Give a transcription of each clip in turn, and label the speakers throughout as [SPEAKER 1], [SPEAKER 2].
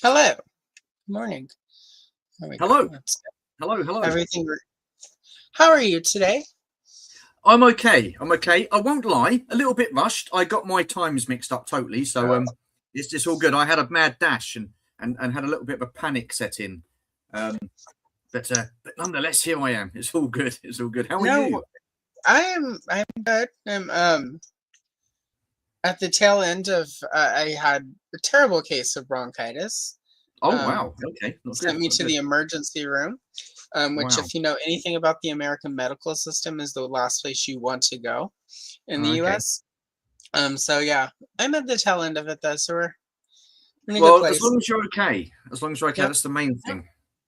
[SPEAKER 1] Hello. Good morning. There we go.
[SPEAKER 2] Hello.
[SPEAKER 1] That's
[SPEAKER 2] Hello.
[SPEAKER 1] everything. How are you today?
[SPEAKER 2] I'm okay. I won't lie. A little bit rushed. I got my times mixed up totally. So it's all good. I had a mad dash and had a little bit of a panic set in. But nonetheless, here I am. It's all good. It's all good. How are you?
[SPEAKER 1] I'm good. I'm at the tail end of I had a terrible case of bronchitis.
[SPEAKER 2] Oh
[SPEAKER 1] Um,
[SPEAKER 2] wow. Okay. Not good.
[SPEAKER 1] Sent me
[SPEAKER 2] Not
[SPEAKER 1] to
[SPEAKER 2] good.
[SPEAKER 1] the emergency room, which,
[SPEAKER 2] Wow.
[SPEAKER 1] if you know anything about the American medical system, is the last place you want to go in the
[SPEAKER 2] Okay.
[SPEAKER 1] U.S. So yeah, I'm at the tail end of it though, so we're in a good
[SPEAKER 2] Well, as
[SPEAKER 1] place.
[SPEAKER 2] long as you're okay. As long as you're okay,
[SPEAKER 1] Yep.
[SPEAKER 2] that's the main thing.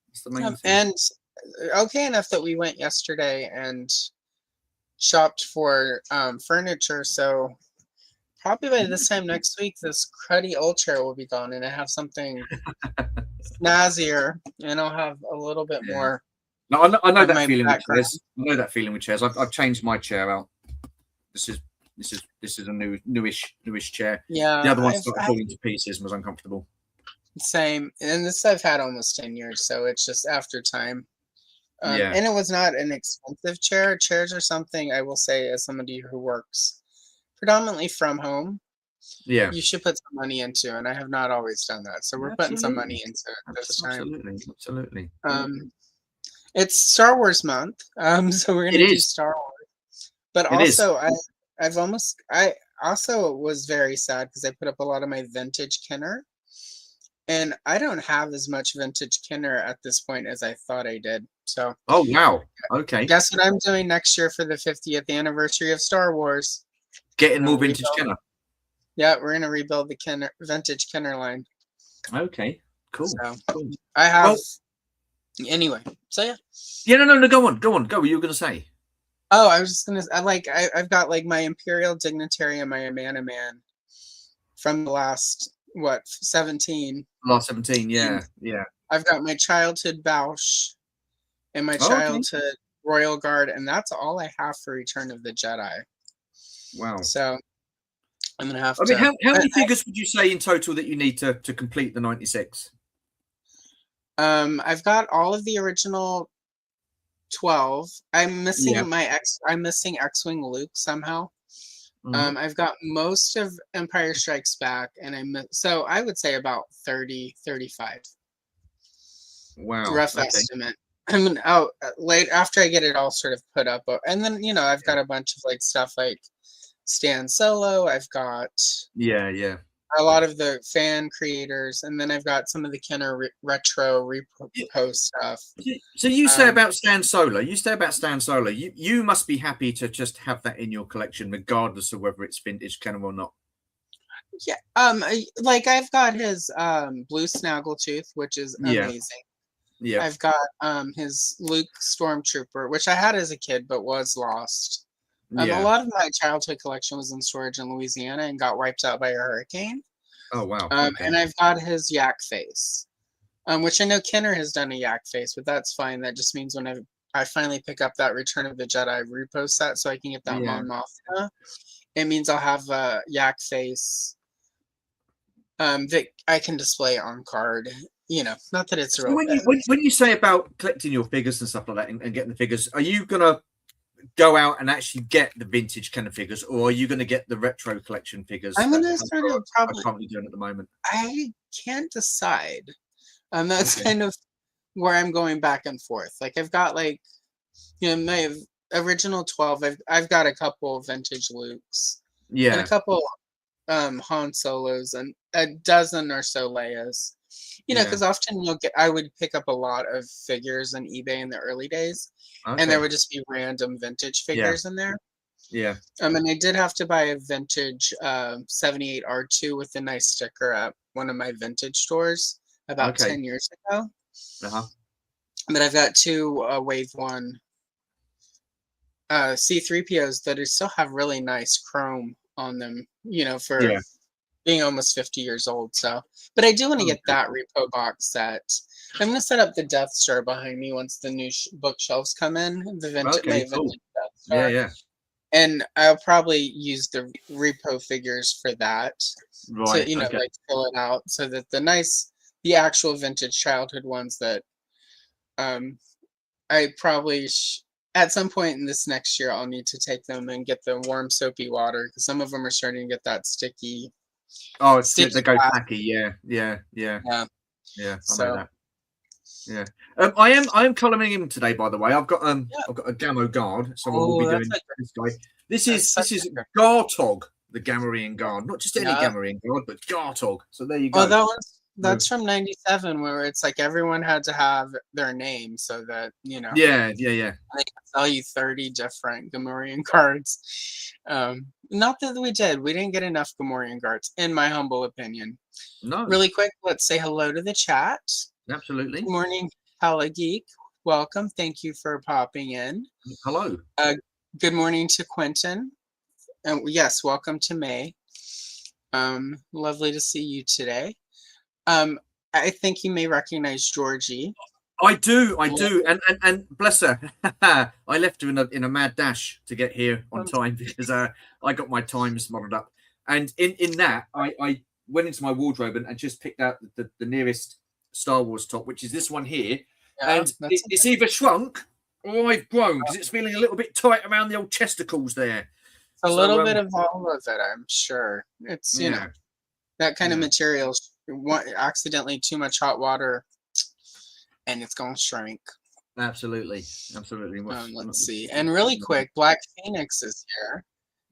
[SPEAKER 2] That's the main thing.
[SPEAKER 1] And okay enough that we went yesterday and shopped for furniture. So probably by this time next week, this cruddy old chair will be gone, and I have something snazzier, and I'll have a little bit
[SPEAKER 2] Yeah.
[SPEAKER 1] more
[SPEAKER 2] No, I know
[SPEAKER 1] of
[SPEAKER 2] that
[SPEAKER 1] my
[SPEAKER 2] feeling with
[SPEAKER 1] background.
[SPEAKER 2] chairs. I know that feeling with chairs. I've changed my chair out. This is a newish chair.
[SPEAKER 1] Yeah,
[SPEAKER 2] The other one
[SPEAKER 1] I've
[SPEAKER 2] started falling to pieces and was uncomfortable.
[SPEAKER 1] same, and this I've had almost 10 years, so it's just after time.
[SPEAKER 2] Yeah.
[SPEAKER 1] And it was not an expensive chair. Chairs are something I will say, as somebody who works predominantly from home,
[SPEAKER 2] Yeah.
[SPEAKER 1] you should put some money into, and I have not always done that. So we're putting some money into it this time.
[SPEAKER 2] Absolutely.
[SPEAKER 1] It's Star Wars month, so we're
[SPEAKER 2] It
[SPEAKER 1] gonna do
[SPEAKER 2] is.
[SPEAKER 1] Star Wars. But
[SPEAKER 2] It is.
[SPEAKER 1] also, I also was very sad because I put up a lot of my vintage Kenner, and I don't have as much vintage Kenner at this point as I thought I did. So
[SPEAKER 2] Oh wow. Okay.
[SPEAKER 1] guess what I'm doing next year for the 50th anniversary of Star Wars?
[SPEAKER 2] Getting more vintage Kenner.
[SPEAKER 1] Yeah, we're gonna rebuild the vintage Kenner line.
[SPEAKER 2] Okay. Cool.
[SPEAKER 1] So
[SPEAKER 2] Cool.
[SPEAKER 1] I have anyway. So yeah.
[SPEAKER 2] Yeah. No. Go on. What were you going to say?
[SPEAKER 1] Oh, I was just gonna. I've got like my Imperial Dignitary and my Amana Man from the last 17.
[SPEAKER 2] Last 17. Yeah. Yeah.
[SPEAKER 1] I've got my childhood Bausch and my childhood Royal Guard, and that's all I have for Return of the Jedi.
[SPEAKER 2] Wow.
[SPEAKER 1] So I'm gonna have
[SPEAKER 2] to. I mean, how many figures would you say in total that you need to complete the 96?
[SPEAKER 1] I've got all of the original 12. I'm missing I'm missing X-Wing Luke somehow. I've got most of Empire Strikes Back, and so I would say about 30, 35.
[SPEAKER 2] Wow.
[SPEAKER 1] Rough estimate. I'm gonna late after I get it all sort of put up, and then I've got a bunch of like stuff like Stan Solo. I've got a lot of the fan creators, and then I've got some of the Kenner retro repost stuff.
[SPEAKER 2] So you say about Stan Solo. You must be happy to just have that in your collection, regardless of whether it's vintage Kenner or not.
[SPEAKER 1] Yeah. Like I've got his blue snaggletooth, which is amazing.
[SPEAKER 2] Yeah.
[SPEAKER 1] I've got his Luke Stormtrooper, which I had as a kid but was lost. A lot of my childhood collection was in storage in Louisiana and got wiped out by a hurricane.
[SPEAKER 2] Oh wow!
[SPEAKER 1] And I've got his yak face, which I know Kenner has done a yak face, but that's fine. That just means when I finally pick up that Return of the Jedi repost set, so I can get that Mon Mothma, it means I'll have a yak face that I can display on card. Not that it's real.
[SPEAKER 2] When you say about collecting your figures and stuff like that and getting the figures, are you gonna go out and actually get the vintage kind of figures, or are you going to get the retro collection figures?
[SPEAKER 1] I'm going to sort of probably
[SPEAKER 2] currently doing at the moment.
[SPEAKER 1] I can't decide. That's kind of where I'm going back and forth. Like I've got my original 12. I've got a couple of vintage Lukes, and a couple Han Solos, and a dozen or so Leias. Because often I would pick up a lot of figures on eBay in the early days, and there would just be random vintage figures in there.
[SPEAKER 2] Yeah.
[SPEAKER 1] And I did have to buy a vintage 78 R2 with a nice sticker at one of my vintage stores about 10 years ago. But I've got two Wave 1 C-3POs that still have really nice chrome on them, for being almost 50 years old. So, but I do want to get that repo box set. I'm going to set up the Death Star behind me once the new bookshelves come in. The vintage, my vintage Death Star. and I'll probably use the repo figures for that to,
[SPEAKER 2] Right. Okay.
[SPEAKER 1] like fill it out so that the actual vintage childhood ones that I probably at some point in this next year I'll need to take them and get the warm soapy water because some of them are starting to get that sticky.
[SPEAKER 2] Oh,
[SPEAKER 1] Sticky
[SPEAKER 2] they go
[SPEAKER 1] plastic.
[SPEAKER 2] tacky. Yeah.
[SPEAKER 1] Yeah.
[SPEAKER 2] I know
[SPEAKER 1] So
[SPEAKER 2] that. Yeah. I am coloring him today, by the way. I've got
[SPEAKER 1] yeah.
[SPEAKER 2] a Gamma Guard, so I will be
[SPEAKER 1] Oh,
[SPEAKER 2] doing this guy. This is
[SPEAKER 1] such a
[SPEAKER 2] Gartog, the Gamorrean Guard. Not just any
[SPEAKER 1] yeah.
[SPEAKER 2] Gamorrean Guard, but Gartog. So there you
[SPEAKER 1] Oh,
[SPEAKER 2] go.
[SPEAKER 1] that's from '97, where it's like everyone had to have their name so that
[SPEAKER 2] Yeah.
[SPEAKER 1] I can sell you 30 different Gamorrean cards. Not that we didn't get enough Gamorrean cards, in my humble opinion.
[SPEAKER 2] No,
[SPEAKER 1] Really quick, let's say hello to the chat.
[SPEAKER 2] absolutely.
[SPEAKER 1] Good morning, Hella Geek. Welcome. Thank you for popping in.
[SPEAKER 2] Hello.
[SPEAKER 1] Good morning to Quentin. And yes, welcome to May. Lovely to see you today. I think you may recognize Georgie.
[SPEAKER 2] I do, and bless her. I left her in a mad dash to get here on time because I got my times modeled up, and in that I went into my wardrobe and just picked out the nearest Star Wars top, which is this one here, and it's either shrunk or I've grown because it's feeling a little bit tight around the old chesticles there.
[SPEAKER 1] A little bit of all of it, I'm sure. It's that kind of material. Accidentally too much hot water, and it's gonna shrink.
[SPEAKER 2] Absolutely.
[SPEAKER 1] Let's see. And really quick, Black Phoenix is here.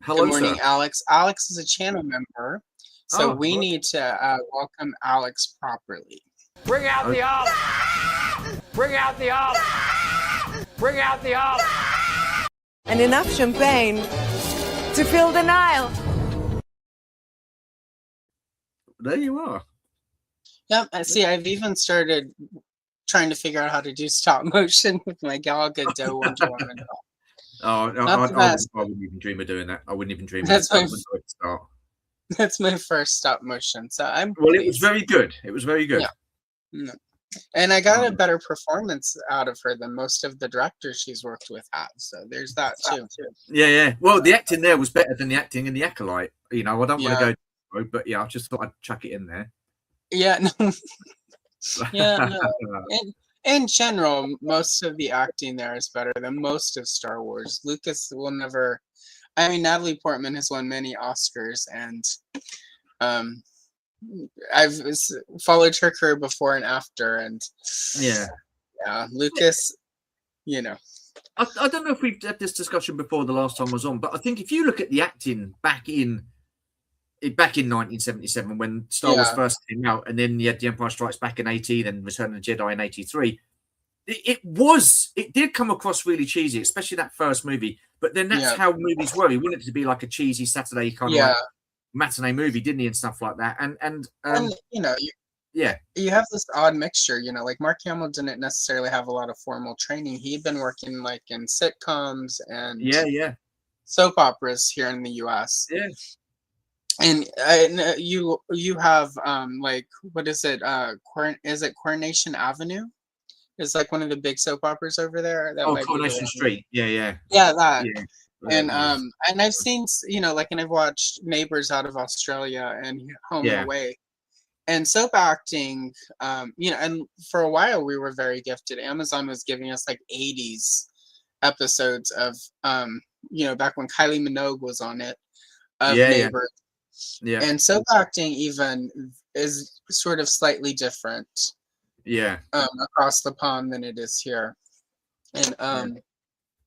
[SPEAKER 2] Hello,
[SPEAKER 1] good morning,
[SPEAKER 2] sir.
[SPEAKER 1] Alex. Alex is a channel member, so we need to welcome Alex properly.
[SPEAKER 3] Bring out the olive! Bring out the olive! Bring out the olive!
[SPEAKER 4] And enough champagne to fill the Nile.
[SPEAKER 2] There you are.
[SPEAKER 1] Yep. See, I've even started trying to figure out how to do stop motion with my Gal Gadot Wonder Woman.
[SPEAKER 2] I wouldn't even dream of doing that. I wouldn't even dream of that.
[SPEAKER 1] That's my first stop motion. So I'm
[SPEAKER 2] it was very good. It was very good.
[SPEAKER 1] Yeah. And I got a better performance out of her than most of the directors she's worked with have. So there's that too.
[SPEAKER 2] Yeah. Well, the acting there was better than the acting in The Acolyte. I don't want to go, but I just thought I'd chuck it in there.
[SPEAKER 1] Yeah. No. No. In general, most of the acting there is better than most of Star Wars. Lucas will never. I mean, Natalie Portman has won many Oscars, and I've followed her career before and after, and Lucas,
[SPEAKER 2] I don't know if we've had this discussion before the last time I was on, but I think if you look at the acting back in 1977 when Star Wars first came out, and then you had The Empire Strikes Back in 80, then Return of the Jedi in 83, it did come across really cheesy, especially that first movie. But then that's how movies were. He wanted it to be like a cheesy Saturday kind of like matinee movie, didn't he, and stuff like that. And
[SPEAKER 1] you have this odd mixture. Like Mark Hamill didn't necessarily have a lot of formal training. He'd been working like in sitcoms and soap operas here in the U.S.
[SPEAKER 2] Yeah.
[SPEAKER 1] And you have like, what is it? Is it Coronation Avenue? It's like one of the big soap operas over there. That
[SPEAKER 2] Coronation Street. Yeah,
[SPEAKER 1] that.
[SPEAKER 2] Yeah.
[SPEAKER 1] And I've seen and I've watched Neighbors out of Australia and Home and Away, and soap acting. And for a while we were very gifted. Amazon was giving us like 80s episodes of back when Kylie Minogue was on it of Neighbors.
[SPEAKER 2] Yeah.
[SPEAKER 1] And soap acting even is sort of slightly different. Across the pond than it is here. And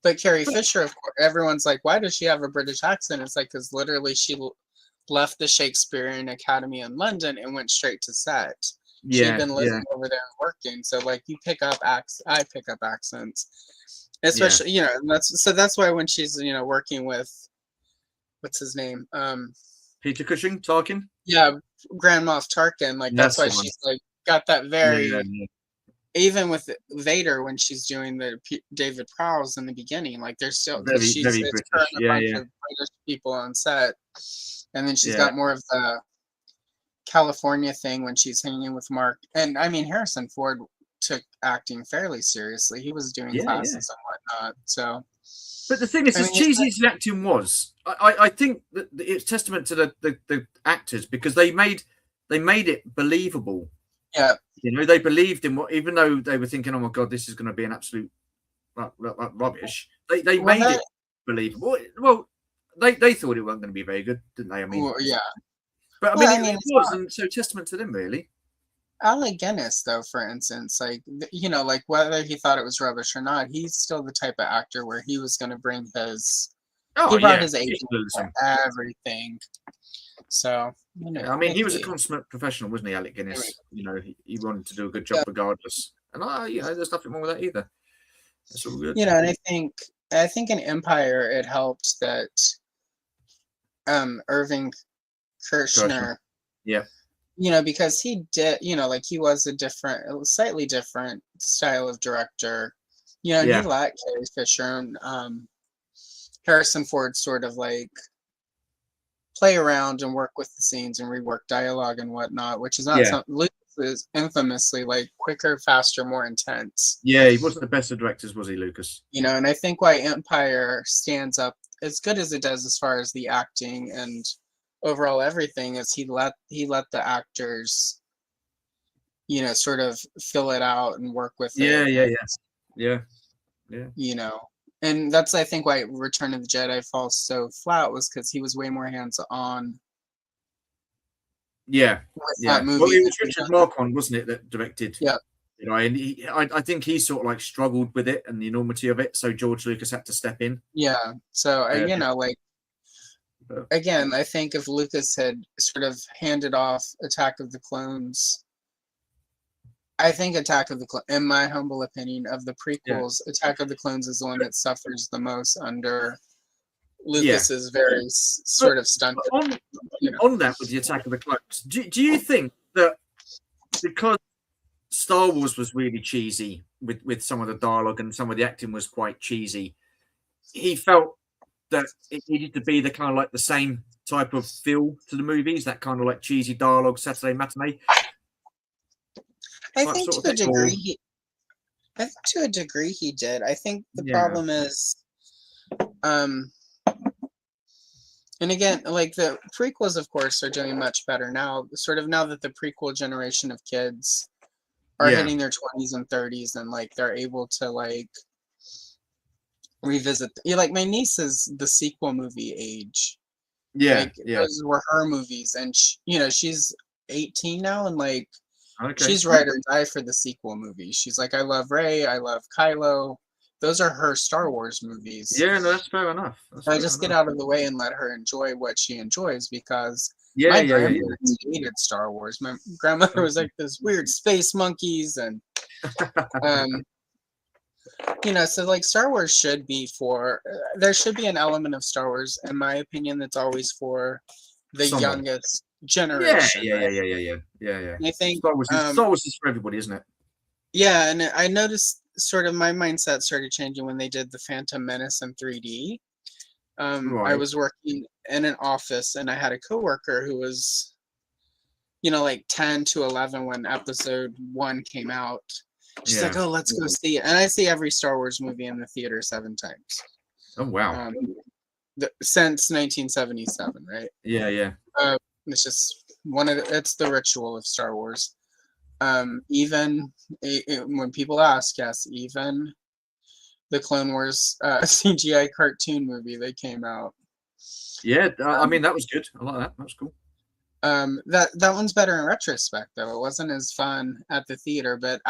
[SPEAKER 1] but Carrie Fisher, of course, everyone's like, why does she have a British accent? It's like, because literally she left the Shakespearean Academy in London and went straight to set. She'd been living over there and working. So like I pick up accents. Especially, and that's why when she's, working with, what's his name?
[SPEAKER 2] Peter Cushing, Tarkin?
[SPEAKER 1] Yeah, Grand Moff Tarkin. Like that's why she's like got that very even with Vader when she's doing the David Prowse in the beginning, like there's still she's
[SPEAKER 2] very
[SPEAKER 1] British.
[SPEAKER 2] British.
[SPEAKER 1] Of British people on set, and then she's got more of the California thing when she's hanging with Mark. And I mean, Harrison Ford took acting fairly seriously. He was doing classes and whatnot. So
[SPEAKER 2] But the thing is,
[SPEAKER 1] I
[SPEAKER 2] as
[SPEAKER 1] mean,
[SPEAKER 2] cheesy as the acting was, I think that it's testament to the actors, because they made it believable.
[SPEAKER 1] yeah,
[SPEAKER 2] They believed in what, even though they were thinking, "Oh my god, this is going to be an absolute rubbish." They
[SPEAKER 1] well,
[SPEAKER 2] made it believable. Well, they thought it wasn't going to be very good, didn't they? I mean,
[SPEAKER 1] well, yeah.
[SPEAKER 2] but I
[SPEAKER 1] Well,
[SPEAKER 2] mean,
[SPEAKER 1] I mean,
[SPEAKER 2] it was, and so testament to them, really.
[SPEAKER 1] Alec Guinness, though, for instance, like, like whether he thought it was rubbish or not, he's still the type of actor where he was going to bring
[SPEAKER 2] Oh
[SPEAKER 1] he brought
[SPEAKER 2] yeah,
[SPEAKER 1] his agent to everything. So,
[SPEAKER 2] I mean, he was a consummate professional, wasn't he, Alec Guinness? He wanted to do a good job regardless, and there's nothing wrong with that either. That's all good.
[SPEAKER 1] And I think in Empire it helped that Irving Kershner,
[SPEAKER 2] yeah,
[SPEAKER 1] because he did, like he was a slightly different style of director, and he let Carrie Fisher and Harrison Ford sort of like play around and work with the scenes and rework dialogue and whatnot, which is not something. Lucas is infamously like quicker, faster, more intense.
[SPEAKER 2] Yeah, he wasn't the best of directors, was he, Lucas?
[SPEAKER 1] And I think why Empire stands up as good as it does as far as the acting and overall everything is he let the actors, sort of fill it out and work with it. Yeah. And that's, I think, why Return of the Jedi falls so flat, was because he was way more hands-on.
[SPEAKER 2] Yeah.
[SPEAKER 1] That movie.
[SPEAKER 2] Well, it was Richard Marquand, wasn't it, that directed?
[SPEAKER 1] Yeah.
[SPEAKER 2] And I think he sort of like struggled with it and the enormity of it, so George Lucas had to step in.
[SPEAKER 1] Yeah. So, again, I think if Lucas had sort of handed off Attack of the Clones, I think in my humble opinion, of the prequels, Attack of the Clones is the one that suffers the most under Lucas's very sort of stunt.
[SPEAKER 2] On that, with the Attack of the Clones, do you think that because Star Wars was really cheesy with some of the dialogue and some of the acting was quite cheesy, he felt that it needed to be the kind of like the same type of feel to the movies, that kind of like cheesy dialogue, Saturday matinee?
[SPEAKER 1] I think to a degree he did. I think the problem is, and again, like the prequels, of course, are doing much better now. Sort of now that the prequel generation of kids are hitting their 20s and 30s, and like they're able to like revisit. Like my niece is the sequel movie age. Those were her movies, and she's 18 now, and like. Okay. She's ride or die for the sequel movies. She's like, I love Rey, I love Kylo. Those are her Star Wars movies.
[SPEAKER 2] Yeah, no, that's fair enough.
[SPEAKER 1] I just get out of the way and let her enjoy what she enjoys, because my grandparents hated Star Wars. My grandmother was like this weird space monkeys, and so like Star Wars should be there should be an element of Star Wars, in my opinion, that's always for the youngest generation.
[SPEAKER 2] Yeah.
[SPEAKER 1] And I think
[SPEAKER 2] Star Wars is for everybody, isn't it?
[SPEAKER 1] Yeah, and I noticed sort of my mindset started changing when they did the Phantom Menace in 3D. I was working in an office, and I had a coworker who was, like 10 to 11 when Episode 1 came out. She's like, "Oh, let's go see it." And I see every Star Wars movie in the theater 7 times.
[SPEAKER 2] Oh wow!
[SPEAKER 1] Since 1977, right?
[SPEAKER 2] Yeah.
[SPEAKER 1] It's just it's the ritual of Star Wars. Even when people ask, yes, even the Clone Wars CGI cartoon movie that came out.
[SPEAKER 2] Yeah, I mean, that was good. I like that. That was cool.
[SPEAKER 1] That one's better in retrospect, though. It wasn't as fun at the theater, but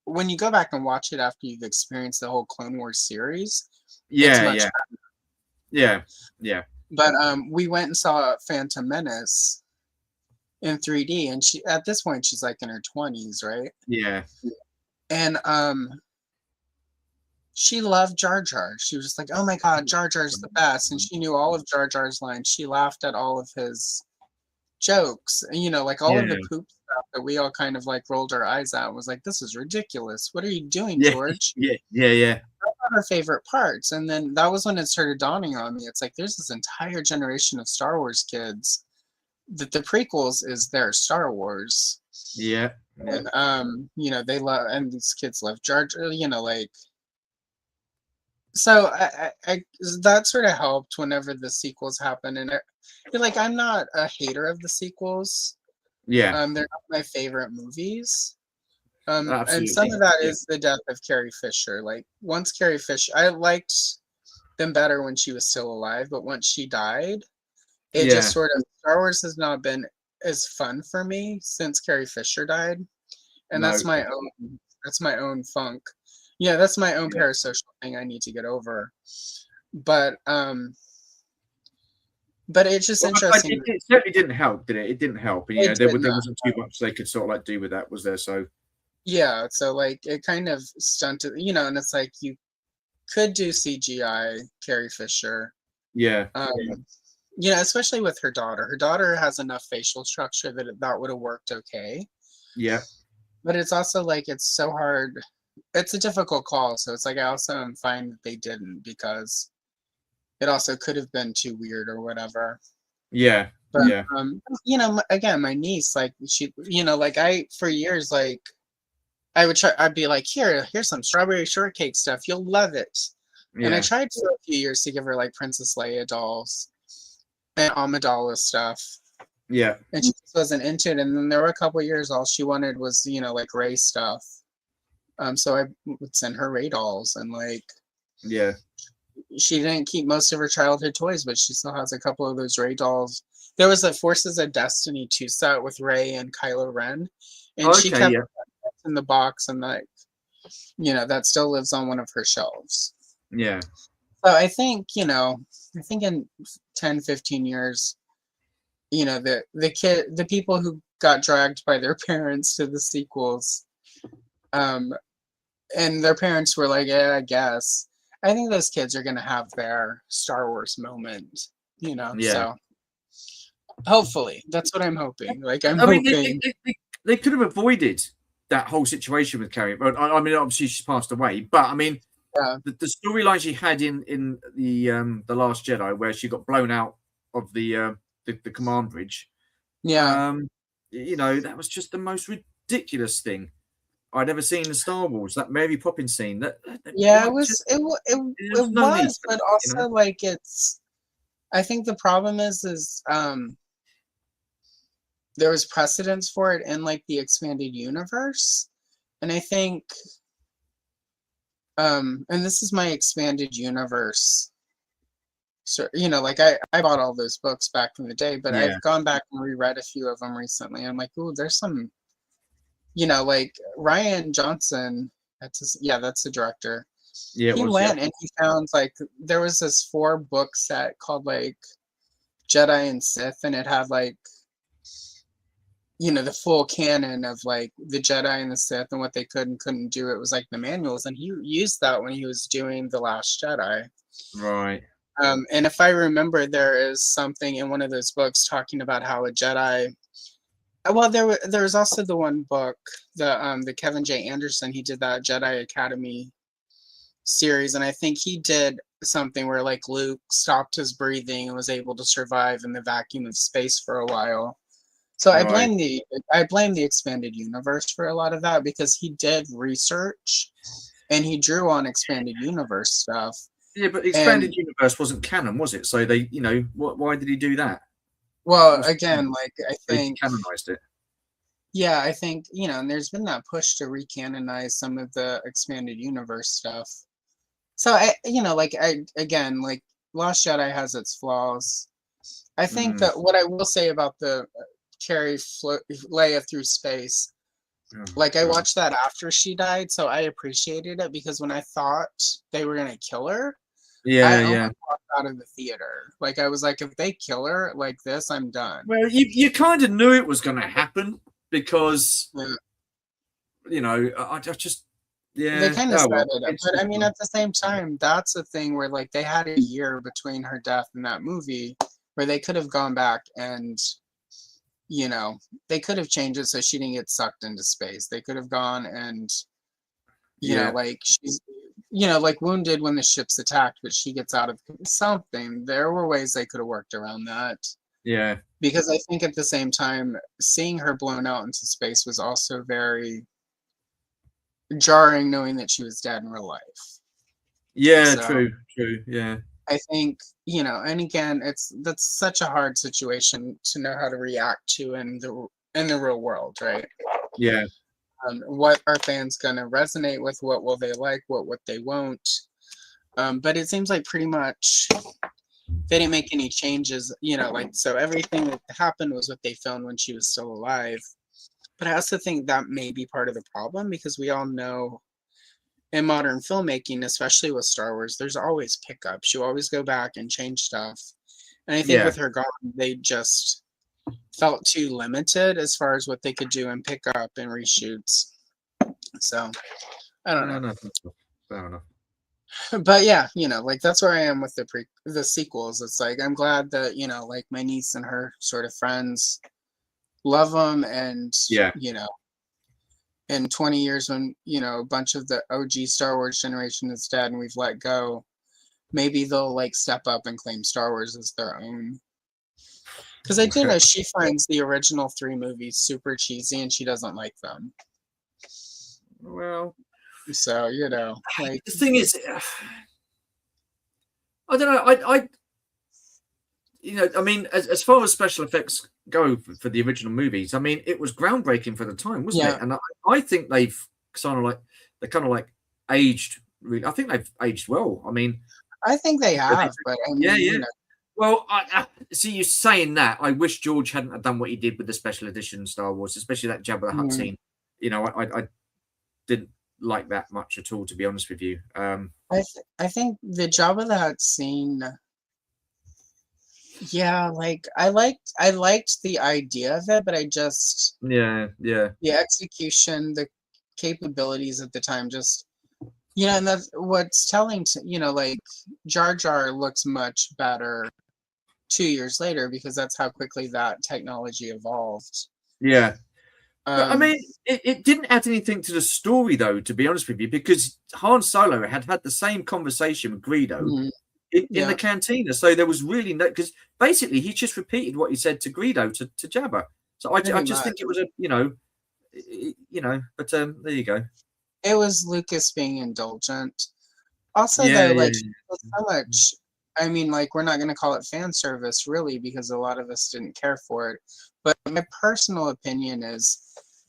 [SPEAKER 1] when you go back and watch it after you've experienced the whole Clone Wars series, it's much better.
[SPEAKER 2] Yeah.
[SPEAKER 1] But we went and saw Phantom Menace in 3D, and at this point she's like in her 20s, right?
[SPEAKER 2] Yeah.
[SPEAKER 1] And she loved Jar Jar. She was just like, "Oh my God, Jar Jar's the best," and she knew all of Jar Jar's lines. She laughed at all of his jokes, like all of the poop stuff that we all kind of like rolled our eyes at. Was like, "This is ridiculous. What are you doing, George?"
[SPEAKER 2] Yeah.
[SPEAKER 1] Her favorite parts. And then that was when it started dawning on me. It's like there's this entire generation of Star Wars kids that the prequels is their Star Wars.
[SPEAKER 2] Yeah.
[SPEAKER 1] And they love, and these kids love Jar Jar, like So I that sort of helped whenever the sequels happen, and I feel like I'm not a hater of the sequels.
[SPEAKER 2] Yeah,
[SPEAKER 1] They're not my favorite movies. And some
[SPEAKER 2] absolutely.
[SPEAKER 1] of that
[SPEAKER 2] Yeah,
[SPEAKER 1] is the death of Carrie Fisher. Like once Carrie Fisher, I liked them better when she was still alive, but once she died, it just
[SPEAKER 2] yeah.
[SPEAKER 1] sort of Star Wars has not been as fun for me since Carrie Fisher died, and
[SPEAKER 2] No,
[SPEAKER 1] that's my own funk. Yeah, that's my own
[SPEAKER 2] yeah.
[SPEAKER 1] parasocial thing I need to get over. But but it's just
[SPEAKER 2] Well,
[SPEAKER 1] interesting.
[SPEAKER 2] it certainly didn't help, did it? It didn't help, and
[SPEAKER 1] It did
[SPEAKER 2] there
[SPEAKER 1] not.
[SPEAKER 2] wasn't too much they could sort of like do with that, was there? So
[SPEAKER 1] Yeah, so like it kind of stunted, and it's like you could do CGI Carrie Fisher.
[SPEAKER 2] yeah,
[SPEAKER 1] Especially with her daughter. Her daughter has enough facial structure that would have worked okay.
[SPEAKER 2] yeah,
[SPEAKER 1] But it's also like it's so hard. It's a difficult call. So it's like I also am fine that they didn't because it also could have been too weird or whatever.
[SPEAKER 2] yeah,
[SPEAKER 1] But
[SPEAKER 2] yeah,
[SPEAKER 1] again, my niece, like she, like I for years, like I would try. I'd be like, here's some strawberry shortcake stuff. You'll love it. And I
[SPEAKER 2] yeah.
[SPEAKER 1] tried for a few years to give her like Princess Leia dolls and Amidala stuff,
[SPEAKER 2] Yeah,
[SPEAKER 1] and she just wasn't into it. And then there were a couple years all she wanted was like Ray stuff. So I would send her Ray dolls, and like
[SPEAKER 2] yeah.
[SPEAKER 1] she didn't keep most of her childhood toys, but she still has a couple of those Ray dolls. There was a Forces of Destiny 2 set with Ray and Kylo Ren, and she
[SPEAKER 2] Okay,
[SPEAKER 1] kept
[SPEAKER 2] yeah,
[SPEAKER 1] it in the box, and like that still lives on one of her shelves.
[SPEAKER 2] yeah,
[SPEAKER 1] So I think in 10, 15 years, the people who got dragged by their parents to the sequels, um, and their parents were like, yeah, I guess. I think those kids are gonna have their Star Wars moment.
[SPEAKER 2] yeah.
[SPEAKER 1] So hopefully, that's what I'm hoping. Like I'm
[SPEAKER 2] I mean,
[SPEAKER 1] hoping.
[SPEAKER 2] they could have avoided that whole situation with Carrie. But I mean, obviously she's passed away. But I mean,
[SPEAKER 1] Yeah,
[SPEAKER 2] the storyline she had in the Last Jedi, where she got blown out of the command bridge,
[SPEAKER 1] yeah,
[SPEAKER 2] um, that was just the most ridiculous thing I'd ever seen in Star Wars. That Mary Poppins scene.
[SPEAKER 1] yeah. It
[SPEAKER 2] Like, just
[SPEAKER 1] was it
[SPEAKER 2] there's no need
[SPEAKER 1] was,
[SPEAKER 2] for
[SPEAKER 1] but
[SPEAKER 2] that.
[SPEAKER 1] also like it's. I think the problem is there was precedence for it in like the expanded universe, and I think and this is my expanded universe. So like I bought all those books back in the day, but
[SPEAKER 2] Yeah,
[SPEAKER 1] I've gone back and reread a few of them recently. I'm like, ooh, there's some, like Ryan Johnson. That's the director.
[SPEAKER 2] yeah, it
[SPEAKER 1] He
[SPEAKER 2] was. Yeah,
[SPEAKER 1] went and he found like there was this 4-book set called like Jedi and Sith, and it had like the full canon of like the Jedi and the Sith and what they could and couldn't do. It was like the manuals, and he used that when he was doing The Last Jedi.
[SPEAKER 2] right,
[SPEAKER 1] And if I remember, there is something in one of those books talking about how a Jedi. Well, there was also the one book, the Kevin J. Anderson. He did that Jedi Academy series, and I think he did something where like Luke stopped his breathing and was able to survive in the vacuum of space for a while. So
[SPEAKER 2] right.
[SPEAKER 1] I blame the expanded universe for a lot of that because he did research and he drew on expanded universe stuff.
[SPEAKER 2] Yeah, but the
[SPEAKER 1] And
[SPEAKER 2] expanded universe wasn't canon, was it? So they, why did he do that?
[SPEAKER 1] well,
[SPEAKER 2] What's the
[SPEAKER 1] again,
[SPEAKER 2] point?
[SPEAKER 1] like I
[SPEAKER 2] They
[SPEAKER 1] think,
[SPEAKER 2] canonized it.
[SPEAKER 1] yeah, I think, and there's been that push to recanonize some of the expanded universe stuff. So again, like Lost Jedi has its flaws. I think
[SPEAKER 2] Mm.
[SPEAKER 1] that what I will say about the Leia through space,
[SPEAKER 2] Oh,
[SPEAKER 1] like I
[SPEAKER 2] God.
[SPEAKER 1] watched that after she died, so I appreciated it because when I thought they were gonna kill her, I
[SPEAKER 2] Yeah, yeah.
[SPEAKER 1] almost walked out of the theater. Like I was like, if they kill her like this, I'm done.
[SPEAKER 2] Well, you kind of knew it was going to happen because
[SPEAKER 1] Yeah.
[SPEAKER 2] I just
[SPEAKER 1] They
[SPEAKER 2] yeah.
[SPEAKER 1] kind of
[SPEAKER 2] Oh
[SPEAKER 1] set
[SPEAKER 2] well,
[SPEAKER 1] it up, but I mean, at the same time, that's a thing where like they had a year between her death and that movie, where they could have gone back and they could have changed it so she didn't get sucked into space. They could have gone and
[SPEAKER 2] yeah,
[SPEAKER 1] like she's like wounded when the ship's attacked, but she gets out of something. There were ways they could have worked around that
[SPEAKER 2] yeah,
[SPEAKER 1] because I think at the same time, seeing her blown out into space was also very jarring, knowing that she was dead in real life.
[SPEAKER 2] Yeah,
[SPEAKER 1] So
[SPEAKER 2] true. Yeah.
[SPEAKER 1] I think, and again, that's such a hard situation to know how to react to in the real world, right?
[SPEAKER 2] Yeah.
[SPEAKER 1] What are fans gonna resonate with? What will they like? What they won't? But it seems like pretty much they didn't make any changes, so everything that happened was what they filmed when she was still alive. But I also think that may be part of the problem, because we all know in modern filmmaking, especially with Star Wars, there's always pickups. You always go back and change stuff. And I think
[SPEAKER 2] Yeah.
[SPEAKER 1] with her gone, they just felt too limited as far as what they could do and pick up and reshoots. So I don't know.
[SPEAKER 2] No, fair enough.
[SPEAKER 1] But yeah, that's where I am with the sequels. It's like I'm glad that like my niece and her sort of friends love them, and
[SPEAKER 2] Yeah.
[SPEAKER 1] in 20 years when a bunch of the OG Star Wars generation is dead and we've let go, maybe they'll like step up and claim Star Wars as their own. Because I do know she finds the original 3 movies super cheesy and she doesn't like them.
[SPEAKER 2] Well,
[SPEAKER 1] so like
[SPEAKER 2] the thing is, I don't know. I mean, as far as special effects go for the original movies, I mean, it was groundbreaking for the time, wasn't it? And I think they've kind of like aged. Really, I think they've aged well. I mean,
[SPEAKER 1] I think they have, but I mean,
[SPEAKER 2] yeah. Well, I see you saying that. I wish George hadn't done what he did with the special edition Star Wars, especially that Jabba the Hutt scene. I didn't like that much at all, to be honest with you.
[SPEAKER 1] I think the Jabba the Hutt scene. Yeah, like I liked the idea of it, but I just
[SPEAKER 2] the
[SPEAKER 1] execution, the capabilities at the time, just and that's what's telling to like Jar Jar looks much better 2 years later, because that's how quickly that technology evolved.
[SPEAKER 2] Yeah. But, I mean, it didn't add anything to the story, though, to be honest with you, because Han Solo had the same conversation with Greedo in the cantina. So there was really no, because basically he just repeated what he said to Greedo to Jabba. So I just think it was but there you go.
[SPEAKER 1] It was Lucas being indulgent. Also, though, so much. I mean, like, we're not going to call it fan service, really, because a lot of us didn't care for it. But my personal opinion is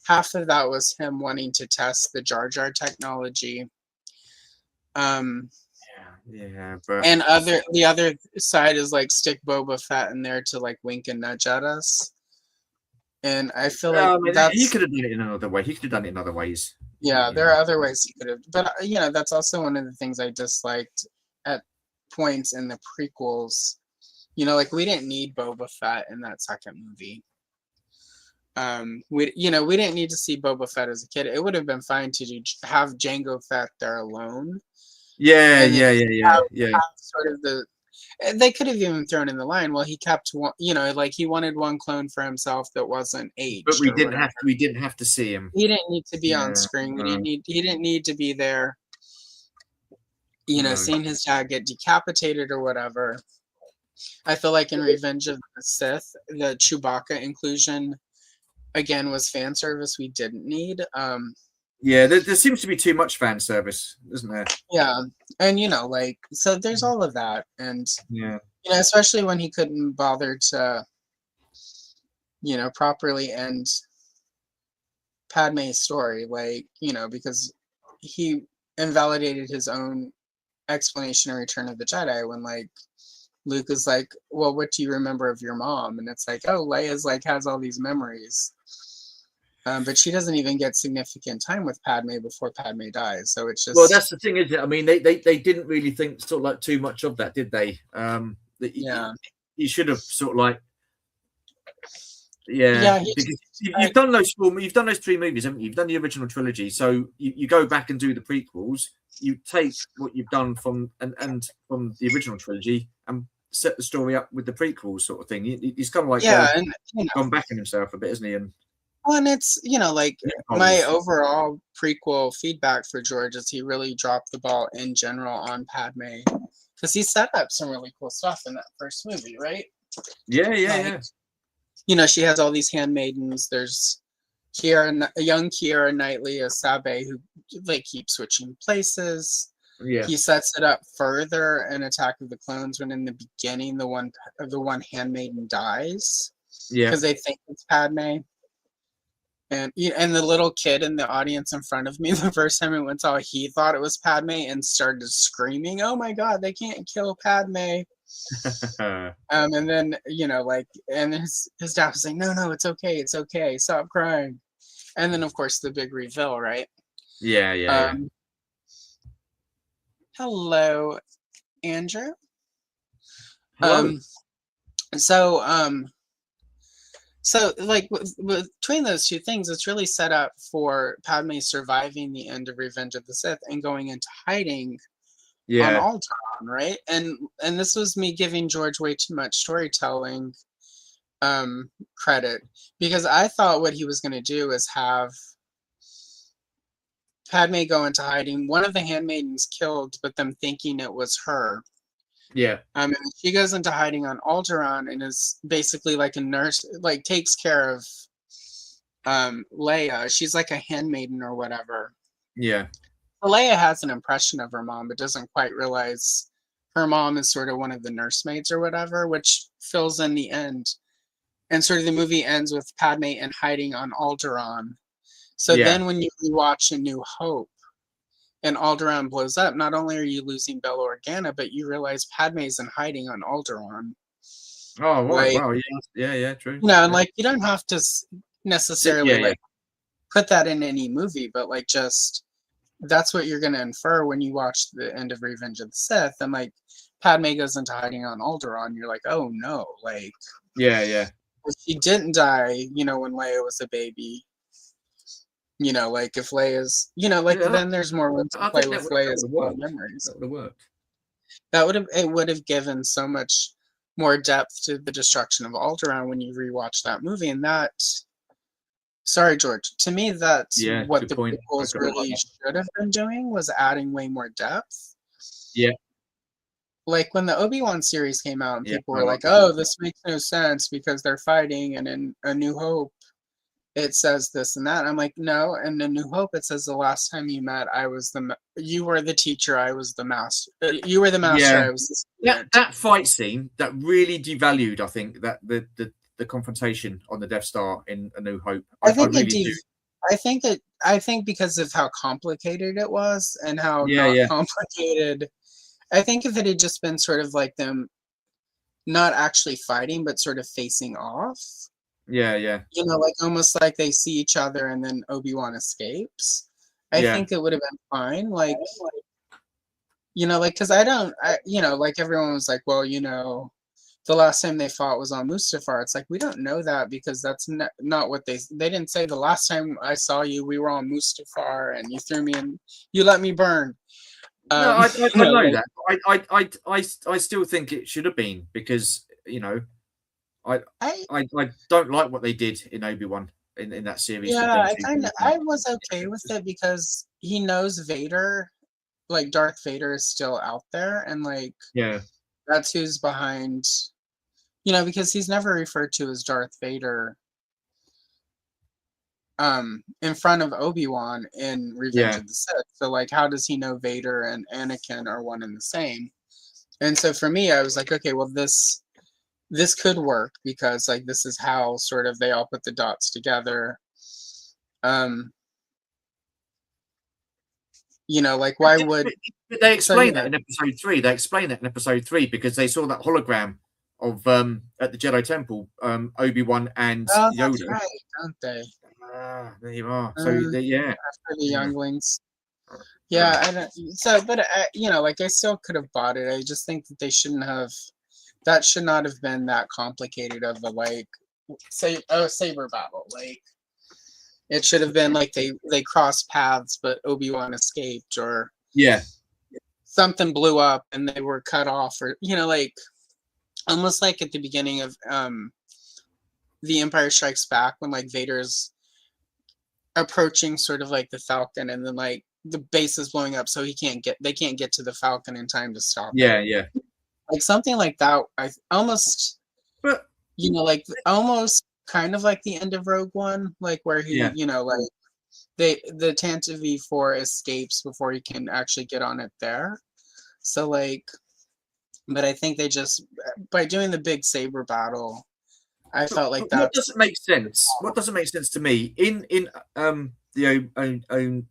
[SPEAKER 1] half of that was him wanting to test the Jar Jar technology.
[SPEAKER 2] But
[SPEAKER 1] and the other side is like stick Boba Fett in there to like wink and nudge at us. And I feel like
[SPEAKER 2] he could have done it in another way. He could have done it in other ways.
[SPEAKER 1] Yeah, there are other ways he could have. But that's also one of the things I disliked at points in the prequels. Like we didn't need Boba Fett in that second movie. We didn't need to see Boba Fett as a kid. It would have been fine to have Jango Fett there alone.
[SPEAKER 2] Yeah.
[SPEAKER 1] Have sort of they could have even thrown in the line. Well, he kept one. Like he wanted one clone for himself that wasn't aged.
[SPEAKER 2] But we didn't have to see him.
[SPEAKER 1] He didn't need to be on screen. He didn't need to be there. Seeing his dad get decapitated or whatever. I feel like in Revenge of the Sith, the Chewbacca inclusion again was fan service we didn't need.
[SPEAKER 2] There seems to be too much fan service, isn't there?
[SPEAKER 1] Yeah, and so there's all of that, and especially when he couldn't bother to properly end Padme's story, like because he invalidated his own explanation in Return of the Jedi when like Luke is like, well, what do you remember of your mom? And it's like, oh, Leia's like has all these memories. But she doesn't even get significant time with Padme before Padme dies. So it's just...
[SPEAKER 2] Well, that's the thing, isn't it? I mean, they didn't really think sort of like too much of that, did they? You should have sort of like... because you've done those 3 movies, haven't you? You've done the original trilogy. So you go back and do the prequels. You take what you've done from from the original trilogy and set the story up with the prequels sort of thing. He's kind of like gone back on himself a bit, isn't he? And
[SPEAKER 1] it's my overall prequel feedback for George is he really dropped the ball in general on Padme, because he set up some really cool stuff in that first movie, right?
[SPEAKER 2] Yeah.
[SPEAKER 1] She has all these handmaidens. There's a young Keira Knightley as Sabe, who they keep switching places.
[SPEAKER 2] Yeah.
[SPEAKER 1] He sets it up further in Attack of the Clones when in the beginning the one handmaiden dies.
[SPEAKER 2] Yeah.
[SPEAKER 1] Because they think it's Padme. And the little kid in the audience in front of me, the first time it went saw, he thought it was Padme and started screaming, "Oh my God, they can't kill Padme!" And then and his dad was like, "No, it's okay, stop crying." And then of course the big reveal, right?
[SPEAKER 2] Yeah.
[SPEAKER 1] Hello, Andrew.
[SPEAKER 2] Hello.
[SPEAKER 1] So like between those two things, it's really set up for Padme surviving the end of Revenge of the Sith and going into hiding on Alderaan, right? And this was me giving George way too much storytelling credit, because I thought what he was going to do is have Padme go into hiding, one of the handmaidens killed, but them thinking it was her.
[SPEAKER 2] Yeah.
[SPEAKER 1] And she goes into hiding on Alderaan and is basically like a nurse, like takes care of Leia. She's like a handmaiden or whatever.
[SPEAKER 2] Yeah.
[SPEAKER 1] Leia has an impression of her mom, but doesn't quite realize her mom is sort of one of the nursemaids or whatever, which fills in the end. And sort of the movie ends with Padme in hiding on Alderaan. So then when you rewatch A New Hope and Alderaan blows up, not only are you losing Bella Organa, but you realize Padme's in hiding on Alderaan.
[SPEAKER 2] Oh, right.
[SPEAKER 1] Like,
[SPEAKER 2] Wow. Yeah, true.
[SPEAKER 1] And like, you don't have to necessarily put that in any movie, but like, just that's what you're going to infer when you watch the end of Revenge of the Sith. And like, Padme goes into hiding on Alderaan. You're like, oh no, like,
[SPEAKER 2] yeah.
[SPEAKER 1] She didn't die, when Leia was a baby. Like if Leia's, then there's more room to play with Leia's memories.
[SPEAKER 2] That would have worked.
[SPEAKER 1] It would have given so much more depth to the destruction of Alderaan when you rewatch that movie. And that, sorry, George, to me, that's what the prequels really should have been doing, was adding way more depth.
[SPEAKER 2] Yeah.
[SPEAKER 1] Like when the Obi-Wan series came out and people were like, oh, this makes no sense because they're fighting, and in A New Hope it says this and that. I'm like, no, in A New Hope it says the last time you met, you were the teacher, I was the master. You were the master, I was the student.
[SPEAKER 2] That fight scene that really devalued, I think, that the confrontation on the Death Star in A New Hope. I
[SPEAKER 1] think because of how complicated it was and how complicated. I think if it had just been sort of like them not actually fighting, but sort of facing off.
[SPEAKER 2] Yeah.
[SPEAKER 1] Like almost like they see each other and then Obi-Wan escapes. I think it would have been fine. Like, because like everyone was like, well, the last time they fought was on Mustafar. It's like, we don't know that because that's not what they didn't say. The last time I saw you, we were on Mustafar and you threw me and you let me burn.
[SPEAKER 2] No, I know that. I still think it should have been, because I don't like what they did in Obi-Wan in that series.
[SPEAKER 1] Yeah, I was okay with it because he knows Vader, like Darth Vader is still out there, and like that's who's behind, because he's never referred to as Darth Vader in front of Obi-Wan in Revenge of the Sith. So like, how does he know Vader and Anakin are one and the same? And so for me, I was like, okay, well this could work because like this is how sort of they all put the dots together. Like why would
[SPEAKER 2] they explain that in episode 3? They explain that in episode 3 because they saw that hologram of at the Jedi Temple, Obi-Wan and Yoda.
[SPEAKER 1] That's right, don't they?
[SPEAKER 2] There you are. So
[SPEAKER 1] after the younglings. Yeah, I don't. So, but like I still could have bought it. I just think that they shouldn't have. That should not have been that complicated of a saber battle. Like it should have been like they crossed paths, but Obi-Wan escaped, or something blew up and they were cut off, or like almost like at the beginning of The Empire Strikes Back when like Vader's approaching sort of like the Falcon, and then like the base is blowing up, so they can't get to the Falcon in time to stop it. Like something like that. I almost, like almost kind of like the end of Rogue One, like where he, like the Tantive V4 escapes before he can actually get on it there. So like, but I think they just, by doing the big saber battle, I felt like
[SPEAKER 2] what doesn't make sense? What doesn't make sense to me in the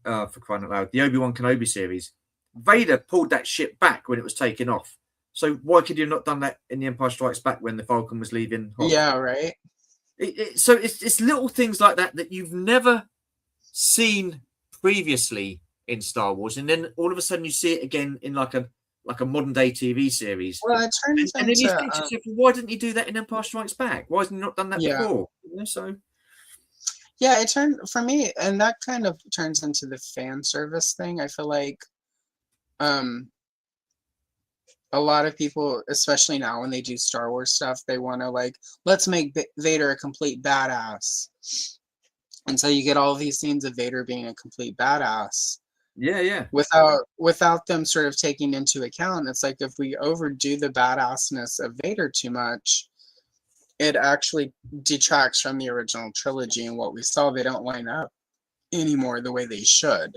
[SPEAKER 2] for crying out loud, the Obi-Wan Kenobi series, Vader pulled that ship back when it was taking off. So why could you have not done that in The Empire Strikes Back when the Falcon was leaving Hoth?
[SPEAKER 1] Yeah, right.
[SPEAKER 2] So it's little things like that that you've never seen previously in Star Wars, and then all of a sudden you see it again in like a modern day TV series.
[SPEAKER 1] Well, it turns
[SPEAKER 2] and then you think to yourself, well, why didn't he do that in Empire Strikes Back? Why hasn't he not done that before? You know, so
[SPEAKER 1] yeah, it turned for me, and that kind of turns into the fan service thing. I feel like a lot of people, especially now when they do Star Wars stuff, they want to like, let's make Vader a complete badass. And so you get all these scenes of Vader being a complete badass.
[SPEAKER 2] Yeah.
[SPEAKER 1] Without them sort of taking into account, it's like if we overdo the badassness of Vader too much, it actually detracts from the original trilogy and what we saw. They don't line up anymore the way they should.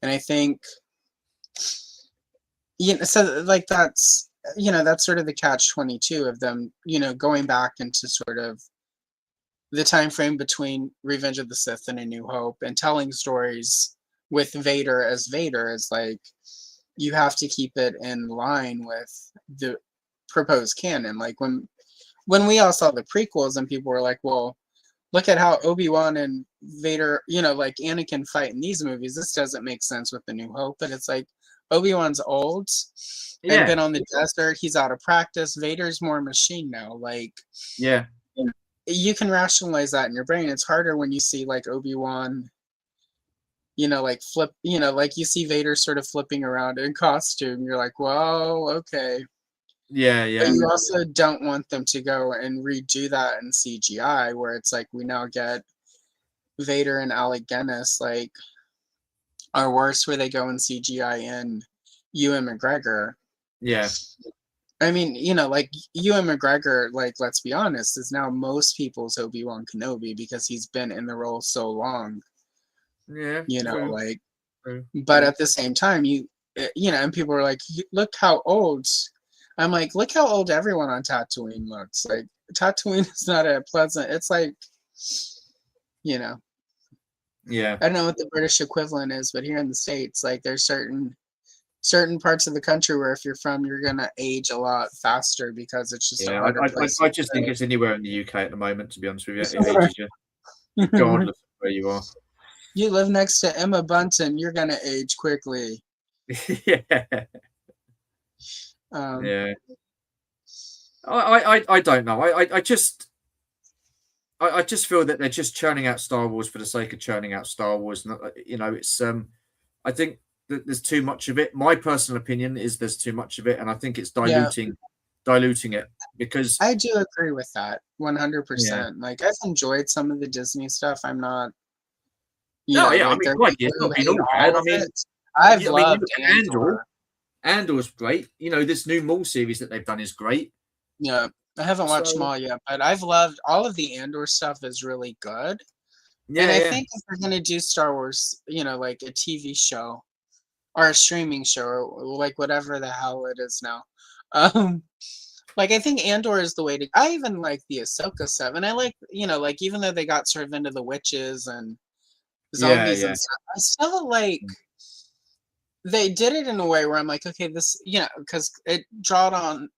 [SPEAKER 1] And I think, so like that's sort of the catch-22 of them, going back into sort of the time frame between Revenge of the Sith and A New Hope and telling stories with Vader as Vader is like, you have to keep it in line with the proposed canon. Like when we all saw the prequels and people were like, well, look at how Obi-Wan and Vader, like Anakin fight in these movies. This doesn't make sense with The New Hope. But it's like, Obi-Wan's old and been on the desert. He's out of practice. Vader's more machine now. Like,
[SPEAKER 2] yeah,
[SPEAKER 1] you can rationalize that in your brain. It's harder when you see like Obi-Wan, like flip, like you see Vader sort of flipping around in costume. You're like, well, okay.
[SPEAKER 2] Yeah.
[SPEAKER 1] But you also don't want them to go and redo that in CGI, where it's like we now get Vader and Alec Guinness, like, are worse, where they go in CGI in Ewan McGregor.
[SPEAKER 2] Yeah.
[SPEAKER 1] I mean, like Ewan McGregor, like, let's be honest, is now most people's Obi-Wan Kenobi because he's been in the role so long.
[SPEAKER 2] Yeah.
[SPEAKER 1] True. Like, but at the same time, and people are like, look how old. I'm like, look how old everyone on Tatooine looks. Like, Tatooine is not a pleasant, it's like,
[SPEAKER 2] Yeah.
[SPEAKER 1] I don't know what the British equivalent is, but here in the States, like, there's certain parts of the country where if you're from, you're gonna age a lot faster because it's just a harder place.
[SPEAKER 2] I just think it's anywhere in the UK at the moment, to be honest with you. It ages you, regardless of where you are.
[SPEAKER 1] You live next to Emma Bunton, you're gonna age quickly.
[SPEAKER 2] Yeah. I don't know. I just feel that they're just churning out Star Wars for the sake of churning out Star Wars. It's I think that there's too much of it. My personal opinion is there's too much of it, and I think it's diluting it, because
[SPEAKER 1] I do agree with that 100%. Like, I've enjoyed some of the Disney stuff. I'm not.
[SPEAKER 2] I mean, like, it's not been all bad. I mean,
[SPEAKER 1] I've loved Andor.
[SPEAKER 2] Andor's great. This new Maul series that they've done is great.
[SPEAKER 1] Yeah, I haven't watched Maul yet, but I've loved all of the Andor stuff. Is really good. And I think if we're gonna do Star Wars, like a TV show or a streaming show, or like whatever the hell it is now, like, I think Andor is the way to. I even like the Ahsoka stuff, and I like, like, even though they got sort of into the witches and zombies and stuff, I still like. They did it in a way where I'm like, okay, this, because it drew on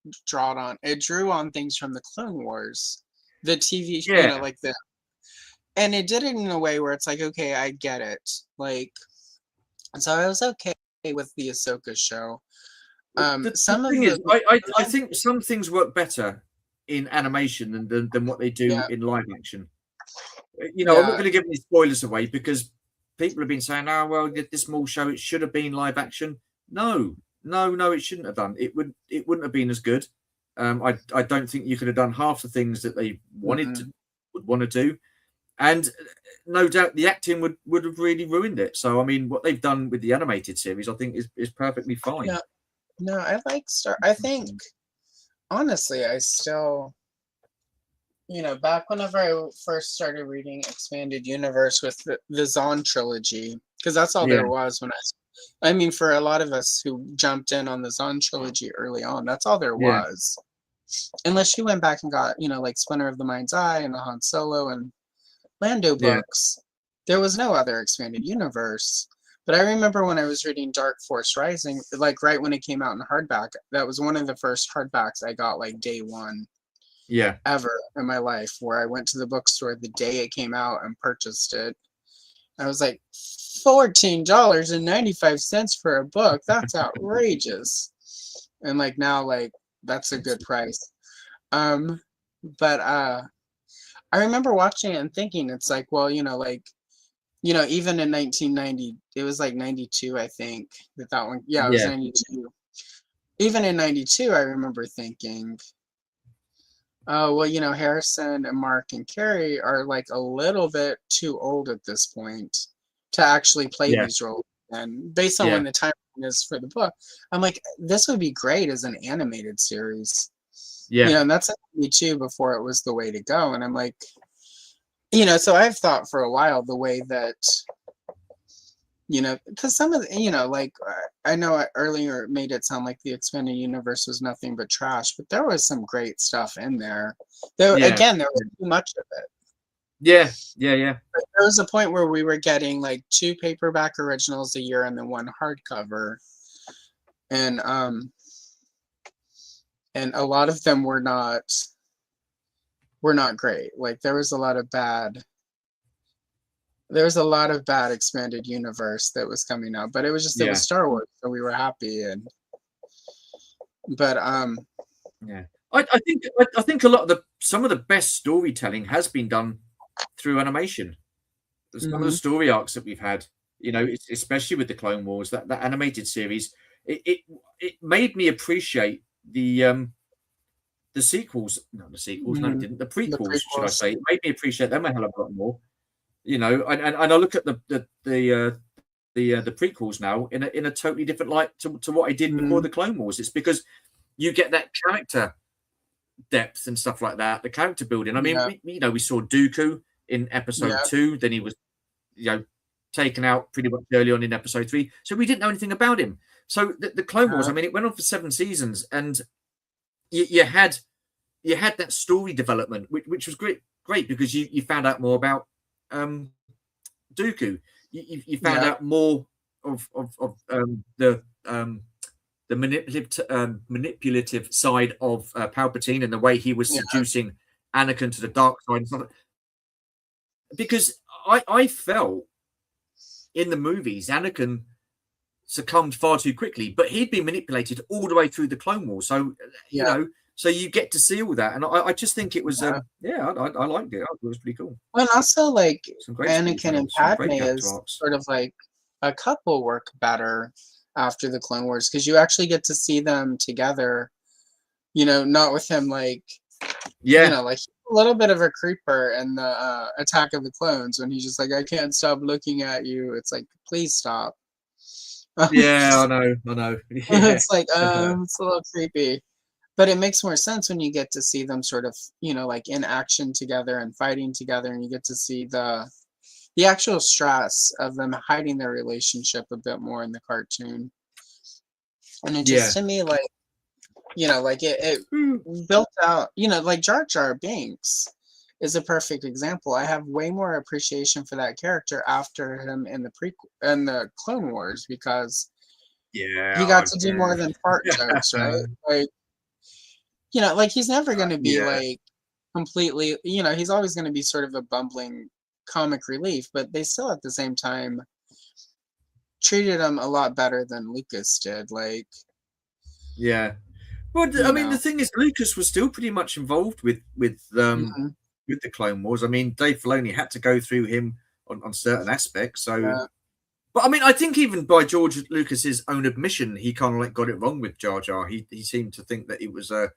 [SPEAKER 1] things from the Clone Wars, the TV, like that, and it did it in a way where it's like, okay, I get it, like, so I was okay with the Ahsoka show. I
[SPEAKER 2] think some things work better in animation than what they do in live action. I'm not going to give any spoilers away because people have been saying, "Oh, well, this small show, it should have been live action." No, it shouldn't have done. It wouldn't have been as good. I don't think you could have done half the things that they would want to do, and no doubt the acting would have really ruined it. So, I mean, what they've done with the animated series, I think, is perfectly fine.
[SPEAKER 1] Yeah. No, I like Star. I think, honestly, I still. back whenever I first started reading Expanded Universe with the Zahn trilogy, because that's all
[SPEAKER 2] Yeah,
[SPEAKER 1] there was I mean, for a lot of us who jumped in on the Zahn trilogy early on, that's all there
[SPEAKER 2] yeah,
[SPEAKER 1] was. Unless you went back and got, like Splinter of the Mind's Eye and the Han Solo and Lando
[SPEAKER 2] yeah,
[SPEAKER 1] books, there was no other Expanded Universe. But I remember when I was reading Dark Force Rising, like right when it came out in hardback, that was one of the first hardbacks I got like day one
[SPEAKER 2] yeah.
[SPEAKER 1] ever in my life, where I went to the bookstore the day it came out and purchased it. I was like, $14.95 for a book. That's outrageous. And like now, like that's a good price. But I remember watching it and thinking it's like, well, even in 1990, it was like 92, I think, that one. Yeah, it was
[SPEAKER 2] Yeah,
[SPEAKER 1] 92. Even in 92, I remember thinking, oh, well, Harrison and Mark and Carrie are like a little bit too old at this point to actually play
[SPEAKER 2] yeah,
[SPEAKER 1] these roles. And based on
[SPEAKER 2] yeah,
[SPEAKER 1] when the time is for the book, I'm like, this would be great as an animated series.
[SPEAKER 2] yeah,
[SPEAKER 1] And that's me too before it was the way to go. And I'm like, so I've thought for a while the way that, because some of the, like I know I earlier made it sound like the expanded universe was nothing but trash, but there was some great stuff in there.
[SPEAKER 2] yeah,
[SPEAKER 1] Again, there was too much of it.
[SPEAKER 2] yeah, yeah, yeah.
[SPEAKER 1] But there was a point where we were getting like 2 paperback originals a year and then 1 hardcover, and a lot of them were not great. Like there was a lot of bad expanded universe that was coming out, but it was
[SPEAKER 2] Yeah.
[SPEAKER 1] Star Wars, so we were happy. But
[SPEAKER 2] Yeah, I think a lot of some of the best storytelling has been done through animation. Some of the story arcs that we've had, especially with the Clone Wars, that animated series, it made me appreciate the sequels. Not the sequels, no, it didn't. The prequels, should I say? It made me appreciate them a hell of a lot more. And I look at the prequels now in a totally different light to what I did before the Clone Wars. It's because you get that character depth and stuff like that, the character building. I mean, we saw Dooku in episode 2, then he was, taken out pretty much early on in episode 3. So we didn't know anything about him. So the Clone Wars, I mean, it went on for 7 seasons, and you had that story development, which was great because you found out more about Dooku. You found out more of the manipulative side of Palpatine and the way he was seducing Anakin to the dark side and stuff. Because I felt in the movies Anakin succumbed far too quickly, but he'd been manipulated all the way through the Clone Wars. So so you get to see all that, and I just think it was I liked it. It was pretty cool.
[SPEAKER 1] And also, like, Anakin and Padme is sort of like a couple work better after the Clone Wars, because you actually get to see them together, not with him like like a little bit of a creeper in the Attack of the Clones, when he's just like, I can't stop looking at you. It's like, please stop.
[SPEAKER 2] Yeah, I know. Yeah.
[SPEAKER 1] It's like, it's a little creepy. But it makes more sense when you get to see them sort of, like in action together and fighting together, and you get to see the actual stress of them hiding their relationship a bit more in the cartoon. And it just, to me, like, like it built out, like Jar Jar Binks is a perfect example. I have way more appreciation for that character after him in the Clone Wars, because he got to do more than fart jokes, right? Like, like he's never going to be like completely, he's always going to be sort of a bumbling comic relief, but they still at the same time treated him a lot better than Lucas did. Like,
[SPEAKER 2] well, I mean, the thing is, Lucas was still pretty much involved with the Clone Wars. I mean, Dave Filoni had to go through him on certain aspects. So, but I mean, I think even by George Lucas's own admission, he kind of like got it wrong with Jar Jar. He seemed to think that he was OTT.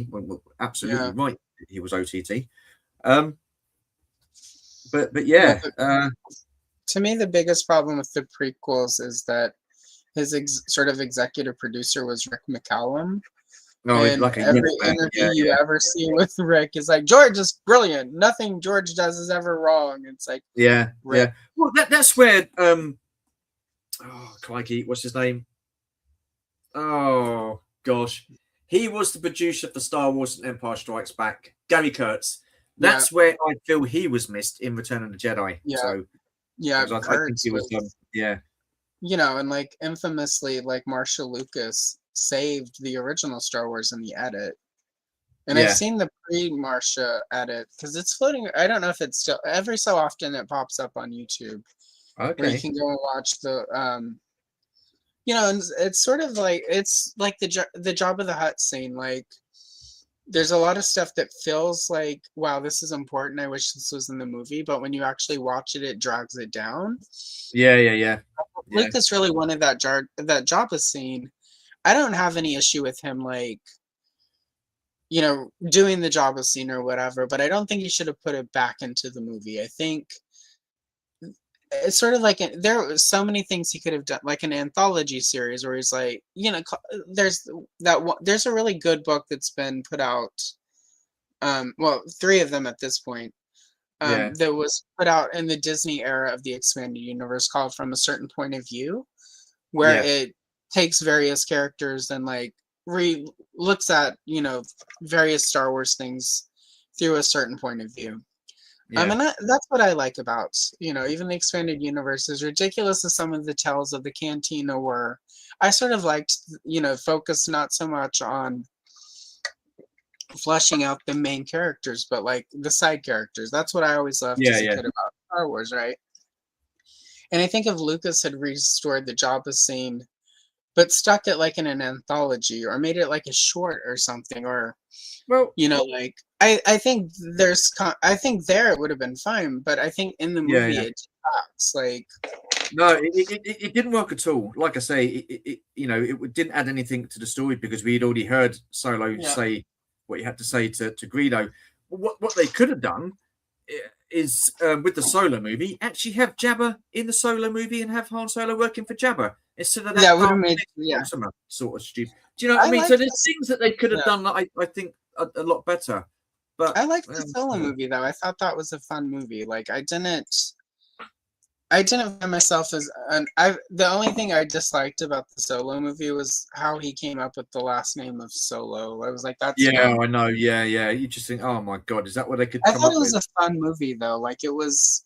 [SPEAKER 2] Well, absolutely right, he was OTT. But yeah.
[SPEAKER 1] To me, the biggest problem with the prequels is that his sort of executive producer was Rick McCallum,
[SPEAKER 2] No,
[SPEAKER 1] And
[SPEAKER 2] like a
[SPEAKER 1] every
[SPEAKER 2] yes man.
[SPEAKER 1] interview
[SPEAKER 2] Yeah,
[SPEAKER 1] you ever see with Rick is like, George is brilliant. Nothing George does is ever wrong. It's like,
[SPEAKER 2] yeah,
[SPEAKER 1] Rick.
[SPEAKER 2] yeah. Well, that's where oh crikey, what's his name? Oh gosh, he was the producer for Star Wars and Empire Strikes Back. Gary Kurtz.
[SPEAKER 1] Yeah,
[SPEAKER 2] That's where I feel he was missed in Return of the Jedi.
[SPEAKER 1] yeah,
[SPEAKER 2] So
[SPEAKER 1] yeah.
[SPEAKER 2] because I think
[SPEAKER 1] Kurtz
[SPEAKER 2] he was yeah,
[SPEAKER 1] you know, and like infamously, like Marshall Lucas saved the original Star Wars in the edit. And I've
[SPEAKER 2] yeah.
[SPEAKER 1] seen the pre-Marsha edit because it's floating. I don't know if it's still every so often it pops up on YouTube where you
[SPEAKER 2] Okay.
[SPEAKER 1] can go and watch the you know, and it's sort of like it's like the Jabba the Hutt scene. Like there's a lot of stuff that feels like, wow, this is important. I wish this was in the movie, but when you actually watch it, it drags it down.
[SPEAKER 2] Yeah, yeah, yeah. Yeah.
[SPEAKER 1] Lucas really wanted that Jabba scene. I don't have any issue with him, like, you know, doing the Jabba scene or whatever, but I don't think he should have put it back into the movie. I think it's sort of like there were so many things he could have done, like an anthology series where he's like, you know, there's that one, there's a really good book that's been put out, well, 3 of them at this point,
[SPEAKER 2] Yeah.
[SPEAKER 1] that was put out in the Disney era of the expanded universe called From a Certain Point of View, where
[SPEAKER 2] Yeah.
[SPEAKER 1] it takes various characters and like looks at, you know, various Star Wars things through a certain point of view.
[SPEAKER 2] Yeah.
[SPEAKER 1] And that's what I like about, you know, even the expanded universe, as ridiculous as some of the tells of the Cantina were. I sort of liked, you know, focus not so much on fleshing out the main characters, but like the side characters. That's what I always loved
[SPEAKER 2] Yeah,
[SPEAKER 1] as a
[SPEAKER 2] yeah.
[SPEAKER 1] kid about Star Wars, right? And I think if Lucas had restored the Jabba scene, but stuck it like in an anthology or made it like a short or something, or
[SPEAKER 2] Well,
[SPEAKER 1] you know, like I think I think there it would have been fine, but I think in the
[SPEAKER 2] yeah,
[SPEAKER 1] movie
[SPEAKER 2] yeah.
[SPEAKER 1] it talks like
[SPEAKER 2] No, it didn't work at all. Like I say, it you know, it didn't add anything to the story because we had already heard Solo say what he had to say to Greedo. What they could have done is with the Solo movie, actually have Jabba in the Solo movie and have Han Solo working for Jabba instead of that
[SPEAKER 1] that would have made
[SPEAKER 2] sort of stupid. Do you know what I mean? So there's things that they could have done that I think a lot better. But
[SPEAKER 1] I liked the Solo movie though. I thought that was a fun movie. Like I didn't find myself as the only thing I disliked about the Solo movie was how he came up with the last name of Solo. I was like, that's
[SPEAKER 2] I know. Yeah, yeah. You just think, oh my god, is that what they could
[SPEAKER 1] I
[SPEAKER 2] come
[SPEAKER 1] thought
[SPEAKER 2] up
[SPEAKER 1] it was
[SPEAKER 2] with?
[SPEAKER 1] a fun movie though. Like it was,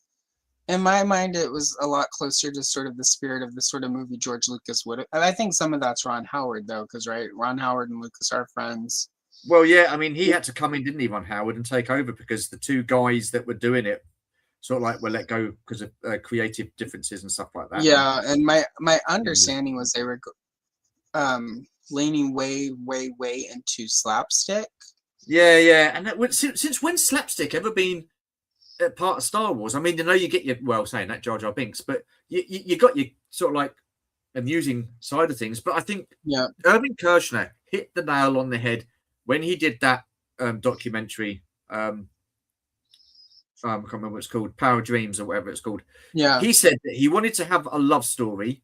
[SPEAKER 1] in my mind, it was a lot closer to sort of the spirit of the sort of movie George Lucas would have. And I think some of that's Ron Howard though, because right, Ron Howard and Lucas are friends.
[SPEAKER 2] Well, yeah, I mean, he had to come in, didn't he, Ron Howard, and take over because the 2 guys that were doing it sort of like were let go because of creative differences and stuff like that.
[SPEAKER 1] Yeah, and my understanding was they were leaning way into slapstick.
[SPEAKER 2] Yeah, yeah, and that, since when slapstick ever been a part of Star Wars? I mean, you know, you get your saying that Jar Jar Binks, but you got your sort of like amusing side of things. But I think Irving Kershner hit the nail on the head when he did that documentary. I can't remember what it's called, Power Dreams or whatever it's called.
[SPEAKER 1] Yeah.
[SPEAKER 2] He said that he wanted to have a love story,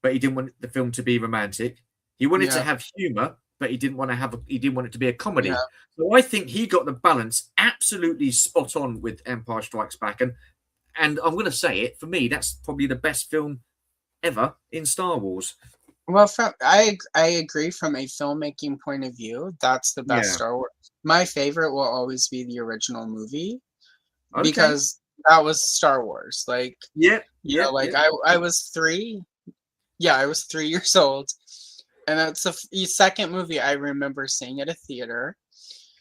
[SPEAKER 2] but he didn't want the film to be romantic. He wanted to have humor, but he didn't want it to be a comedy. Yeah. So I think he got the balance absolutely spot on with Empire Strikes Back. And I'm going to say it, for me, that's probably the best film ever in Star Wars.
[SPEAKER 1] Well, I agree from a filmmaking point of view. That's the best Star Wars. My favorite will always be the original movie because that was Star Wars. Like, you know, like I was 3. Yeah, I was 3 years old, and that's the second movie I remember seeing at a theater.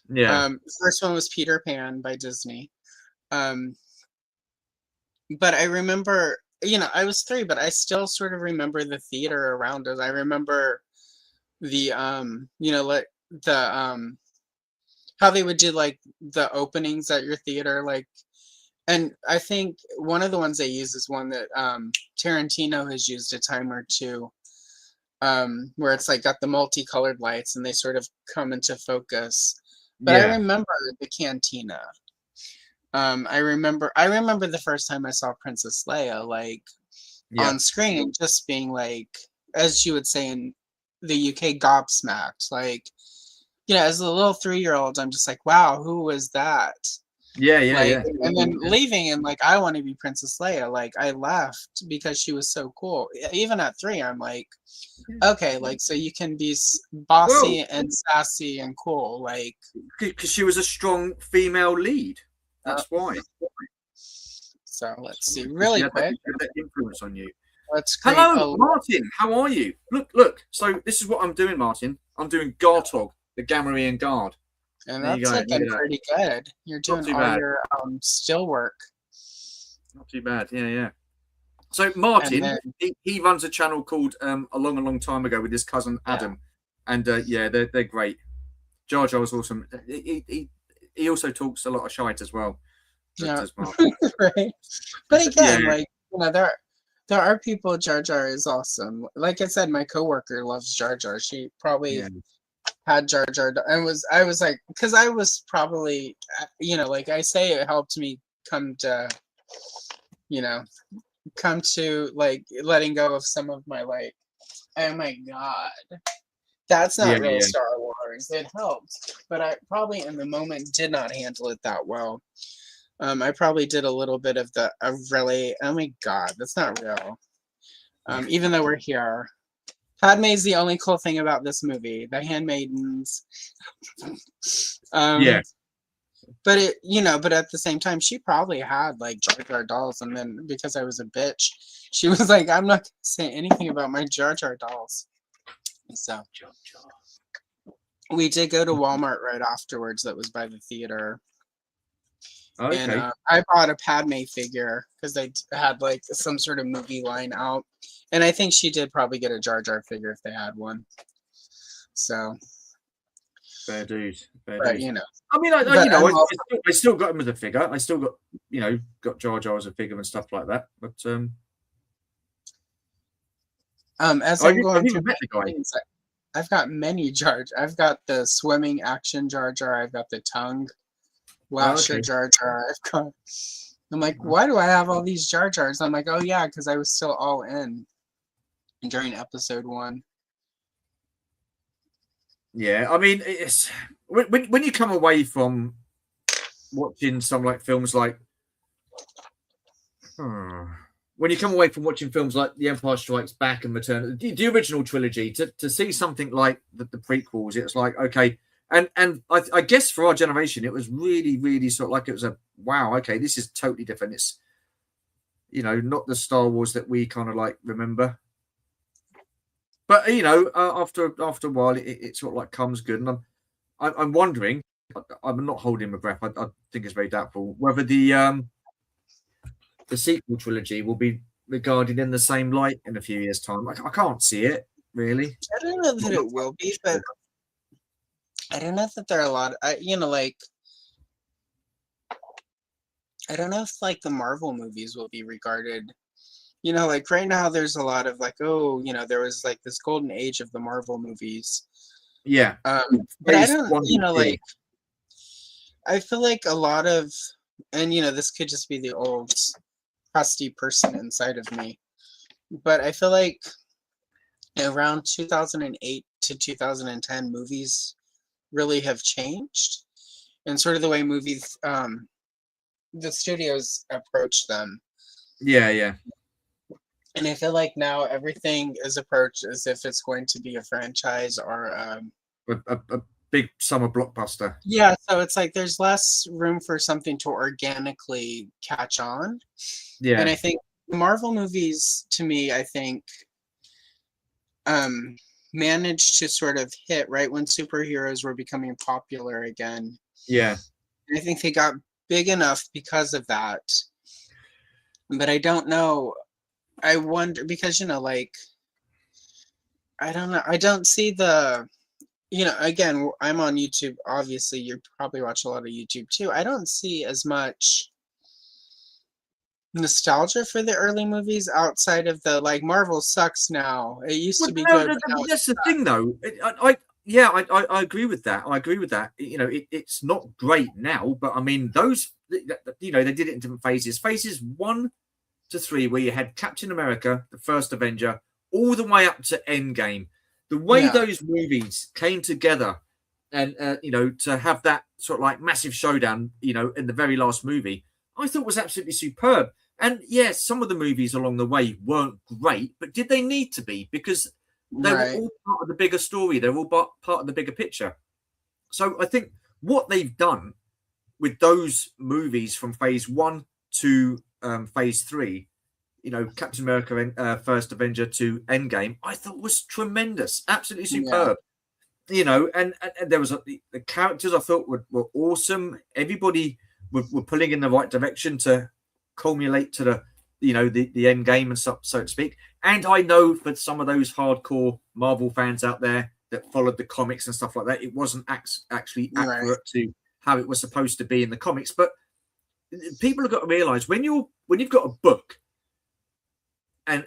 [SPEAKER 2] Yeah.
[SPEAKER 1] The first one was Peter Pan by Disney. But I remember, you know, I was 3, but I still sort of remember the theater around us. I remember the you know, like the how they would do like the openings at your theater, like, and I think one of the ones they use is one that Tarantino has used a time or two, where it's like got the multicolored lights and they sort of come into focus. But I remember the Cantina. I remember the first time I saw Princess Leia, like on screen, just being like, as you would say in the UK, gobsmacked. Like, as a little 3-year-old, I'm just like, wow, who was that?
[SPEAKER 2] Yeah, yeah,
[SPEAKER 1] Like,
[SPEAKER 2] yeah.
[SPEAKER 1] and then leaving and like, I want to be Princess Leia. Like, I left because she was so cool. Even at 3, I'm like, okay, like, so you can be bossy and sassy and cool, like,
[SPEAKER 2] because she was a strong female lead. That's why.
[SPEAKER 1] So let's see, really quick.
[SPEAKER 2] That influence on you.
[SPEAKER 1] Let's create
[SPEAKER 2] Hello, Martin. How are you? Look. So this is what I'm doing, Martin. I'm doing Gartog, the Gamorrean Guard.
[SPEAKER 1] And that's looking pretty good. You're doing all your still work.
[SPEAKER 2] Not too bad. Yeah. So Martin, he runs a channel called a long time ago with his cousin Adam, and they're great. Jar Jar was awesome. He also talks a lot of shite as well.
[SPEAKER 1] Yeah, right. But again, like, there are people. Jar Jar is awesome. Like I said, my coworker loves Jar Jar. She probably had Jar Jar, and I was like, because I was probably, like I say, it helped me come to like letting go of some of my like, oh my god, that's not real Star Wars. It helped, but I probably in the moment did not handle it that well. I probably did a little bit of the really, oh my god, that's not real. Even though we're here, Padme's the only cool thing about this movie. The handmaidens. But but at the same time, she probably had like Jar Jar dolls, and then because I was a bitch, she was like, "I'm not gonna say anything about my Jar Jar dolls." So we did go to Walmart right afterwards. That was by the theater. Okay. And I bought a Padme figure because they had like some sort of movie line out, and I think she did probably get a Jar Jar figure if they had one. So.
[SPEAKER 2] Fair dues.
[SPEAKER 1] But,
[SPEAKER 2] I mean, I still got him as a figure. I still got Jar Jar as a figure and stuff like that. But
[SPEAKER 1] as I'm going through things, I've got many Jar Jar. I've got the swimming action Jar Jar. I've got the tongue lasher Jar Jar. I'm like, why do I have all these Jar Jars? I'm like, oh yeah, because I was still all in during episode 1.
[SPEAKER 2] Yeah, I mean, it's when you come away from watching some like films like when you come away from watching films like The Empire Strikes Back and Return, the original trilogy, to see something like the prequels, it's like, okay, and I guess for our generation, it was really, really sort of like it was a wow, okay, this is totally different. It's not the Star Wars that we kind of like remember. But after a while, it sort of like comes good, and I'm wondering. I'm not holding my breath. I think it's very doubtful whether the sequel trilogy will be regarded in the same light in a few years' time. I can't see it really.
[SPEAKER 1] I don't know that it will be, but I don't know that there are a lot. I don't know if like the Marvel movies will be regarded. Like right now, there's a lot of like, there was like this golden age of the Marvel movies.
[SPEAKER 2] Yeah.
[SPEAKER 1] But I don't, like, I feel like a lot of, and this could just be the old crusty person inside of me, but I feel like around 2008 to 2010, movies really have changed, and sort of the way movies, the studios approach them.
[SPEAKER 2] Yeah.
[SPEAKER 1] And I feel like now everything is approached as if it's going to be a franchise or
[SPEAKER 2] a big summer blockbuster.
[SPEAKER 1] Yeah, so it's like there's less room for something to organically catch on.
[SPEAKER 2] Yeah.
[SPEAKER 1] And I think Marvel movies, to me, I think managed to sort of hit right when superheroes were becoming popular again.
[SPEAKER 2] Yeah.
[SPEAKER 1] And I think they got big enough because of that. But I don't know. I wonder because like I don't know. I don't see the again, I'm on YouTube. Obviously, you probably watch a lot of YouTube too. I don't see as much nostalgia for the early movies outside of the like Marvel sucks now. It used to be good.
[SPEAKER 2] That's the thing, though. I agree with that. It's not great now, but I mean, those they did it in different phases. Phases 1 to 3, where you had Captain America, the first Avenger, all the way up to Endgame. The way those movies came together and you know, to have that sort of like massive showdown, you know, in the very last movie, I thought was absolutely superb. And yes, some of the movies along the way weren't great, but did they need to be? Because they were all part of the bigger story. They're all part of the bigger picture. So I think what they've done with those movies from phase 1 to phase 3, you know, Captain America, First Avenger to Endgame, I thought was tremendous, absolutely superb. You know, and there was the characters I thought were awesome. Everybody were pulling in the right direction to culminate to the, you know, the end game and stuff, so to speak. And I know for some of those hardcore Marvel fans out there that followed the comics and stuff like that, it wasn't actually accurate to how it was supposed to be in the comics. But people have got to realize when you've got a book and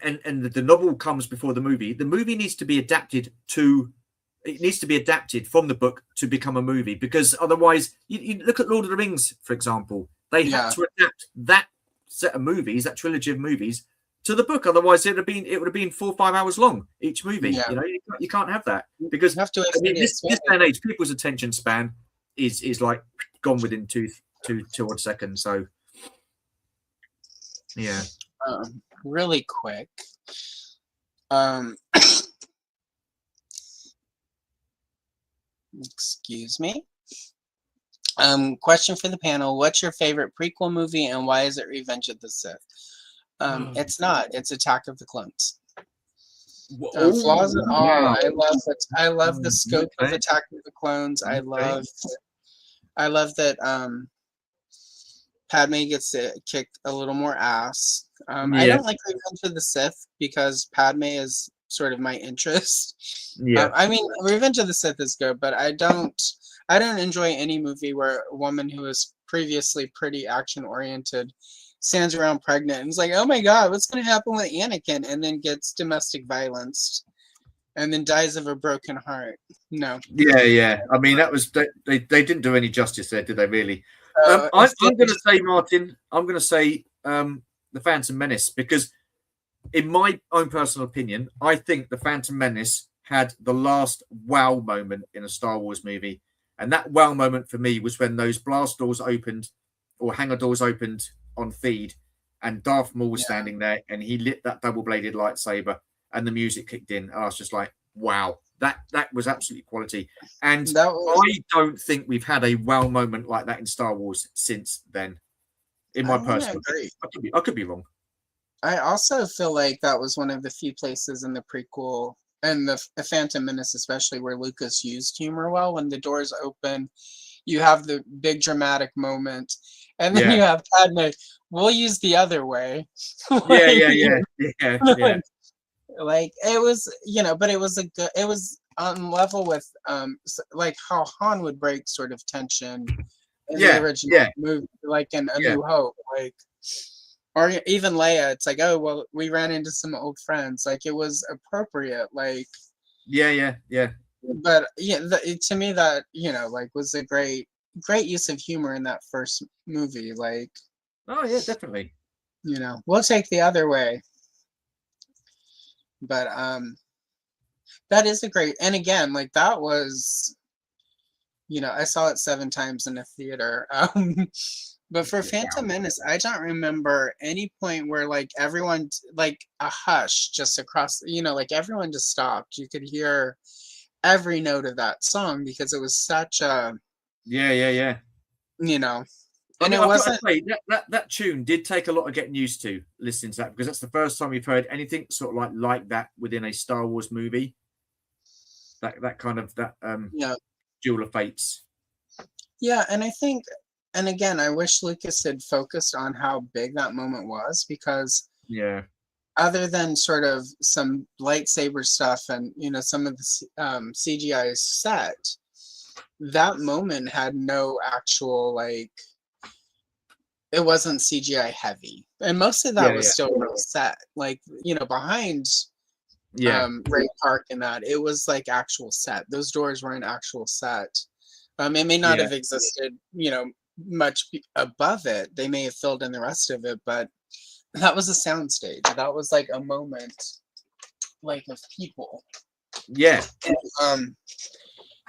[SPEAKER 2] the novel comes before the movie needs to be adapted to. It needs to be adapted from the book to become a movie, because otherwise, you look at Lord of the Rings, for example. They had to adapt that set of movies, that trilogy of movies, to the book. Otherwise, it would have been 4 or 5 hours long each movie. You know, you can't have that, because
[SPEAKER 1] you have to
[SPEAKER 2] this day and age, people's attention span is like gone within two odd seconds. So, yeah.
[SPEAKER 1] Really quick. Excuse me. Question for the panel: what's your favorite prequel movie, and why is it Revenge of the Sith? It's not. It's Attack of the Clones. Flaws and all.
[SPEAKER 2] Wow.
[SPEAKER 1] I love the scope of Attack of the Clones. I love that Padme gets to kick a little more ass. I don't like Revenge of the Sith because Padme is sort of my interest. I mean, Revenge of the Sith is good, but I don't enjoy any movie where a woman who is previously pretty action oriented stands around pregnant and is like, oh my god, what's going to happen with Anakin, and then gets domestic violence and then dies of a broken heart. No.
[SPEAKER 2] Yeah. I mean, that was they didn't do any justice there, did they? Really? I'm going to say, Martin. I'm going to say the Phantom Menace, because in my own personal opinion, I think the Phantom Menace had the last wow moment in a Star Wars movie. And that wow moment for me was when those blast doors opened, or hangar doors opened on feed, and Darth Maul was standing there, and he lit that double-bladed lightsaber, and the music kicked in. And I was just like, wow, that was absolutely quality. And I don't think we've had a wow moment like that in Star Wars since then, in my personal opinion. I could be wrong.
[SPEAKER 1] I also feel like that was one of the few places in the prequel and the Phantom Menace especially where Lucas used humor well. When the doors open, you have the big dramatic moment, and then you have Padme, we'll use the other way.
[SPEAKER 2] Yeah.
[SPEAKER 1] Like it was, you know, but it was it was on level with like how Han would break sort of tension in the original movie, like in A New Hope, like. Or even Leia, it's like, oh, well, we ran into some old friends. Like, it was appropriate. Like,
[SPEAKER 2] yeah.
[SPEAKER 1] But yeah, to me, that, you know, like, was a great use of humor in that first movie. Like,
[SPEAKER 2] oh yeah, definitely.
[SPEAKER 1] You know, we'll take the other way. But that is a great, and again, like that was, you know, I saw it 7 times in a theater. But for Phantom Menace, I don't remember any point where like everyone, like a hush just across, you know, like everyone just stopped. You could hear every note of that song because it was such a,
[SPEAKER 2] yeah.
[SPEAKER 1] You know,
[SPEAKER 2] and it wasn't. Say, that tune did take a lot of getting used to listening to that, because that's the first time we've heard anything sort of like that within a Star Wars movie. That kind of Duel of Fates.
[SPEAKER 1] Yeah, and I think. And again, I wish Lucas had focused on how big that moment was, because other than sort of some lightsaber stuff and, you know, some of the CGI set, that moment had no actual, like, it wasn't CGI heavy. And most of that was still real set. Like, you know, behind Ray Park and that, it was like actual set. Those doors were an actual set. It may not have existed, you know, much above it. They may have filled in the rest of it, but that was a soundstage. That was like a moment, like, of people.
[SPEAKER 2] Yeah.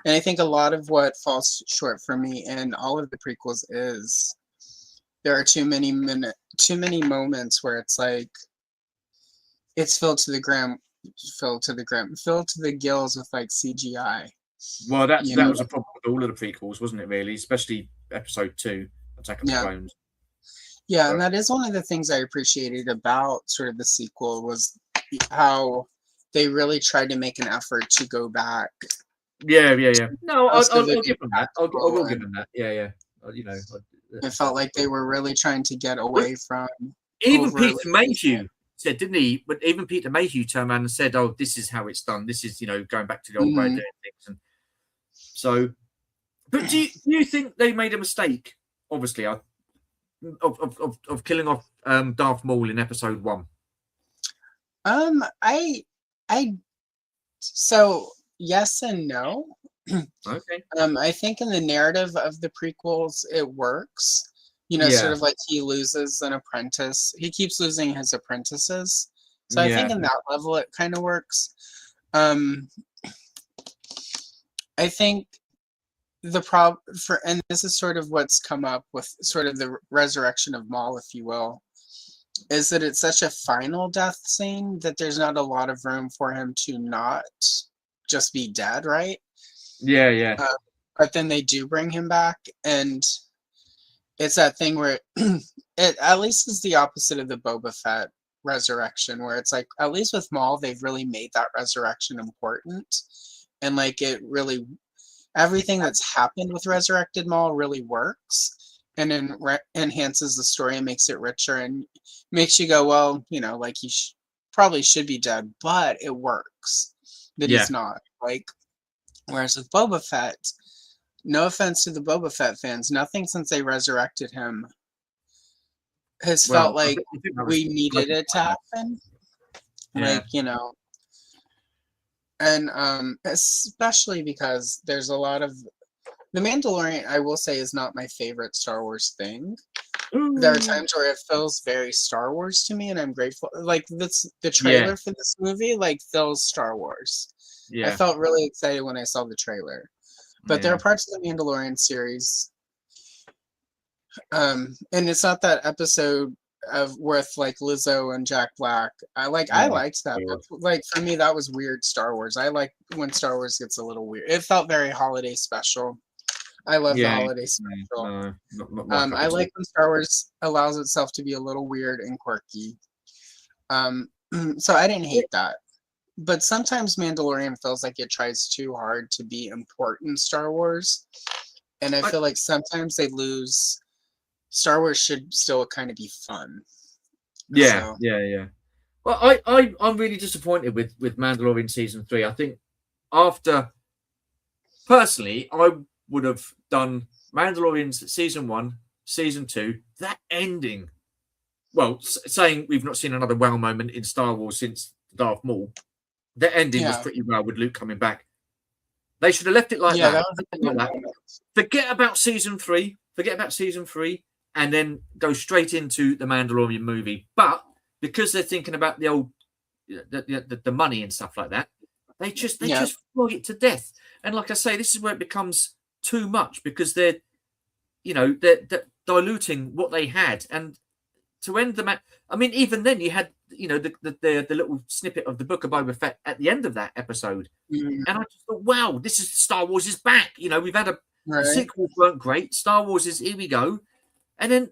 [SPEAKER 1] And I think a lot of what falls short for me in all of the prequels is there are too many moments where it's like it's filled to the gills with like CGI.
[SPEAKER 2] Well, that was a problem with all of the prequels, wasn't it? Really, especially Episode 2, Attack of the Clones.
[SPEAKER 1] Yeah, and that is one of the things I appreciated about sort of the sequel was how they really tried to make an effort to go back.
[SPEAKER 2] Yeah. No, I'll give them that. I will give them that. Yeah.
[SPEAKER 1] It felt like they were really trying to get away from.
[SPEAKER 2] Even Peter Mayhew said, didn't he? But even Peter Mayhew turned around and said, "Oh, this is how it's done. This is, going back to the old way of doing things." And so, but do you think they made a mistake? Obviously, of killing off Darth Maul in Episode 1.
[SPEAKER 1] So yes and no.
[SPEAKER 2] Okay.
[SPEAKER 1] I think in the narrative of the prequels, it works. Sort of like he loses an apprentice. He keeps losing his apprentices. So I think in that level, it kind of works. I think the problem and this is sort of what's come up with sort of the resurrection of Maul, if you will, is that it's such a final death scene that there's not a lot of room for him to not just be dead, right?
[SPEAKER 2] Yeah.
[SPEAKER 1] But then they do bring him back, and it's that thing where it at least is the opposite of the Boba Fett resurrection, where it's like, at least with Maul, they've really made that resurrection important. And like it really, everything that's happened with resurrected Maul really works and enhances the story and makes it richer and makes you go, well, like he probably should be dead, but it works that he's not. Like, whereas with Boba Fett, no offense to the Boba Fett fans, nothing since they resurrected him has felt like we needed it to happen. Like, and especially because there's a lot of The Mandalorian, I will say, is not my favorite Star Wars thing. Ooh. There are times where it feels very Star Wars to me, and I'm grateful. Like the trailer for this movie, like feels Star Wars. Yeah. I felt really excited when I saw the trailer. But there are parts of the Mandalorian series, and it's not that episode with like Lizzo and Jack Black. I liked that. But, like for me, that was weird Star Wars. I like when Star Wars gets a little weird. It felt very holiday special. I love the holiday special. I like when Star Wars allows itself to be a little weird and quirky. So I didn't hate that. But sometimes Mandalorian feels like it tries too hard to be important Star Wars. And I feel like sometimes they lose. Star Wars should still kind of be fun.
[SPEAKER 2] Yeah. Well, I'm really disappointed with Mandalorian Season 3. I think personally, I would have done Mandalorian's Season 1, Season 2, that ending. Well, saying we've not seen another wow moment in Star Wars since Darth Maul. The ending was pretty well with Luke coming back. They should have left it like that. Forget about season 3, and then go straight into the Mandalorian movie. But because they're thinking about the old, the money and stuff like that, they just flog it to death. And like I say, this is where it becomes too much because they're diluting what they had. And to end I mean, even then you had the little snippet of the Book of Boba Fett at the end of that episode, and I just thought, wow, this is Star Wars is back. We've had the sequels weren't great. Star Wars is here we go, and then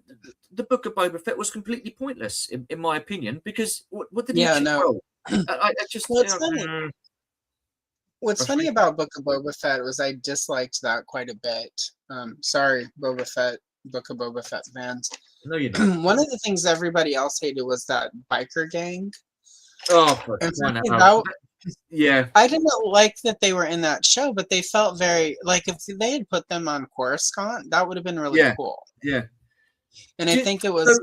[SPEAKER 2] the Book of Boba Fett was completely pointless in my opinion because what did he achieve? Well? I just funny.
[SPEAKER 1] What's funny about Book of Boba Fett was I disliked that quite a bit. Sorry, Boba Fett. Book of Boba Fett fans.
[SPEAKER 2] No, you don't.
[SPEAKER 1] One of the things everybody else hated was that biker gang.
[SPEAKER 2] Oh,
[SPEAKER 1] I didn't like that they were in that show, but they felt very like if they had put them on Coruscant, that would have been really cool.
[SPEAKER 2] Yeah,
[SPEAKER 1] and I think it was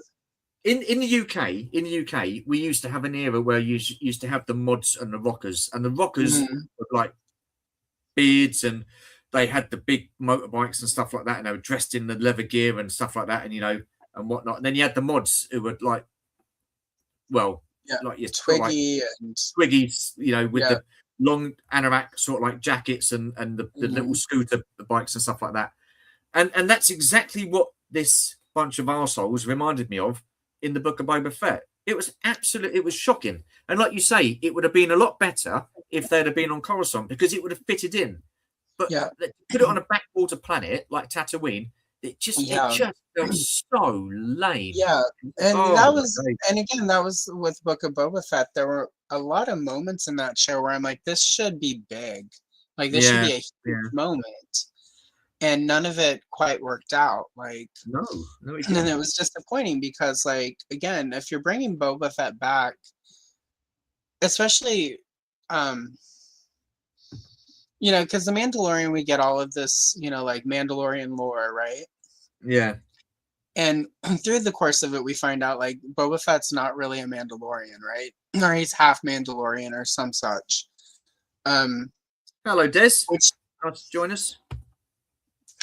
[SPEAKER 2] in the UK. In the UK, we used to have an era where you used to have the mods and the rockers, were like beards and. They had the big motorbikes and stuff like that, and they were dressed in the leather gear and stuff like that, and and whatnot. And then you had the mods who were like, like your
[SPEAKER 1] Twiggy
[SPEAKER 2] Twiggies, with long anorak sort of like jackets and the little scooter bikes and stuff like that. And that's exactly what this bunch of arseholes reminded me of in the Book of Boba Fett. It was shocking. And like you say, it would have been a lot better if they'd have been on Coruscant because it would have fitted in. But put it on a backwater planet like Tatooine, it just felt so lame.
[SPEAKER 1] Yeah, and and again, that was with Book of Boba Fett. There were a lot of moments in that show where I'm like, this should be big, like this should be a huge moment, and none of it quite worked out. Like,
[SPEAKER 2] no,
[SPEAKER 1] and it was disappointing because, like, again, if you're bringing Boba Fett back, especially, you know, because the Mandalorian, we get all of this, you know, like Mandalorian lore, right?
[SPEAKER 2] Yeah.
[SPEAKER 1] And through the course of it, we find out like Boba Fett's not really a Mandalorian, right? Or he's half Mandalorian or some such.
[SPEAKER 2] Hello, Des. Which wants to join us?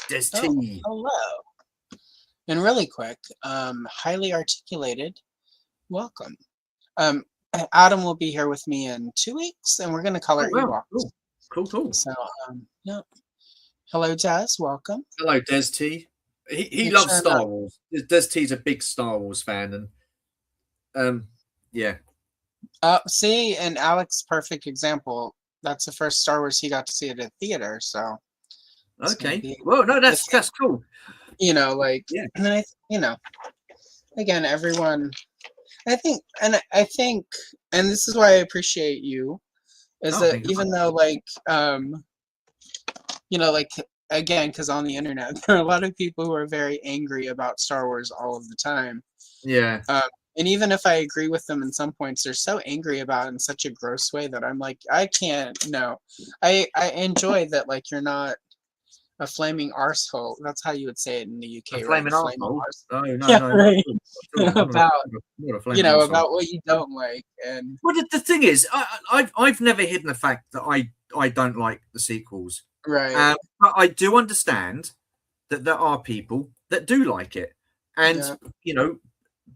[SPEAKER 2] Des T.
[SPEAKER 1] Hello. And really quick, highly articulated, welcome. Adam will be here with me in 2 weeks, and we're going to color Ewoks.
[SPEAKER 2] Cool.
[SPEAKER 1] So, yeah. Hello, Des. Welcome.
[SPEAKER 2] Hello, Des T. He loves Star Wars. Des T's a big Star Wars fan, and yeah.
[SPEAKER 1] See, and Alex, perfect example. That's the first Star Wars he got to see at a theater. So.
[SPEAKER 2] Okay. Well, no, that's cool.
[SPEAKER 1] You know, like, and you know, again, everyone. I think, and this is why I appreciate you. Is that even though, like, you know, like, again, because on the internet, there are a lot of people who are very angry about Star Wars all of the time.
[SPEAKER 2] Yeah.
[SPEAKER 1] And even if I agree with them in some points, they're so angry about it in such a gross way that I'm like, I can't, no. I enjoy that, like, you're not a flaming arsehole. That's how you would say it in the UK,
[SPEAKER 2] a
[SPEAKER 1] right?
[SPEAKER 2] Flaming arsehole? Oh, no,
[SPEAKER 1] yeah,
[SPEAKER 2] no.
[SPEAKER 1] Right.
[SPEAKER 2] About,
[SPEAKER 1] you know, about what you don't like. And
[SPEAKER 2] well, the thing is, I've never hidden the fact that I don't like the sequels.
[SPEAKER 1] Right.
[SPEAKER 2] But I do understand that there are people that do like it. And, you know,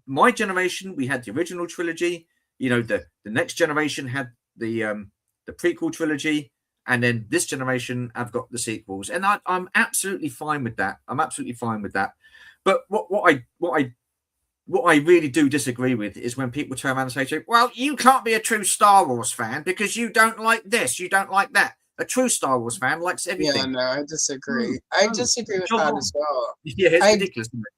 [SPEAKER 2] my generation, we had the original trilogy. You know, the next generation had the prequel trilogy. And then this generation, I've got the sequels, and I'm absolutely fine with that. But what I really do disagree with is when people turn around and say, "Well, you can't be a true Star Wars fan because you don't like this, you don't like that." A true Star Wars fan likes everything.
[SPEAKER 1] Yeah, no, I disagree. I disagree with that as well.
[SPEAKER 2] Yeah, it's ridiculous, isn't it?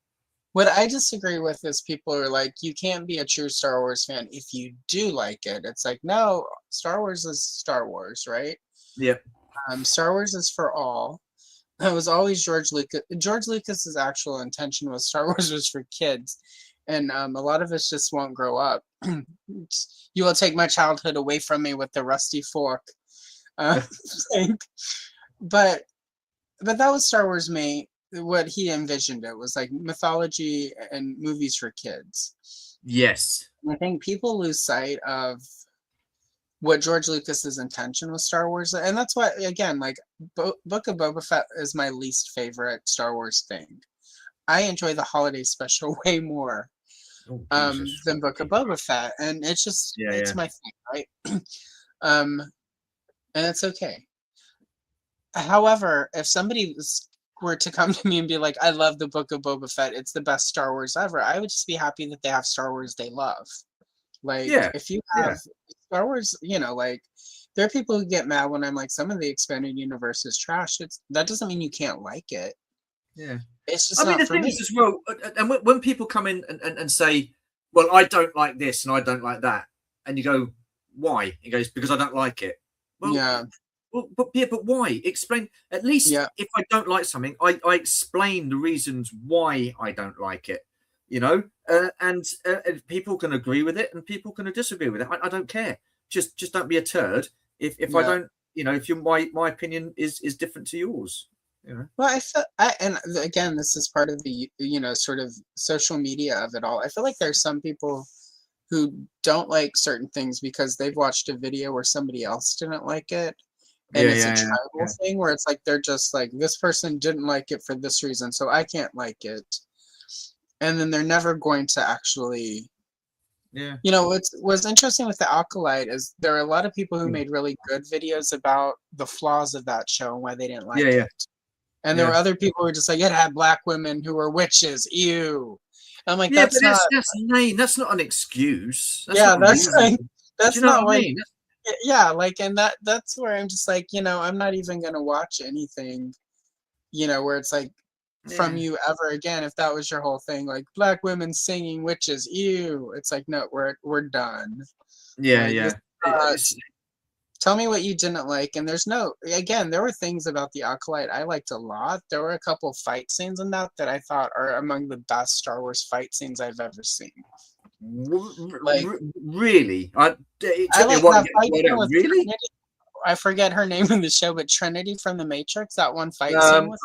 [SPEAKER 1] What I disagree with is people are like, you can't be a true Star Wars fan if you do like it. It's like, no, Star Wars is Star Wars, right?
[SPEAKER 2] Yeah.
[SPEAKER 1] Star Wars is for all. It was always George Lucas. George Lucas's actual intention was Star Wars was for kids, and a lot of us just won't grow up. You will take my childhood away from me with the rusty fork. But that was Star Wars made. What he envisioned it was like mythology and movies for kids.
[SPEAKER 2] Yes.
[SPEAKER 1] I think people lose sight of what George Lucas's intention with Star Wars, and that's why, again, like Book of Boba Fett is my least favorite Star Wars thing. I enjoy the holiday special way more than Book of Boba Fett, and it's just it's my thing, right? And it's okay. However, if somebody were to come to me and be like, I love the Book of Boba Fett, it's the best Star Wars ever, I would just be happy that they have Star Wars they love. Like, if you have Star Wars, you know, like, there are people who get mad when I'm like, some of the expanded universe is trash. That doesn't mean you can't like it.
[SPEAKER 2] Yeah.
[SPEAKER 1] It's just
[SPEAKER 2] the thing is as well, and when people come in and say, well, I don't like this and I don't like that, and you go, why? He goes, because I don't like it. Well,
[SPEAKER 1] yeah.
[SPEAKER 2] But why? Explain. At least if I don't like something, I explain the reasons why I don't like it. You know, and people can agree with it and people can disagree with it. I don't care. Just don't be a turd. If I don't, you know, if my opinion is different to yours. You know?
[SPEAKER 1] Well, and again, this is part of the, you know, sort of social media of it all. I feel like there's some people who don't like certain things because they've watched a video where somebody else didn't like it. And it's a tribal thing where it's like, they're just like, this person didn't like it for this reason, so I can't like it. And then they're never going to actually
[SPEAKER 2] Yeah.
[SPEAKER 1] You know, what's interesting with the Acolyte is there are a lot of people who made really good videos about the flaws of that show and why they didn't like
[SPEAKER 2] Yeah.
[SPEAKER 1] it. And there were other people who were just like, it had black women who were witches. Ew. And I'm like,
[SPEAKER 2] Yeah, but
[SPEAKER 1] that's not.
[SPEAKER 2] that's lame. That's not an excuse. That's
[SPEAKER 1] Yeah,
[SPEAKER 2] not a
[SPEAKER 1] that's
[SPEAKER 2] reason.
[SPEAKER 1] like
[SPEAKER 2] Do
[SPEAKER 1] that's
[SPEAKER 2] you know
[SPEAKER 1] not
[SPEAKER 2] what I
[SPEAKER 1] like.
[SPEAKER 2] mean?
[SPEAKER 1] Yeah, like, and that's where I'm just like, you know, I'm not even gonna watch anything, you know, where it's like from
[SPEAKER 2] Yeah.
[SPEAKER 1] you ever again. If that was your whole thing, like black women singing witches, ew. It's like, no, we're done.
[SPEAKER 2] Yeah,
[SPEAKER 1] Like,
[SPEAKER 2] yeah.
[SPEAKER 1] tell me what you didn't like. And there's no, again, there were things about the Acolyte I liked a lot. There were a couple fight scenes in that I thought are among the best Star Wars fight scenes I've ever seen. Like,
[SPEAKER 2] really? It
[SPEAKER 1] I
[SPEAKER 2] took me a
[SPEAKER 1] like
[SPEAKER 2] while to
[SPEAKER 1] that
[SPEAKER 2] get
[SPEAKER 1] fight
[SPEAKER 2] it
[SPEAKER 1] scene
[SPEAKER 2] out.
[SPEAKER 1] with
[SPEAKER 2] Really?
[SPEAKER 1] Trinity. I forget her name in the show, but Trinity from The Matrix, that one fight scene with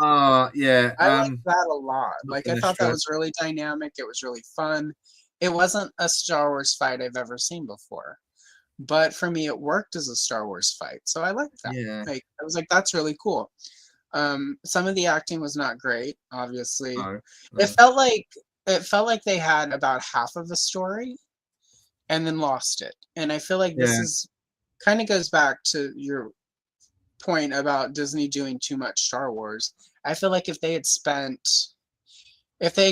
[SPEAKER 2] Yeah.
[SPEAKER 1] I like that a lot.
[SPEAKER 2] Not
[SPEAKER 1] Like, I
[SPEAKER 2] gonna
[SPEAKER 1] thought that
[SPEAKER 2] stress.
[SPEAKER 1] was really dynamic. It was really fun. It wasn't a Star Wars fight I've ever seen before. But for me, it worked as a Star Wars fight. So I liked that.
[SPEAKER 2] Yeah.
[SPEAKER 1] Like, I was like, that's really cool. Some of the acting was not great, obviously.
[SPEAKER 2] No.
[SPEAKER 1] It felt like they had about half of the story and then lost it. And I feel like this
[SPEAKER 2] Yeah.
[SPEAKER 1] is kind of goes back to your point about Disney doing too much Star Wars. I feel like if they had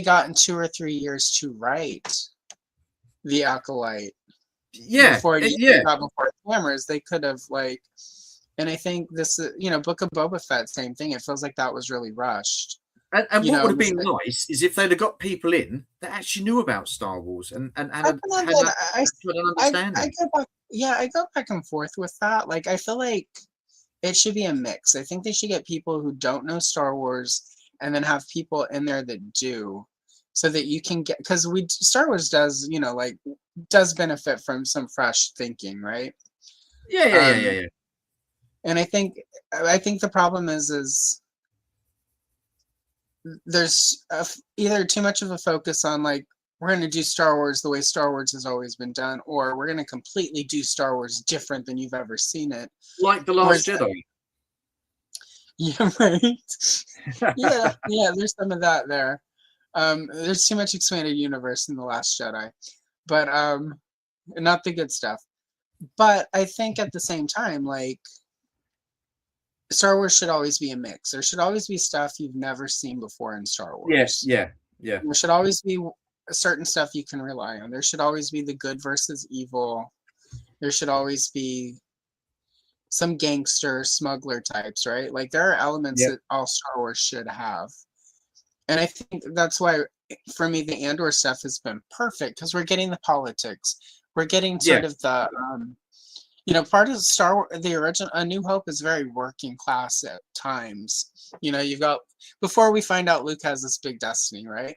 [SPEAKER 1] gotten 2 or 3 years to write The Acolyte
[SPEAKER 2] Yeah.
[SPEAKER 1] before it
[SPEAKER 2] Yeah.
[SPEAKER 1] got before cameras, they could have like. And I think this, you know, Book of Boba Fett, same thing. It feels like that was really rushed.
[SPEAKER 2] And what would have been nice is if they'd have got people in that actually knew about Star Wars and had an understanding.
[SPEAKER 1] I go back, yeah, I go back and forth with that. Like, I feel like it should be a mix. I think they should get people who don't know Star Wars and then have people in there that do, so that you can get, because Star Wars does, you know, like does benefit from some fresh thinking, right?
[SPEAKER 2] Yeah.
[SPEAKER 1] And I think the problem is there's either too much of a focus on like we're going to do Star Wars the way Star Wars has always been done, or we're going to completely do Star Wars different than you've ever seen it.
[SPEAKER 2] Like The Last Jedi.
[SPEAKER 1] Yeah, right. yeah, there's some of that there. There's too much expanded universe in The Last Jedi, but not the good stuff. But I think at the same time, like, Star Wars should always be a mix. There should always be stuff you've never seen before in Star Wars.
[SPEAKER 2] Yes, yeah.
[SPEAKER 1] There should always be certain stuff you can rely on. There should always be the good versus evil. There should always be some gangster smuggler types, right? Like, there are elements that all Star Wars should have. And I think that's why, for me, the Andor stuff has been perfect, because we're getting the politics. We're getting sort of the, you know, part of Star Wars, the original, A New Hope is very working class at times. You know, you've got, before we find out Luke has this big destiny, right?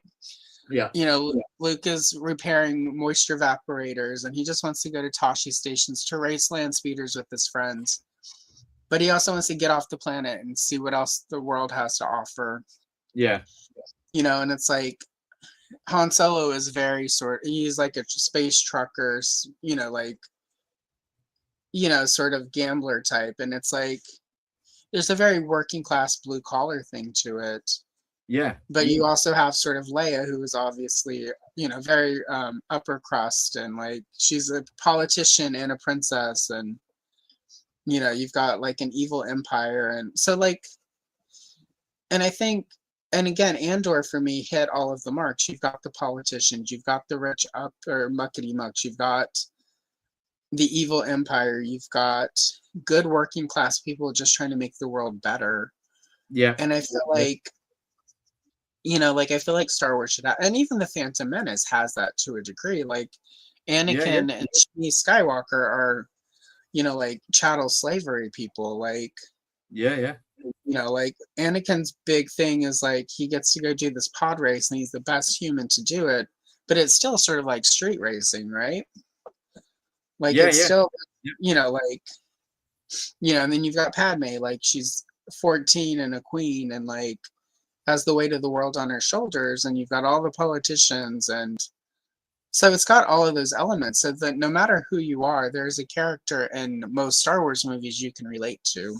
[SPEAKER 2] Yeah.
[SPEAKER 1] You know, Luke is repairing moisture evaporators, and he just wants to go to Tashi stations to race land speeders with his friends. But he also wants to get off the planet and see what else the world has to offer.
[SPEAKER 2] Yeah.
[SPEAKER 1] You know, and it's like, Han Solo is very he's like a space trucker, you know, like, you know, sort of gambler type. And it's like, there's a very working class blue collar thing to it.
[SPEAKER 2] Yeah.
[SPEAKER 1] But you also have sort of Leia, who is obviously, you know, very upper crust, and like she's a politician and a princess, and, you know, you've got like an evil empire. And so like, and I think, and again, Andor for me hit all of the marks. You've got the politicians, you've got the rich upper muckety mucks, you've got the evil empire, you've got good working class people just trying to make the world better.
[SPEAKER 2] Yeah.
[SPEAKER 1] And I feel like, you know, like, I feel like Star Wars should have, and even the Phantom Menace has that to a degree. Like, Anakin and Skywalker are, you know, like chattel slavery people. Like,
[SPEAKER 2] yeah.
[SPEAKER 1] You know, like Anakin's big thing is like he gets to go do this pod race, and he's the best human to do it. But it's still sort of like street racing, right? Like, it's still, you know, like, you know, and then you've got Padme, like she's 14 and a queen, and like has the weight of the world on her shoulders, and you've got all the politicians, and so it's got all of those elements, so that no matter who you are, there's a character in most Star Wars movies you can relate to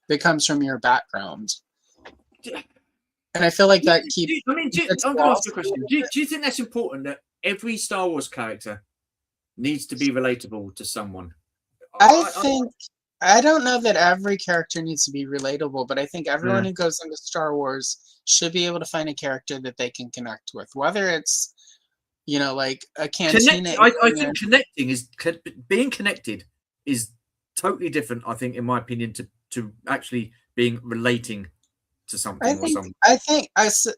[SPEAKER 1] that comes from your background. And I feel like that keeps.
[SPEAKER 2] I'm going to ask you a question. Do you think that's important that every Star Wars character needs to be relatable to someone.
[SPEAKER 1] I don't know that every character needs to be relatable, but I think everyone who goes into Star Wars should be able to find a character that they can connect with, whether it's, you know, like a cantina.
[SPEAKER 2] I think being connected is totally different. I think, in my opinion, to actually being relating to something or someone.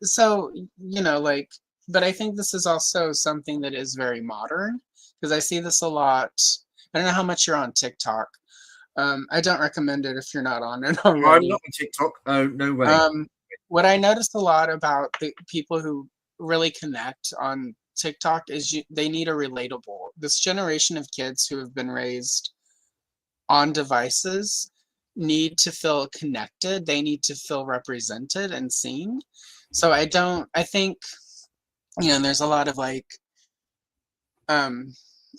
[SPEAKER 1] So, you know, like, but I think this is also something that is very modern, because I see this a lot. I don't know how much you're on TikTok. I don't recommend it if you're not on it already.
[SPEAKER 2] I'm not on TikTok. Oh, no way.
[SPEAKER 1] What I noticed a lot about the people who really connect on TikTok is they need a relatable. This generation of kids who have been raised on devices need to feel connected. They need to feel represented and seen. So I think, you know, there's a lot of like,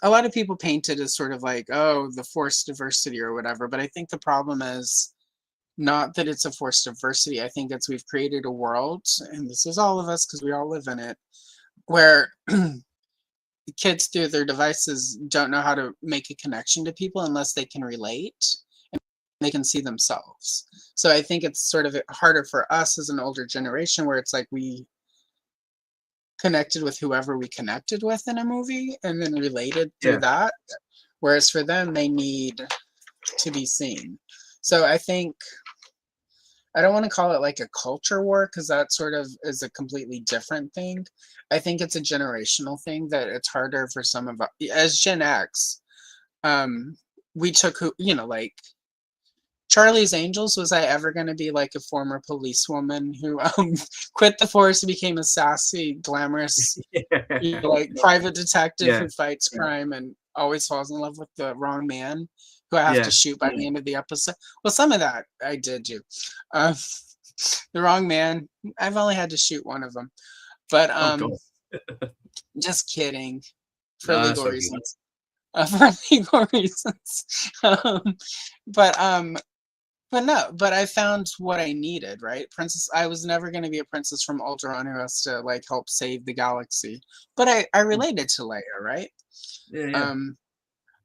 [SPEAKER 1] a lot of people paint it as sort of like, oh, the forced diversity or whatever. But I think the problem is not that it's a forced diversity. I think it's we've created a world, and this is all of us because we all live in it, where kids through their devices don't know how to make a connection to people unless they can relate and they can see themselves. So I think it's sort of harder for us as an older generation, where it's like we connected with whoever we connected with in a movie and then related through that, whereas for them they need to be seen. So I think I don't want to call it like a culture war, because that sort of is a completely different thing. I think it's a generational thing that it's harder for some of us as Gen X. We took, you know, like Charlie's Angels. Was I ever going to be like a former policewoman who quit the force and became a sassy, glamorous, you know, like private detective who fights crime and always falls in love with the wrong man who I have to shoot by the end of the episode? Well, some of that I did do. The wrong man, I've only had to shoot one of them. But just kidding. For legal reasons. For legal reasons. But I found what I needed, right? Princess, I was never going to be a princess from Alderaan who has to like help save the galaxy. But I related to Leia, right?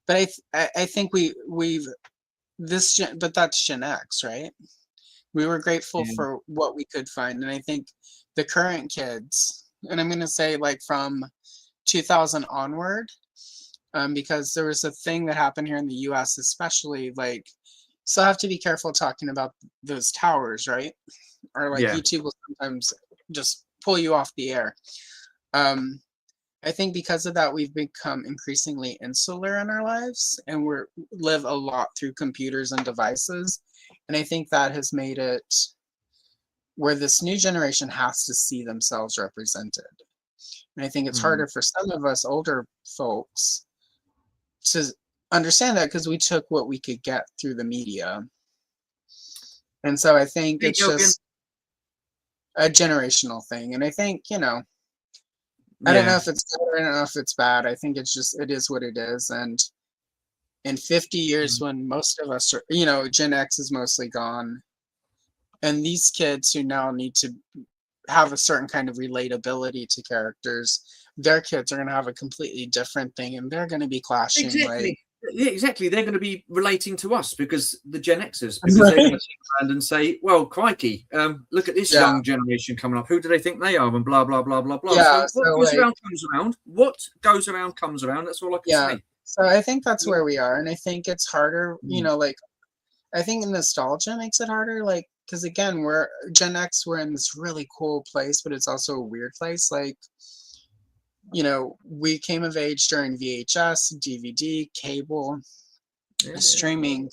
[SPEAKER 1] But I think but that's Gen X, right? We were grateful for what we could find. And I think the current kids, and I'm going to say like from 2000 onward, because there was a thing that happened here in the US, especially like, so I have to be careful talking about those towers, right? Or like YouTube will sometimes just pull you off the air. I think because of that, we've become increasingly insular in our lives, and we live a lot through computers and devices. And I think that has made it where this new generation has to see themselves represented. And I think it's harder for some of us older folks to understand that, because we took what we could get through the media. And so I think it's just a generational thing. And I think, you know, I don't know if it's good, I don't know if it's bad. I think it's just, it is what it is. And in 50 years, when most of us are, you know, Gen X is mostly gone, and these kids who now need to have a certain kind of relatability to characters, their kids are going to have a completely different thing, and they're going to be clashing.
[SPEAKER 2] Exactly. Exactly. They're going to be relating to us, because the Gen Xers, because they're going to sit around and say, well, crikey, look at this young generation coming up. Who do they think they are? And blah, blah, blah, blah, blah.
[SPEAKER 1] Yeah,
[SPEAKER 2] so what goes around comes around. What goes around comes around. That's all I can say.
[SPEAKER 1] So I think that's where we are. And I think it's harder, you know, like, I think nostalgia makes it harder. Like, because again, we're Gen X, we're in this really cool place, but it's also a weird place. Like, you know, we came of age during VHS, DVD, cable, streaming.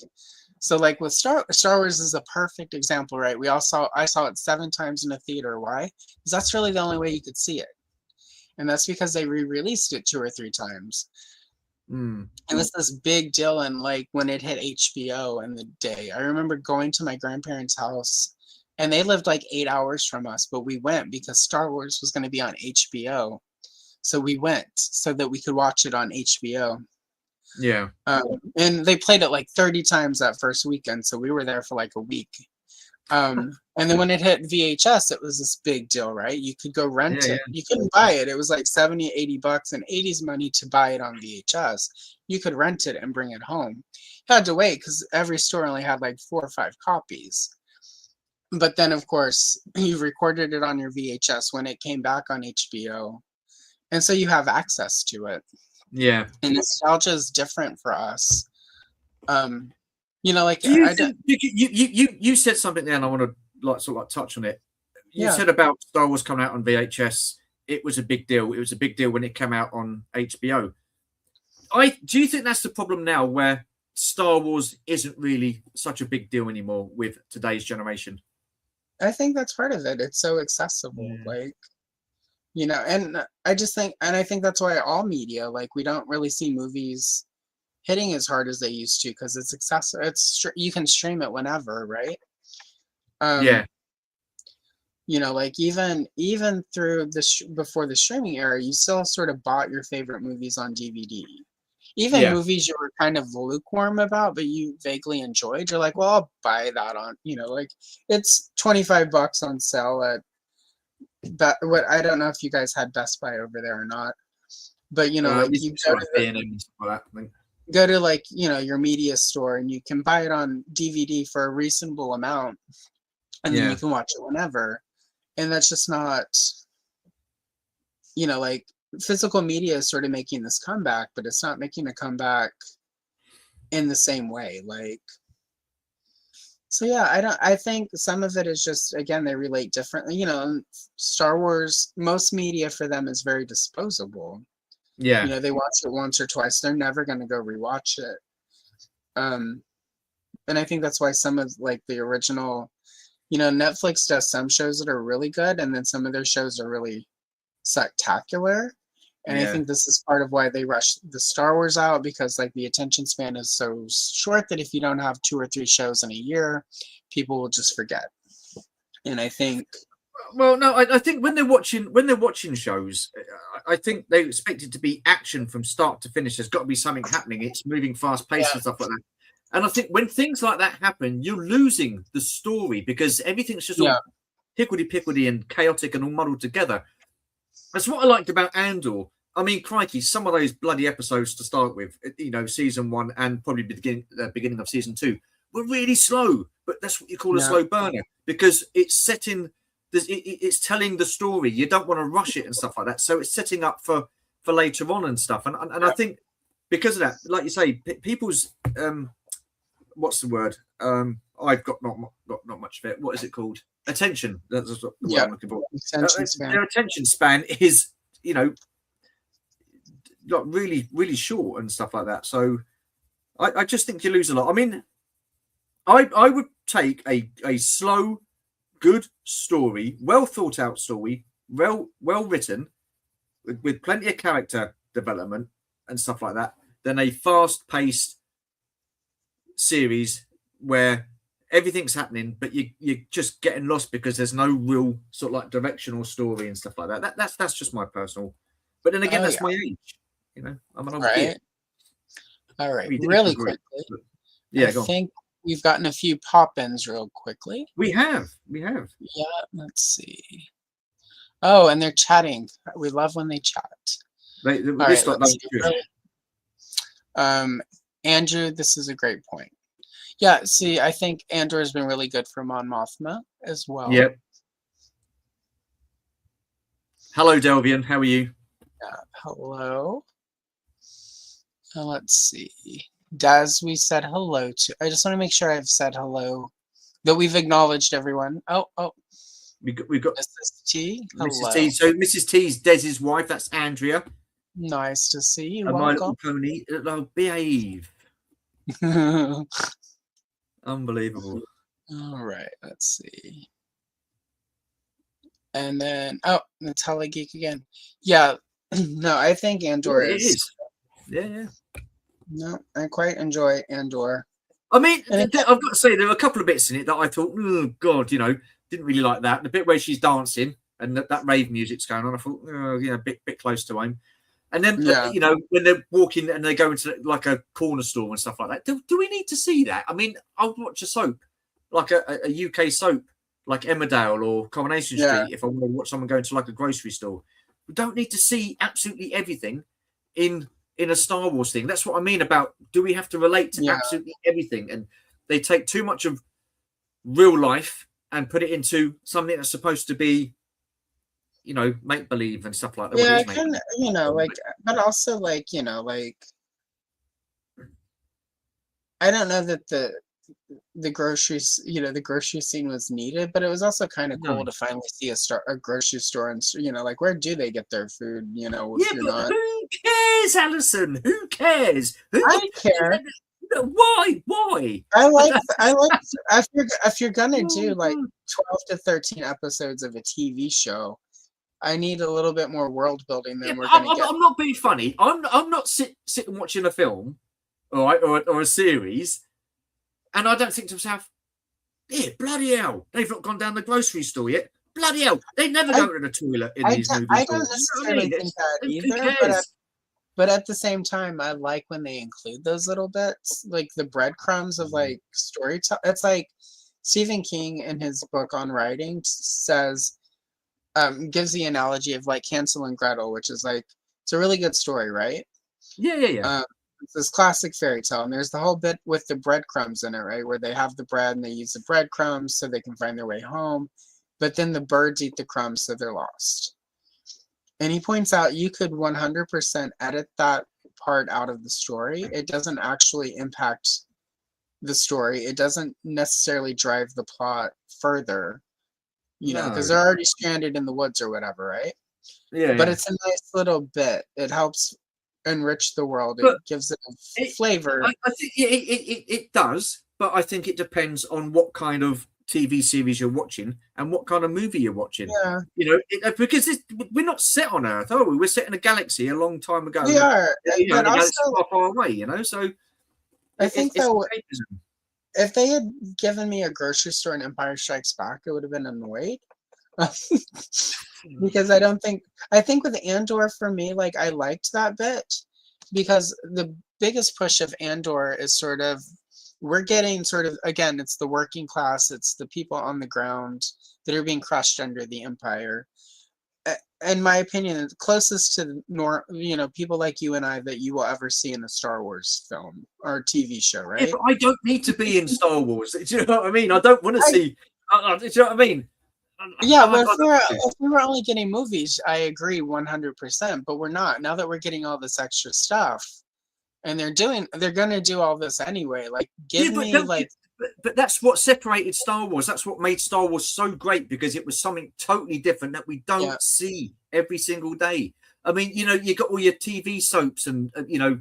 [SPEAKER 1] So like with Star Wars is a perfect example, right? I saw it 7 times in a theater. Why? Because that's really the only way you could see it. And that's because they re-released it 2 or 3 times. And it's this big deal. And like when it hit HBO in the day, I remember going to my grandparents' house, and they lived like 8 hours from us, but we went because Star Wars was going to be on HBO. So we went so that we could watch it on HBO. And they played it like 30 times that first weekend. So we were there for like a week. And then when it hit VHS, it was this big deal, right? You could go rent it. You couldn't buy it. It was like 70, 80 bucks and 80s money to buy it on VHS. You could rent it and bring it home. Had to wait because every store only had like 4 or 5 copies. But then, of course, you recorded it on your VHS when it came back on HBO. And so you have access to it.
[SPEAKER 2] Yeah.
[SPEAKER 1] And nostalgia is different for us. Like
[SPEAKER 2] you said something there, and I want to sort of touch on it. You said about Star Wars coming out on VHS. It was a big deal. It was a big deal when it came out on HBO. Do you think that's the problem now, where Star Wars isn't really such a big deal anymore with today's generation?
[SPEAKER 1] I think that's part of it. It's so accessible, and I just think, and I think that's why all media, like, we don't really see movies hitting as hard as they used to because it's accessible. You can stream it whenever, right? Like even through before the streaming era, you still sort of bought your favorite movies on DVD. Even movies you were kind of lukewarm about, but you vaguely enjoyed, you're like, well, I'll buy that on, like, it's 25 bucks on sale at I don't know if you guys had Best Buy over there or not, but you go to like your media store and you can buy it on DVD for a reasonable amount, and then you can watch it whenever. And that's just not, like, physical media is sort of making this comeback, but it's not making a comeback in the same way. Like, so I think some of it is just, again, they relate differently. Star Wars, most media for them is very disposable. They watch it once or twice. They're never going to go rewatch it. And I think that's why some of, like, the original, Netflix does some shows that are really good, and then some of their shows are really spectacular. And I think this is part of why they rush the Star Wars out, because, like, the attention span is so short that if you don't have 2 or 3 shows in a year, people will just forget. And I think,
[SPEAKER 2] well, no, I think when they're watching shows, I think they expect it to be action from start to finish. There's got to be something happening. It's moving fast paced and stuff like that. And I think when things like that happen, you're losing the story because everything's just all hickledy-pickledy and chaotic and all muddled together. That's what I liked about Andor. I mean, crikey, some of those bloody episodes to start with, season 1 and probably the beginning of season 2 were really slow. But that's what you call a slow burner, because it's setting, it's telling the story. You don't want to rush it and stuff like that. So it's setting up for later on and stuff. And I think because of that, like you say, people's what's the word? I've got not much of it. What is it called? Attention. That's what I'm looking for. Their attention span is, like really, really short and stuff like that. So I just think you lose a lot. I mean, I would take a slow, good story, well thought out story, well written, with plenty of character development and stuff like that, than a fast paced series where everything's happening, but you're just getting lost because there's no real sort of like directional story and stuff like that. That's just my personal. But then again, that's my age. I'm an old kid.
[SPEAKER 1] All right, really quickly. I think we've gotten a few pop-ins real quickly.
[SPEAKER 2] We have. Yeah,
[SPEAKER 1] let's see. Oh, and they're chatting. We love when they chat. Andrew, this is a great point. Yeah, see, I think Andor has been really good for Mon Mothma as well.
[SPEAKER 2] Yep. Hello, Delvian. How are you?
[SPEAKER 1] Hello. Let's see. Daz, we said hello to. I just want to make sure I've said hello, that we've acknowledged everyone. Oh.
[SPEAKER 2] We got
[SPEAKER 1] Mrs. T.
[SPEAKER 2] Mrs. T. So Mrs. T's Dez's wife. That's Andrea.
[SPEAKER 1] Nice to see you.
[SPEAKER 2] And my little pony. Behave. Unbelievable.
[SPEAKER 1] All right, let's see. And then, Natalia Geek again. Yeah, no, I think Andor is.
[SPEAKER 2] Yeah.
[SPEAKER 1] No, I quite enjoy Andor.
[SPEAKER 2] I mean, I've got to say, there are a couple of bits in it that I thought, oh, God, didn't really like that. The bit where she's dancing and that rave music's going on, I thought, a bit close to home. And then, when they're walking and they go into like a corner store and stuff like that, do we need to see that? I mean, I'll watch a soap. like a UK soap, like Emmerdale or Coronation
[SPEAKER 1] Yeah.
[SPEAKER 2] Street, if I want to watch someone going to like a grocery store. We don't need to see absolutely everything in a Star Wars thing. That's what I mean about, do we have to relate to absolutely everything? And they take too much of real life and put it into something that's supposed to be, you know, make believe and stuff like that.
[SPEAKER 1] Yeah, kind of, you know, like, but also like, you know, like, I don't know that the groceries, you know, the grocery scene was needed, but it was also kind of cool to finally see a grocery store, and you know, like, where do they get their food? You know, if you're not.
[SPEAKER 2] Who cares, Alison? Who cares?
[SPEAKER 1] I care.
[SPEAKER 2] Why?
[SPEAKER 1] I like if you're gonna do like 12 to 13 episodes of a TV show, I need a little bit more world building than we're gonna get.
[SPEAKER 2] I'm not being funny. I'm not sitting watching a film, all right, or a series, and I don't think to myself, yeah, bloody hell, they've not gone down the grocery store yet. Bloody hell, they never go to the toilet in these movies.
[SPEAKER 1] I don't necessarily think that either, but at the same time, I like when they include those little bits, like the breadcrumbs of like storytelling. It's like Stephen King in his book on writing says, gives the analogy of like Hansel and Gretel, which is like, it's a really good story, right?
[SPEAKER 2] Yeah.
[SPEAKER 1] It's this classic fairy tale, and there's the whole bit with the breadcrumbs in it, right? Where they have the bread and they use the breadcrumbs so they can find their way home, but then the birds eat the crumbs, so they're lost. And he points out you could 100% edit that part out of the story. It doesn't actually impact the story. It doesn't necessarily drive the plot further, you know, because they're already stranded in the woods or whatever, right?
[SPEAKER 2] Yeah.
[SPEAKER 1] But it's a nice little bit. It helps enrich the world. It gives it a flavor.
[SPEAKER 2] I think it does, but I think it depends on what kind of TV series you're watching and what kind of movie you're watching.
[SPEAKER 1] Yeah.
[SPEAKER 2] You know, because we're not set on Earth, are we? We're set in a galaxy a long time ago.
[SPEAKER 1] We are.
[SPEAKER 2] You know,
[SPEAKER 1] but
[SPEAKER 2] the
[SPEAKER 1] also,
[SPEAKER 2] far, far away, you know, so
[SPEAKER 1] I think though, if they had given me a grocery store in Empire Strikes Back, I would have been annoyed. Because I think with Andor, for me, like, I liked that bit because the biggest push of Andor is sort of, we're getting sort of, again, it's the working class, it's the people on the ground that are being crushed under the Empire. In my opinion, the closest to you know, people like you and I that you will ever see in a Star Wars film or TV show, right?
[SPEAKER 2] Yeah, but I don't need to be in Star Wars. Do you know what I mean? I don't want to see. Do you know what I mean?
[SPEAKER 1] Yeah, but if we were only getting movies, I agree 100%. But we're not. Now that we're getting all this extra stuff, and they're going to do all this anyway. Like,
[SPEAKER 2] But that's what separated Star Wars. That's what made Star Wars so great, because it was something totally different that we don't see every single day. I mean, you know, you got all your TV soaps and you know,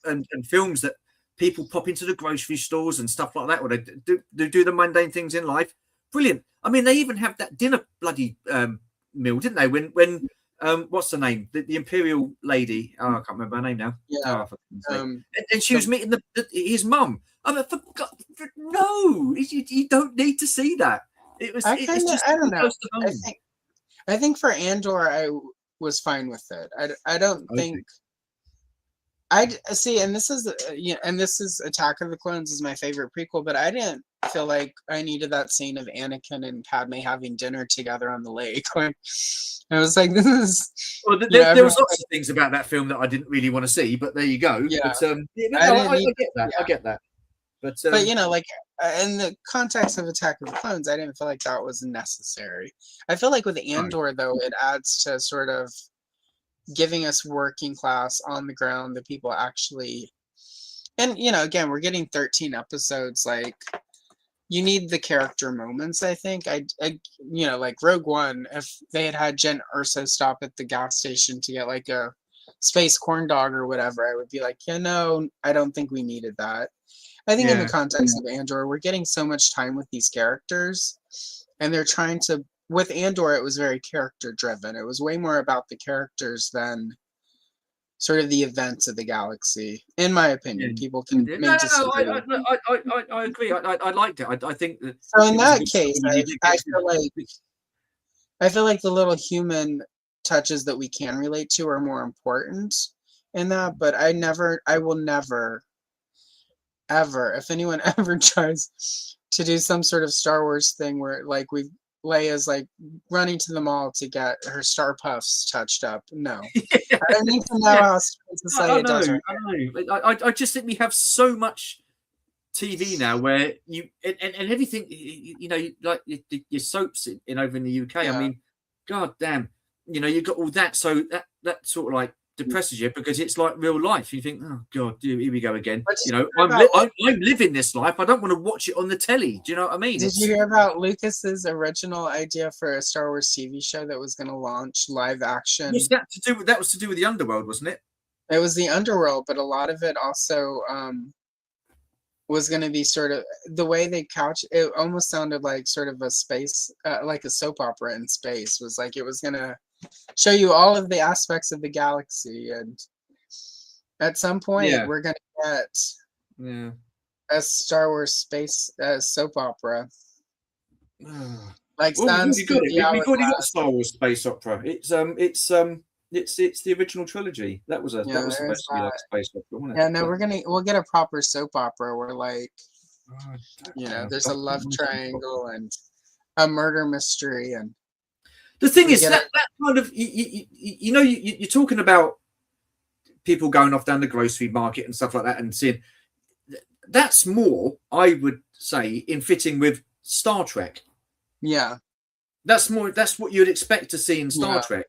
[SPEAKER 2] and films that people pop into the grocery stores and stuff like that, where they do the mundane things in life. Brilliant. I mean, they even have that dinner bloody meal, didn't they? When what's the name? The Imperial lady. Oh, I can't remember her name now.
[SPEAKER 1] Yeah.
[SPEAKER 2] And she was meeting his mum. I mean, no, you don't need to see that. It's just,
[SPEAKER 1] I don't know. I think for Andor, I was fine with it. I don't think. I see, and this is Attack of the Clones is my favorite prequel, but I didn't feel like I needed that scene of Anakin and Padme having dinner together on the lake. Like, I was like, this is.
[SPEAKER 2] Well, there was lots of things about that film that I didn't really want to see, but there you go.
[SPEAKER 1] Yeah,
[SPEAKER 2] but, I get that. Yeah. I get that. But
[SPEAKER 1] you know, like, in the context of Attack of the Clones, I didn't feel like that was necessary. I feel like with Andor, though, it adds to sort of giving us working class on the ground, the people actually, and you know, again, we're getting 13 episodes. Like, you need the character moments. I think I you know, like Rogue One, if they had Jen Erso stop at the gas station to get like a space corn dog or whatever, I would be like, yeah, no, I don't think we needed that. I think in the context of Andor, we're getting so much time with these characters, and they're trying to. With Andor, it was very character driven. It was way more about the characters than sort of the events of the galaxy, in my opinion. People can disagree.
[SPEAKER 2] I agree. I liked it. I think that.
[SPEAKER 1] So in that case, I feel like the little human touches that we can relate to are more important in that. But I will never, ever, if anyone ever tries to do some sort of Star Wars thing where like Leia's like running to the mall to get her Star Puffs touched up. No, I don't need to know how Princess Leia does her.
[SPEAKER 2] I know. I just think we have so much TV now where you and everything, you know, like your soaps in over in the UK.
[SPEAKER 1] Yeah.
[SPEAKER 2] I mean, god damn, you know, you got all that, so that sort of like depresses you because it's like real life. You think, oh god, here we go again. You know, I'm living this life. I don't want to watch it on the telly. Do you know what I mean?
[SPEAKER 1] Did you hear about Lucas's original idea for a Star Wars TV show that was going to launch live action?
[SPEAKER 2] What's that to do with? That was to do with the underworld, wasn't it?
[SPEAKER 1] It was the underworld, but a lot of it also was going to be sort of the way they couch it. Almost sounded like sort of a space, like a soap opera in space. Was like it was going to show you all of the aspects of the galaxy, and at some point we're going to get a Star Wars space soap opera. Like
[SPEAKER 2] well, we've already got Star Wars space opera. It's the original trilogy. That was that was supposed to be like space opera, wasn't it?
[SPEAKER 1] Yeah, no, we'll get a proper soap opera where like you know there's a love triangle and a murder mystery. And
[SPEAKER 2] the thing is that kind of you know you're talking about people going off down the grocery market and stuff like that and seeing that's more, I would say, in fitting with Star Trek.
[SPEAKER 1] Yeah,
[SPEAKER 2] that's what you'd expect to see in Star Trek.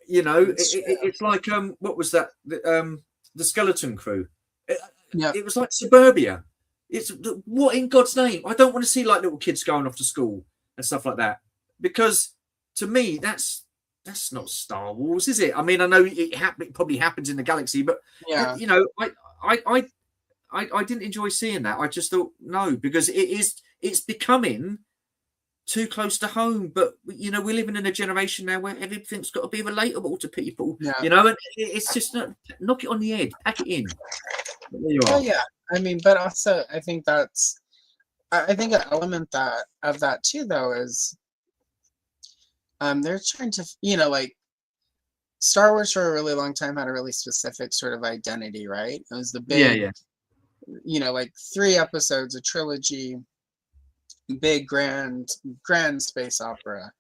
[SPEAKER 2] You know, it's like what was that? The Skeleton Crew. It was like Suburbia. It's what in God's name? I don't want to see like little kids going off to school and stuff like that because to me that's not Star Wars, is it? I mean, I know it probably happens in the galaxy, but you know, I didn't enjoy seeing that. I just thought no, because it's becoming too close to home. But you know, we're living in a generation now where everything's got to be relatable to people. You know, and it's just knock it on the head, pack it in. There you are.
[SPEAKER 1] Oh, yeah, I mean, but also I think that's I think an element of that too, though, is they're trying to, you know, like Star Wars for a really long time had a really specific sort of identity, right? It was the big, you know, like 3 episodes, a trilogy, big grand space opera.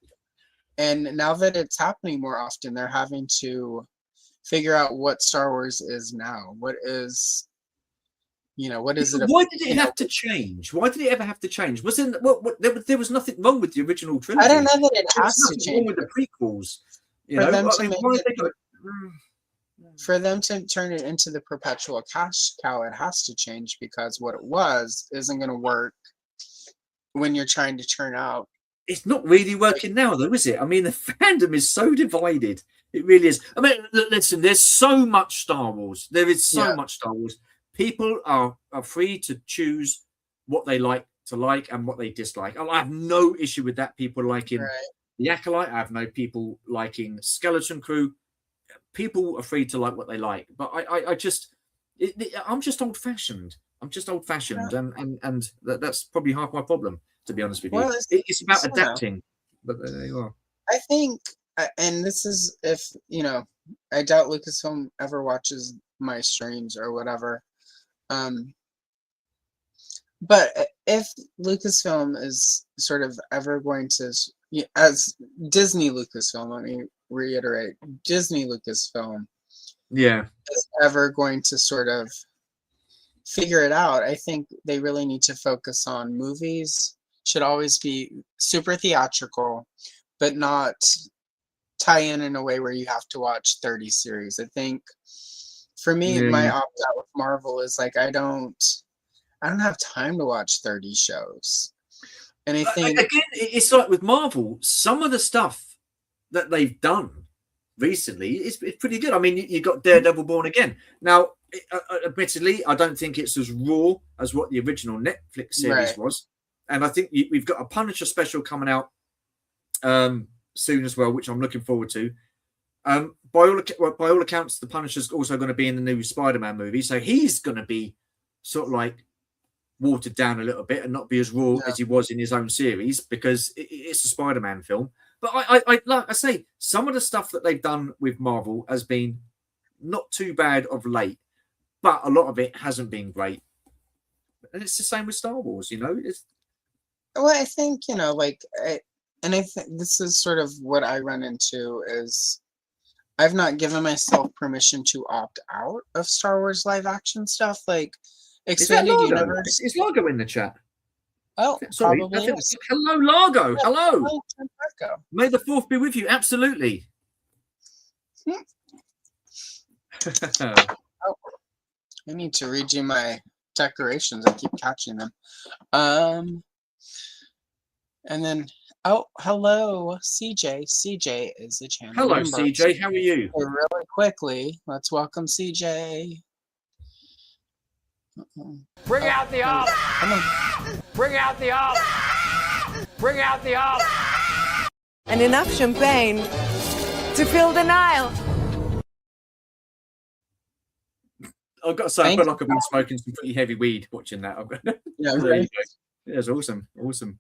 [SPEAKER 1] And now that it's happening more often, they're having to figure out what Star Wars is now. What is, you know, what is it?
[SPEAKER 2] Why did it have to change? Why did it ever have to change? There was nothing wrong with the original trilogy.
[SPEAKER 1] I don't know that it has to change.
[SPEAKER 2] Wrong with the prequels.
[SPEAKER 1] For them to turn it into the perpetual cash cow, it has to change because what it was isn't going to work when you're trying to turn out.
[SPEAKER 2] It's not really working now, though, is it? I mean, the fandom is so divided. It really is. I mean, listen, there's so much Star Wars. There is so much Star Wars. People are free to choose what they like and what they dislike. I have no issue with that. People liking The Acolyte. I have no people liking Skeleton Crew. People are free to like what they like. But I'm just old-fashioned. I'm just old-fashioned, and that's probably half my problem, to be honest with you. It's about adapting. But there you are.
[SPEAKER 1] I think, and this is if, you know, I doubt Lucasfilm ever watches my streams or whatever. But if Lucasfilm is sort of ever going to, as Disney Lucasfilm, let me reiterate, Disney Lucasfilm, is ever going to sort of figure it out, I think they really need to focus on movies. Should always be super theatrical, but not tie in a way where you have to watch 30 series. I think for me, my opt-out with Marvel is like I don't have time to watch 30 shows. And I think
[SPEAKER 2] again, it's like with Marvel, some of the stuff that they've done recently is pretty good. I mean, you got Daredevil Born Again. Now, admittedly, I don't think it's as raw as what the original Netflix series was. And I think we've got a Punisher special coming out soon as well, which I'm looking forward to. By all accounts, the Punisher's also going to be in the new Spider-Man movie, so he's going to be sort of like watered down a little bit and not be as raw as he was in his own series because it's a Spider-Man film. But I like I say, some of the stuff that they've done with Marvel has been not too bad of late, but a lot of it hasn't been great. And it's the same with Star Wars, you know.
[SPEAKER 1] Well, I think, like, and I think this is sort of what I run into is I've not given myself permission to opt out of Star Wars live action stuff, like
[SPEAKER 2] Is that
[SPEAKER 1] expanded
[SPEAKER 2] Largo?
[SPEAKER 1] universe.
[SPEAKER 2] Is Largo in the chat?
[SPEAKER 1] Oh,
[SPEAKER 2] Sorry.
[SPEAKER 1] probably is.
[SPEAKER 2] Hello, Largo.
[SPEAKER 1] Yeah,
[SPEAKER 2] Hello.
[SPEAKER 1] Marco.
[SPEAKER 2] May the fourth be with you. Absolutely.
[SPEAKER 1] Oh, I need to read you my decorations. I keep catching them. And then, oh, hello, CJ. CJ is a channel
[SPEAKER 2] Hello,
[SPEAKER 1] member.
[SPEAKER 2] CJ. How are you?
[SPEAKER 1] So really quickly, let's welcome CJ.
[SPEAKER 3] Bring out the olive.
[SPEAKER 1] Come on.
[SPEAKER 3] Bring out the olive. Bring out the olive.
[SPEAKER 4] And enough champagne to fill the Nile.
[SPEAKER 2] I've got to say, I feel like I've been smoking some pretty heavy weed watching that.
[SPEAKER 1] Yeah, right.
[SPEAKER 2] Yeah, it's awesome. Awesome.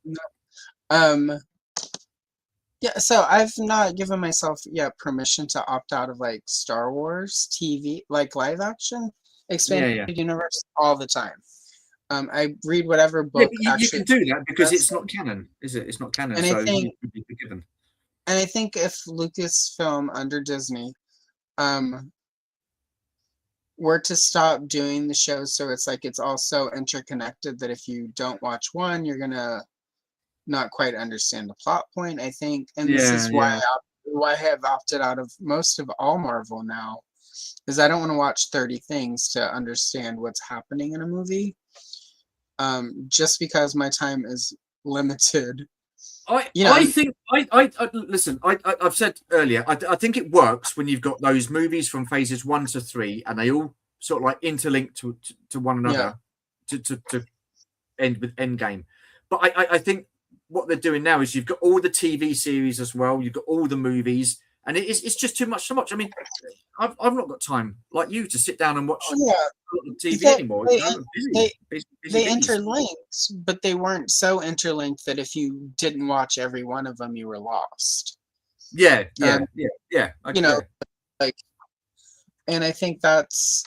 [SPEAKER 1] Yeah, so I've not given myself yet permission to opt out of like Star Wars TV, like live action expanded universe all the time. I read whatever book.
[SPEAKER 2] Yeah, you can do that because it's not canon, is it? It's not canon,
[SPEAKER 1] and
[SPEAKER 2] so
[SPEAKER 1] I think,
[SPEAKER 2] you could be forgiven.
[SPEAKER 1] And I think if Lucasfilm under Disney, were to stop doing the shows, so it's like it's all so interconnected that if you don't watch one, you're gonna not quite understand the plot point, I think. And this is why I have opted out of most of all Marvel now, is I don't want to watch 30 things to understand what's happening in a movie. Just because my time is limited.
[SPEAKER 2] I think listen. I've said earlier. I think it works when you've got those movies from phases 1 to 3, and they all sort of like interlink to one another to end with Endgame. But I think what they're doing now is you've got all the TV series as well. You've got all the movies, and it's just too much to watch. I mean, I've not got time like you to sit down and watch TV anymore.
[SPEAKER 1] They interlinked, but they weren't so interlinked that if you didn't watch every one of them, you were lost.
[SPEAKER 2] Yeah.
[SPEAKER 1] Like, and I think that's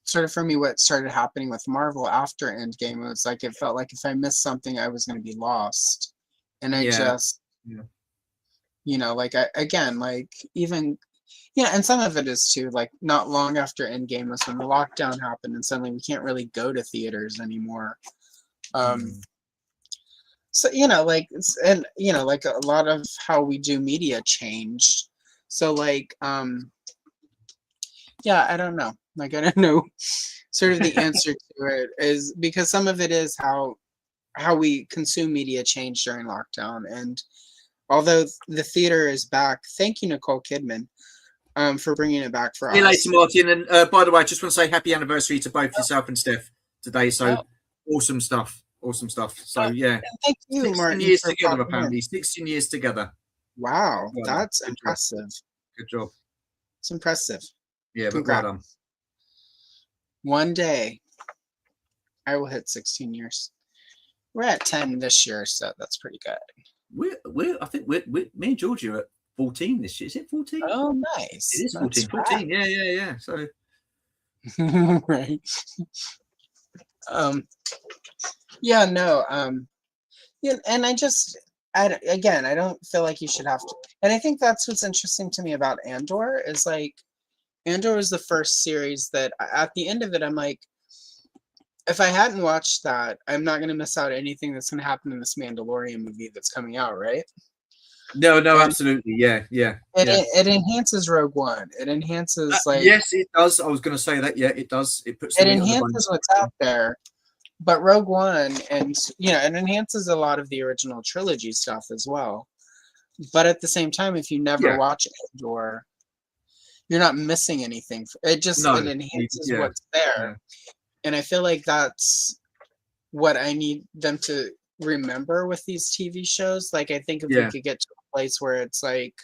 [SPEAKER 1] sort of for me what started happening with Marvel after Endgame. It was like it felt like if I missed something, I was going to be lost, and I just, like again, like even. Yeah, and some of it is too, like not long after Endgame was when the lockdown happened and suddenly we can't really go to theaters anymore. So, like, like a lot of how we do media changed. So like, I don't know. Like, I don't know sort of the answer to it is because some of it is how we consume media changed during lockdown. And although the theater is back, thank you, Nicole Kidman. For bringing it back for us.
[SPEAKER 2] See you later, Martin. And by the way, I just want to say happy anniversary to both yourself and Steph today. So awesome stuff. Awesome stuff. So yeah.
[SPEAKER 1] Thank you,
[SPEAKER 2] 16
[SPEAKER 1] Martin.
[SPEAKER 2] years together, apparently. 16 years together.
[SPEAKER 1] Wow, that's impressive.
[SPEAKER 2] Good job.
[SPEAKER 1] It's impressive.
[SPEAKER 2] Yeah, but well done.
[SPEAKER 1] One day, I will hit 16 years. We're at 10 this year, so that's pretty good.
[SPEAKER 2] I think me and Georgie are at 14 this year. Is it 14?
[SPEAKER 1] Oh, nice.
[SPEAKER 2] It is 14. 14. Yeah. So
[SPEAKER 1] right. And I don't feel like you should have to. And I think that's what's interesting to me about Andor is like Andor was the first series that at the end of it, I'm like, if I hadn't watched that, I'm not going to miss out anything that's going to happen in this Mandalorian movie that's coming out, right?
[SPEAKER 2] No, absolutely. Yeah.
[SPEAKER 1] It enhances Rogue One. It enhances
[SPEAKER 2] yes, it does. I was going to say that. Yeah, it does. It
[SPEAKER 1] enhances what's out there. But Rogue One and it enhances a lot of the original trilogy stuff as well. But at the same time, if you never watch Andor, you're not missing anything. It enhances what's there. Yeah. And I feel like that's what I need them to remember with these TV shows. Like I think if we could get to a place where it's like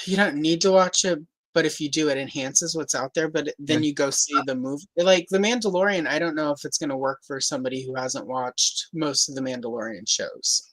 [SPEAKER 1] you don't need to watch it, but if you do, it enhances what's out there. But then you go see the movie. Like The Mandalorian, I don't know if it's going to work for somebody who hasn't watched most of the Mandalorian shows.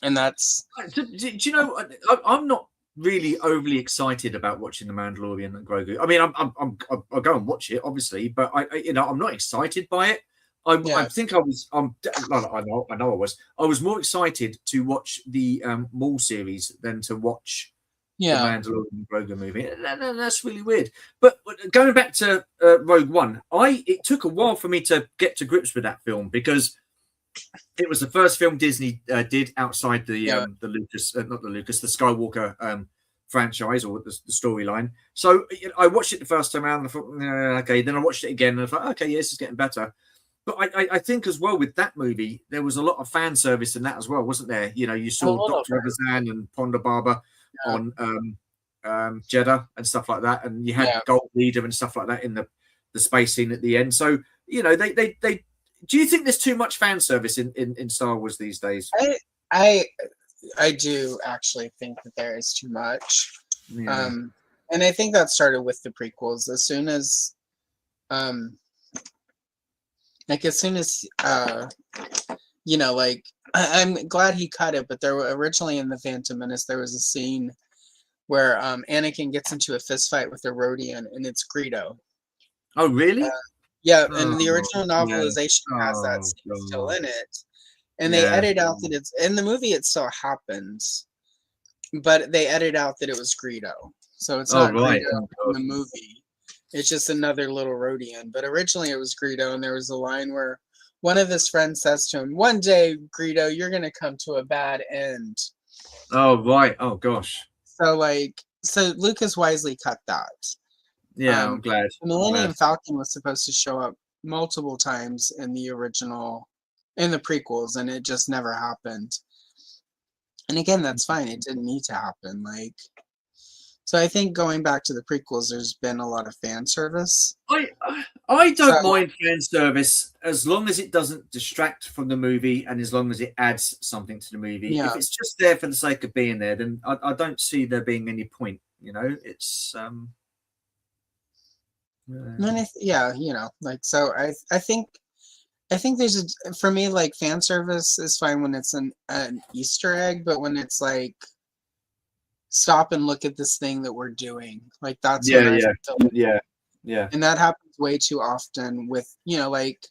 [SPEAKER 1] And that's.
[SPEAKER 2] Do you know? I'm not really overly excited about watching The Mandalorian and Grogu. I mean, I'll go and watch it, obviously, but I'm not excited by it. I think I was. I know I was. I was more excited to watch the Maul series than to watch the Mandalorian Grogu movie. That's really weird. But going back to Rogue One, it took a while for me to get to grips with that film because it was the first film Disney did outside the Lucas, the Skywalker franchise or the storyline. So I watched it the first time around and I thought, okay. Then I watched it again and I thought, okay, this is getting better. But I think as well with that movie, there was a lot of fan service in that as well, wasn't there? You know, you saw Dr. Evazan and Ponda Baba on Jeddah and stuff like that, and you had Gold Leader and stuff like that in the space scene at the end. So you know, they do you think there's too much fan service in Star Wars these days?
[SPEAKER 1] I do actually think that there is too much, and I think that started with the prequels. As soon as you know, like I'm glad he cut it, but there were originally in the Phantom Menace there was a scene where Anakin gets into a fist fight with a Rodian, and it's Greedo.
[SPEAKER 2] Oh, really?
[SPEAKER 1] And the original novelization has that scene still in it, and they edit out that it's in the movie. It still happens, but they edit out that it was Greedo, so it's not Greedo in the movie. It's just another little Rodian. But originally it was Greedo, and there was a line where one of his friends says to him, "One day, Greedo, you're going to come to a bad end."
[SPEAKER 2] Oh, right. Oh, gosh.
[SPEAKER 1] So Lucas wisely cut that.
[SPEAKER 2] Yeah, I'm glad.
[SPEAKER 1] The Millennium Falcon was supposed to show up multiple times in the prequels, and it just never happened. And again, that's fine. It didn't need to happen. So I think going back to the prequels, there's been a lot of fan service.
[SPEAKER 2] I don't mind fan service as long as it doesn't distract from the movie and as long as it adds something to the movie.
[SPEAKER 1] Yeah.
[SPEAKER 2] If it's just there for the sake of being there, then I don't see there being any point. You know, it's
[SPEAKER 1] I think there's for me, like, fan service is fine when it's an Easter egg, but when it's like, stop and look at this thing that we're doing, like that's and that happens way too often with, you know, like,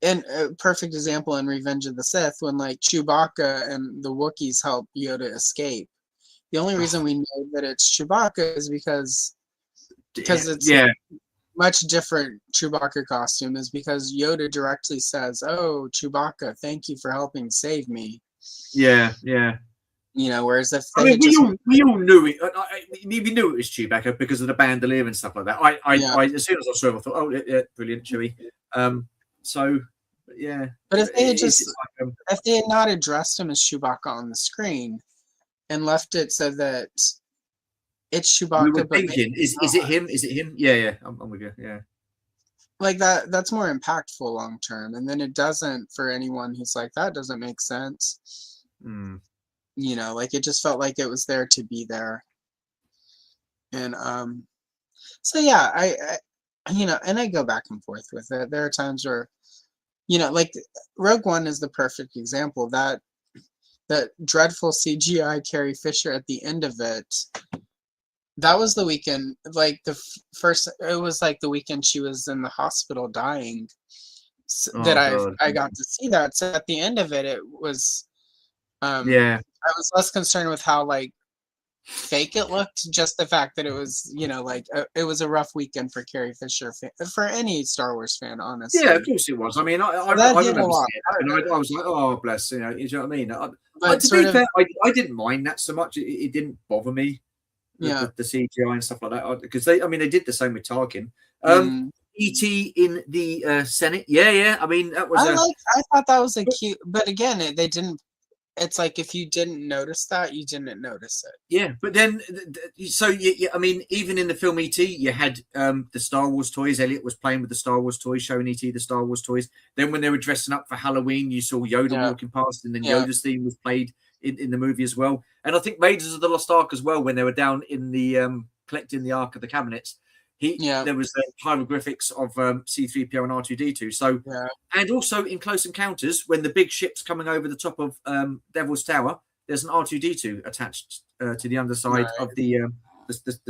[SPEAKER 1] and a perfect example in Revenge of the Sith when like Chewbacca and the Wookiees help Yoda escape. The only reason we know that it's Chewbacca is because it's much different Chewbacca costume is because Yoda directly says, "Oh, Chewbacca, thank you for helping save me."
[SPEAKER 2] Yeah.
[SPEAKER 1] You know, whereas if
[SPEAKER 2] we all knew it. We knew it was Chewbacca because of the bandolier and stuff like that. I as soon as I saw him, I thought, "Oh, yeah, brilliant, Chewie."
[SPEAKER 1] But if they had if they had not addressed him as Chewbacca on the screen and left it so that it's Chewbacca,
[SPEAKER 2] we were thinking, is it him? Is it him? Yeah, I'm with you. Yeah,
[SPEAKER 1] like that's more impactful long term, and then it doesn't for anyone who's like, that doesn't make sense. You know, like it just felt like it was there to be there, and so yeah, I you know, and I go back and forth with it. There are times where, you know, like Rogue One is the perfect example. That dreadful CGI Carrie Fisher at the end of it. That was the weekend, like it was like the weekend she was in the hospital dying I got to see that. So at the end of it, it was, I was less concerned with how like fake it looked, just the fact that it was, you know, like it was a rough weekend for Carrie Fisher, for any Star Wars fan, honestly.
[SPEAKER 2] Yeah, of course it was. I mean, I remember seeing it, and I was like, oh, bless, you know what I mean? To be fair, I didn't mind that so much. It didn't bother me. The CGI and stuff like that, because they did the same with Tarkin. E.T. in the Senate, I mean, that was.
[SPEAKER 1] I thought that was a cute, but again, they didn't. It's like if you didn't notice that, you didn't notice it.
[SPEAKER 2] Yeah, but then, so I mean, even in the film E.T., you had the Star Wars toys. Elliot was playing with the Star Wars toys, showing E.T. the Star Wars toys. Then when they were dressing up for Halloween, you saw Yoda walking past, and then Yoda's theme was played in the movie as well. And I think Raiders of the Lost Ark as well, when they were down in the collecting the Ark of the Cabinets, there was the hieroglyphics of C-3PO and R2-D2. So, and also in Close Encounters, when the big ship's coming over the top of Devil's Tower, there's an R2-D2 attached to the underside of the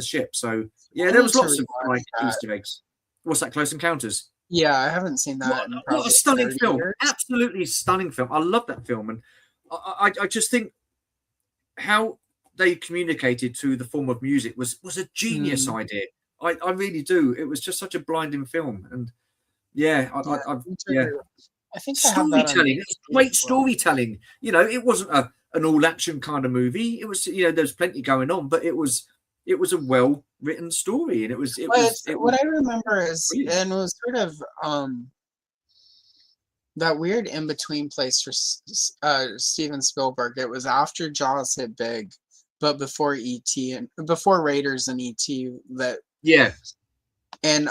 [SPEAKER 2] ship. So, there was lots of like Easter eggs. What's that, Close Encounters?
[SPEAKER 1] Yeah, I haven't seen that in
[SPEAKER 2] What a
[SPEAKER 1] probably
[SPEAKER 2] stunning
[SPEAKER 1] 30
[SPEAKER 2] film!
[SPEAKER 1] years.
[SPEAKER 2] Absolutely stunning film. I love that film, and I just think how they communicated to the form of music was a genius
[SPEAKER 1] Mm,
[SPEAKER 2] idea. I really do. It was just such a blinding film, and yeah,
[SPEAKER 1] yeah,
[SPEAKER 2] yeah.
[SPEAKER 1] I think I have that on
[SPEAKER 2] Storytelling, it was
[SPEAKER 1] DVD
[SPEAKER 2] great
[SPEAKER 1] as well.
[SPEAKER 2] storytelling. You know, it wasn't an all action kind of movie. It was, you know, there's plenty going on, but it was a well written story, and it was
[SPEAKER 1] What I remember is,
[SPEAKER 2] brilliant.
[SPEAKER 1] and it was sort of that weird in between place for Steven Spielberg. It was after Jaws hit big, but before E.T. and before Raiders and E.T. that
[SPEAKER 2] Yeah.
[SPEAKER 1] and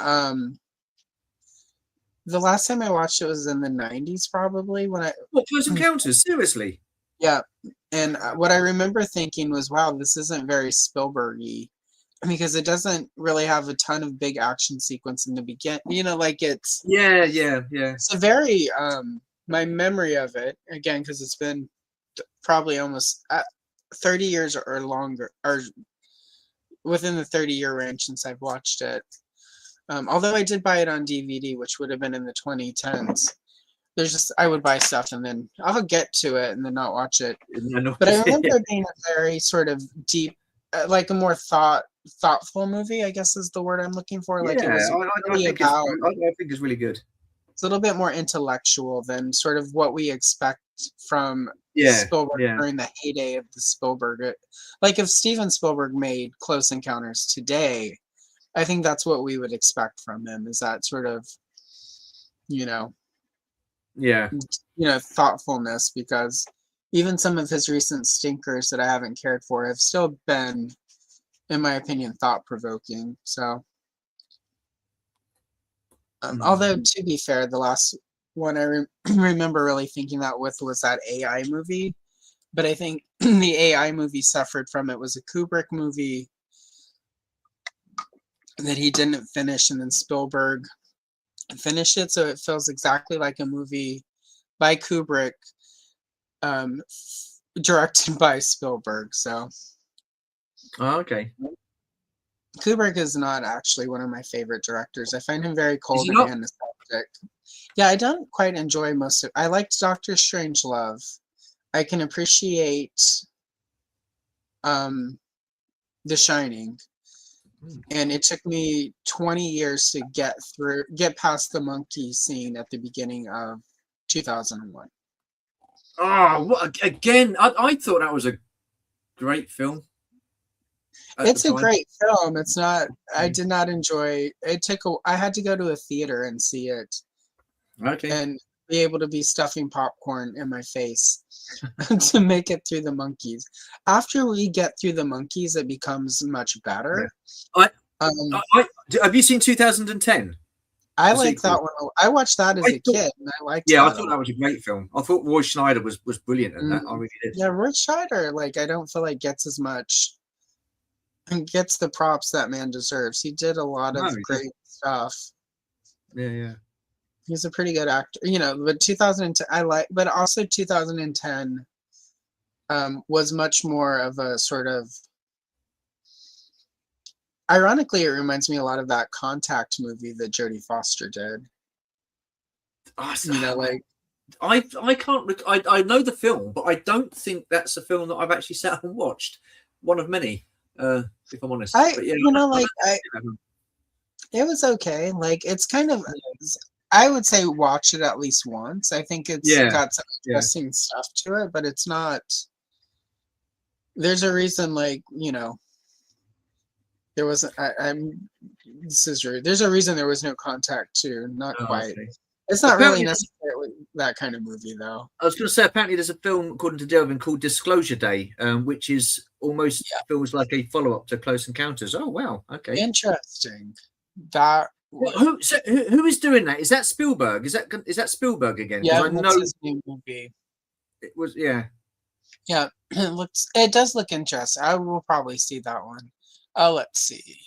[SPEAKER 1] the last time I watched it was in the 90s, probably when I
[SPEAKER 2] What, Close Encounters? Seriously?
[SPEAKER 1] yeah, and what I remember thinking was, wow, this isn't very Spielberg-y because it doesn't really have a ton of big action sequence in the beginning. You know, like it's
[SPEAKER 2] Yeah.
[SPEAKER 1] a very my memory of it again because it's been probably almost 30 years or longer, or within the 30-year range since I've watched it. Although I did buy it on DVD, which would have been in the 2010s. There's just I would buy stuff and then I'll get to it and then not watch it. But I remember it being a very sort of deep, like a more thoughtful movie, I guess is the word I'm looking for. Like it was really
[SPEAKER 2] I think it's really good.
[SPEAKER 1] it's a little bit more intellectual than sort of what we expect from
[SPEAKER 2] Yeah,
[SPEAKER 1] Spielberg
[SPEAKER 2] yeah.
[SPEAKER 1] during the heyday of the Spielberg. Like if Steven Spielberg made Close Encounters today, I think that's what we would expect from him, is that sort of, you know,
[SPEAKER 2] Yeah.
[SPEAKER 1] Thoughtfulness, because even some of his recent stinkers that I haven't cared for have still been, in my opinion, thought-provoking. So, although to be fair, the last one I remember really thinking that with was that AI movie. But I think the AI movie suffered from it was a Kubrick movie that he didn't finish, and then Spielberg finished it, so it feels exactly like a movie by Kubrick, directed by Spielberg. So,
[SPEAKER 2] Okay.
[SPEAKER 1] Kubrick is not actually one of my favorite directors. I find him very cold
[SPEAKER 2] not?
[SPEAKER 1] and nostalgic. Yeah, I don't quite enjoy most of. I liked Doctor Strangelove. I can appreciate The Shining, and it took me 20 years to get past the monkey scene at the beginning of 2001.
[SPEAKER 2] Oh, what, again? I thought that was a great film.
[SPEAKER 1] It's a great film. It's not. I did not enjoy. It took. I had to go to a theater and see it.
[SPEAKER 2] Okay.
[SPEAKER 1] And be able to be stuffing popcorn in my face to make it through the monkeys. After we get through the monkeys, it becomes much better.
[SPEAKER 2] Yeah. Have you seen 2010?
[SPEAKER 1] I like that one. I watched that as a kid, and I liked.
[SPEAKER 2] Yeah, I thought that was a great film. I thought Roy Schneider was brilliant in that. I really did.
[SPEAKER 1] Yeah, Roy Schneider, like I don't feel like gets as much and gets the props that man deserves. He did a lot of great stuff.
[SPEAKER 2] Yeah.
[SPEAKER 1] He's a pretty good actor, but 2010 I like, but also 2010 was much more of a sort of, ironically, it reminds me a lot of that Contact movie that Jodie Foster did.
[SPEAKER 2] Like I can't look. I know the film, but I don't think that's a film that I've actually sat and watched. One of many, if I'm honest.
[SPEAKER 1] It was okay. Like it's kind of, I would say watch it at least once. I think it's got some interesting stuff to it, but it's not. There's a reason, there wasn't. This is rude. There's a reason there was no Contact too. Not quite. Okay. It's not really necessarily that kind of movie, though.
[SPEAKER 2] I was going to say, apparently there's a film, according to Delvin, called Disclosure Day, which is almost feels like a follow-up to Close Encounters. Oh, wow. Okay.
[SPEAKER 1] Interesting. That.
[SPEAKER 2] Who is doing that? Is that Spielberg? Is that Spielberg again?
[SPEAKER 1] Yeah, that's his new movie.
[SPEAKER 2] It was, yeah.
[SPEAKER 1] Yeah, it does look interesting. I will probably see that one. Let's see.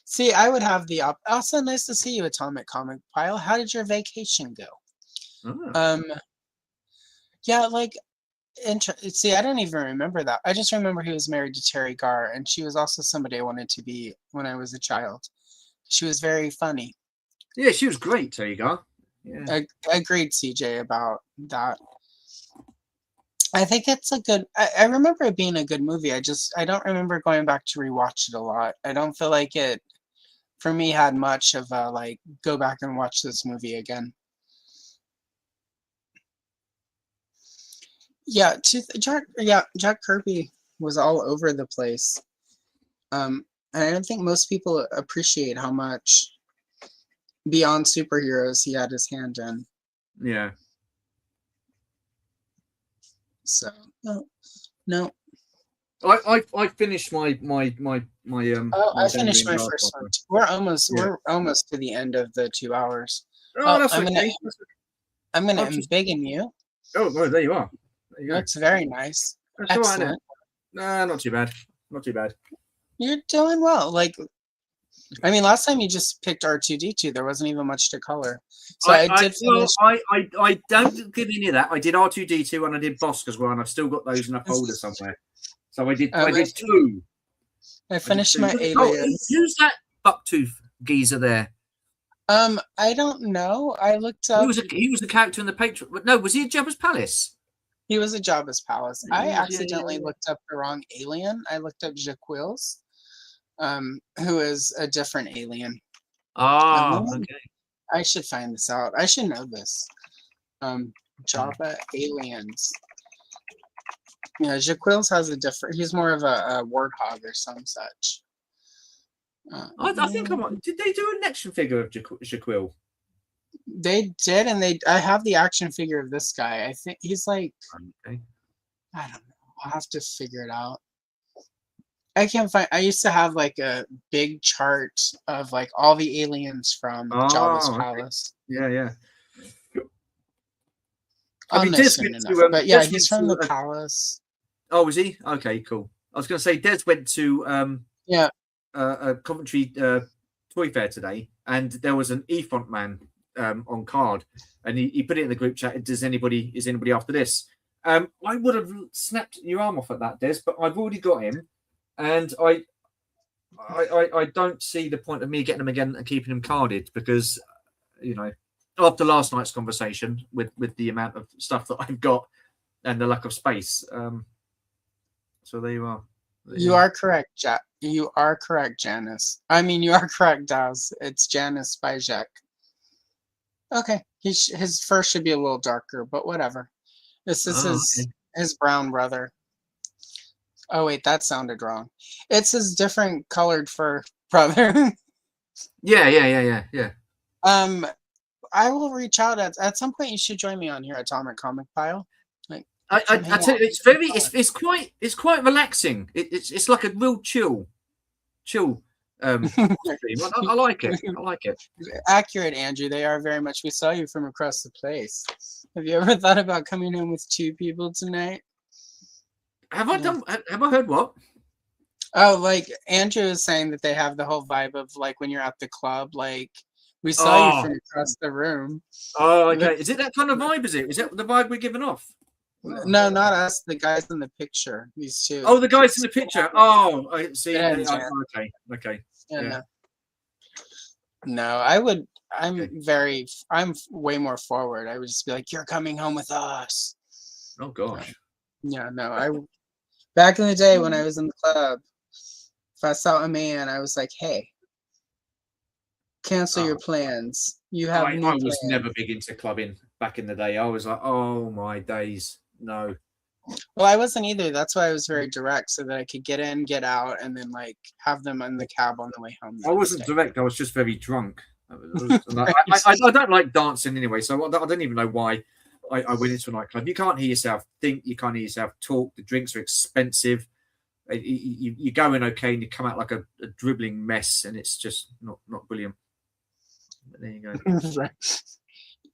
[SPEAKER 1] See, I would have the also nice to see you, Atomic Comic Pile. How did your vacation go?
[SPEAKER 2] Oh.
[SPEAKER 1] Yeah, see, I don't even remember that. I just remember he was married to Terry Garr, and she was also somebody I wanted to be when I was a child. She was very funny.
[SPEAKER 2] Yeah, she was great, Tegar. Yeah.
[SPEAKER 1] Agreed, CJ, about that. I think it's a good. I remember it being a good movie. I don't remember going back to rewatch it a lot. I don't feel like it, for me, had much of a like go back and watch this movie again. Yeah, Jack Kirby was all over the place. And I don't think most people appreciate how much beyond superheroes he had his hand in.
[SPEAKER 2] Yeah.
[SPEAKER 1] So no.
[SPEAKER 2] I finished my
[SPEAKER 1] I finished my first one. We're almost to the end of the 2 hours.
[SPEAKER 2] Oh, that's
[SPEAKER 1] I'm
[SPEAKER 2] okay.
[SPEAKER 1] gonna embiggen you.
[SPEAKER 2] Oh, well, there you are. There you go.
[SPEAKER 1] Looks very nice.
[SPEAKER 2] That's
[SPEAKER 1] Excellent.
[SPEAKER 2] all right, nah, not too bad. Not too bad.
[SPEAKER 1] You're doing well. Like, I mean, last time you just picked R2D2. There wasn't even much to color. So I did finish.
[SPEAKER 2] I don't give any of that. I did R2D2 and I did Bosk as well, and I've still got those in a folder somewhere. So I did 2.
[SPEAKER 1] I finished my Aliens.
[SPEAKER 2] Who's that bucktooth geezer there?
[SPEAKER 1] I don't know. I looked up.
[SPEAKER 2] He was a character in the Patreon. No, was he at Jabba's Palace?
[SPEAKER 1] He was at Jabba's Palace. I accidentally looked up the wrong alien. I looked up Jaquils, who is a different alien.
[SPEAKER 2] Oh, okay.
[SPEAKER 1] I should find this out. I should know this. Jabba aliens. Yeah, Jaquils has a different. He's more of a warthog or some such.
[SPEAKER 2] I think did they do an action figure of Jaquil?
[SPEAKER 1] They did, and I have the action figure of this guy. I think he's like,
[SPEAKER 2] okay.
[SPEAKER 1] I don't know. I'll have to figure it out. I can't find. I used to have like a big chart of like all the aliens from Jabba's Palace.
[SPEAKER 2] Yeah.
[SPEAKER 1] But yeah, he's from the palace.
[SPEAKER 2] Oh, was he? Okay, cool. I was going to say Des went to a Coventry toy fair today, and there was an E-Font man on card, and he put it in the group chat. Is anybody after this? I would have snapped your arm off at that, Des, but I've already got him, and I don't see the point of me getting him again and keeping him carded, because after last night's conversation with the amount of stuff that I've got and the lack of space. So there you are.
[SPEAKER 1] You are correct, Jack. You are correct, Janice. I mean, you are correct, Daz. It's Janice by Jack. Okay, his fur should be a little darker, but whatever. This is his brown brother. Oh wait, that sounded wrong. It's his different colored fur brother.
[SPEAKER 2] Yeah.
[SPEAKER 1] I will reach out at some point. You should join me on here, Atomic Comic Pile. Like,
[SPEAKER 2] I tell you, it's quite relaxing. It's like a real chill. I like it.
[SPEAKER 1] Accurate, Andrew. They are very much. We saw you from across the place. Have you ever thought about coming home with 2 people tonight?
[SPEAKER 2] Have I heard what?
[SPEAKER 1] Oh, like Andrew is saying that they have the whole vibe of like when you're at the club, like we saw you from across the room.
[SPEAKER 2] Oh, okay. Is it that kind of vibe? Is that the vibe we're giving off?
[SPEAKER 1] No, not us. The guys in the picture. These 2.
[SPEAKER 2] Oh, the guys in the picture. Oh, I see.
[SPEAKER 1] Yeah,
[SPEAKER 2] Okay.
[SPEAKER 1] Yeah. No, I would. I'm way more forward. I would just be like, "You're coming home with us."
[SPEAKER 2] Oh gosh.
[SPEAKER 1] Yeah, no. Back in the day when I was in the club, if I saw a man, I was like, "Hey, cancel your plans. You have."
[SPEAKER 2] I was never big into clubbing back in the day. I was like, "Oh my days, no."
[SPEAKER 1] Well, I wasn't either. That's why I was very direct, so that I could get in, get out, and then like have them in the cab on the way home.
[SPEAKER 2] I wasn't direct. I was just very drunk. I don't like dancing anyway, so I don't even know why I went into a nightclub. You can't hear yourself think. You can't hear yourself talk. The drinks are expensive. You go in okay, and you come out like a dribbling mess, and it's just not brilliant. But there you go.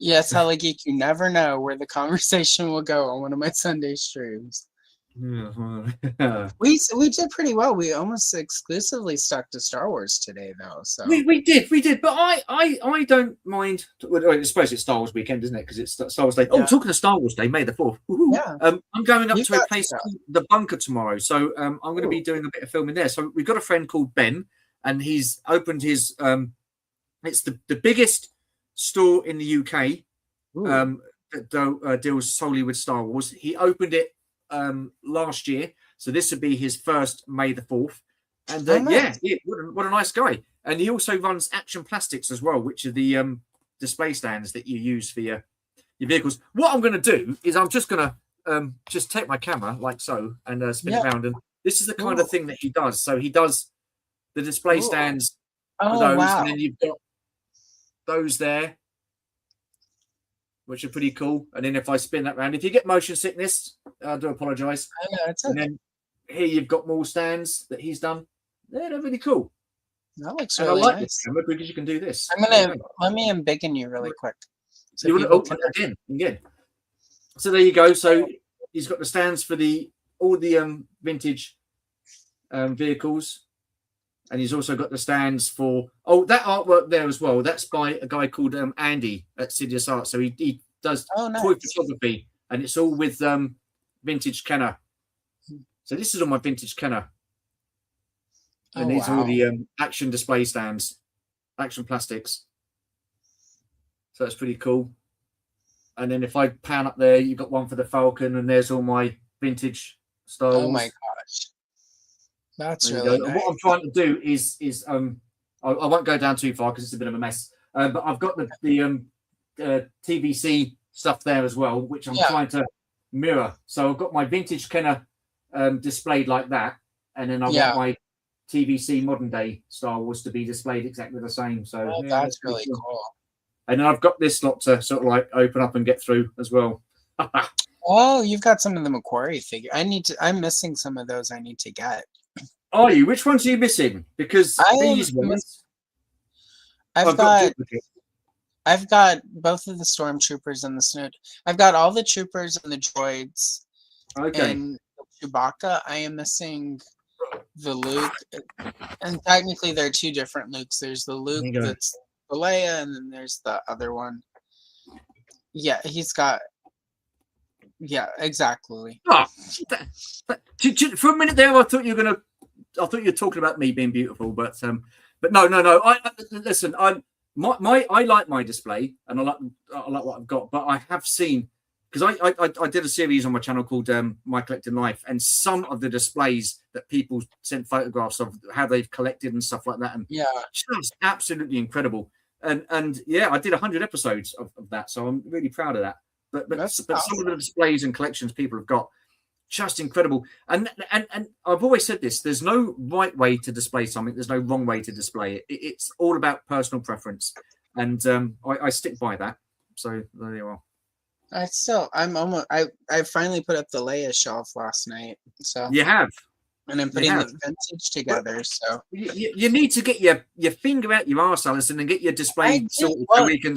[SPEAKER 1] Yes, Hella Geek, you never know where the conversation will go on one of my Sunday streams. We did pretty well. We almost exclusively stuck to Star Wars today, though. So
[SPEAKER 2] we did. But I don't mind. I suppose it's Star Wars weekend, isn't it? Because it's Star Wars Day. Oh, talking of Star Wars Day, May the 4th.
[SPEAKER 1] Yeah.
[SPEAKER 2] I'm going up to a place called The Bunker tomorrow, so I'm going to be doing a bit of filming there. So we've got a friend called Ben, and he's opened his It's the biggest store in the UK that deals solely with Star Wars. He opened it last year, so this would be his first May the 4th. And
[SPEAKER 1] nice.
[SPEAKER 2] what a nice guy. And he also runs Action Plastics as well, which are the display stands that you use for your vehicles. What I'm going to do is I'm just going to just take my camera like so and spin it around. And this is the kind of thing that he does. So he does the display stands for those, and then you've got those there, which are pretty cool. And then if I spin that round, if you get motion sickness, I do apologise. And then here you've got more stands that he's done. Yeah, they're really cool.
[SPEAKER 1] That looks
[SPEAKER 2] and
[SPEAKER 1] really
[SPEAKER 2] I like
[SPEAKER 1] nice.
[SPEAKER 2] this camera because you can do this.
[SPEAKER 1] Let me embiggen you really quick.
[SPEAKER 2] So again. So there you go. So he's got the stands for all the vintage vehicles, and he's also got the stands for that artwork there as well. That's by a guy called Andy at Sidious Art. So he does toy photography, and it's all with vintage Kenner. So this is all my vintage Kenner. And these are all the action display stands, Action Plastics. So that's pretty cool. And then if I pan up there, you've got one for the Falcon, and there's all my vintage Star Wars.
[SPEAKER 1] Oh my gosh, that's really nice.
[SPEAKER 2] What I'm trying to do is I won't go down too far because it's a bit of a mess. But I've got the TVC stuff there as well, which I'm trying to mirror. So I've got my vintage Kenner displayed like that, and then I want my TVC modern day Star Wars to be displayed exactly the same. So
[SPEAKER 1] that's really cool.
[SPEAKER 2] And then I've got this lot to sort of like open up and get through as well.
[SPEAKER 1] Oh, you've got some of the Macquarie figure. I'm missing some of those I need to get.
[SPEAKER 2] Are you? Which ones are you missing? Because these ones
[SPEAKER 1] I've got both of the stormtroopers and the snow. I've got all the troopers and the droids.
[SPEAKER 2] Okay.
[SPEAKER 1] And Chewbacca. I am missing the Luke, and technically there are two different Lukes. There's the Luke that's the Leia, and then there's the other one. Yeah, he's got. Yeah, exactly.
[SPEAKER 2] Oh, for a minute there, I thought you were talking about me being beautiful, but no. Listen, I like my display, and I like what I've got, but I have seen. Because I did a series on my channel called My Collecting Life, and some of the displays that people sent photographs of how they've collected and stuff like that, and just absolutely incredible. And I did 100 episodes of that, so I'm really proud of that. But some of the displays and collections people have got, just incredible. And I've always said this: there's no right way to display something. There's no wrong way to display it. It's all about personal preference, and I stick by that. So there you are.
[SPEAKER 1] I finally put up the Leia shelf last night. So
[SPEAKER 2] you have,
[SPEAKER 1] and I'm putting the vintage together. So
[SPEAKER 2] you need to get your finger out your arse, Alison, and get your display sorted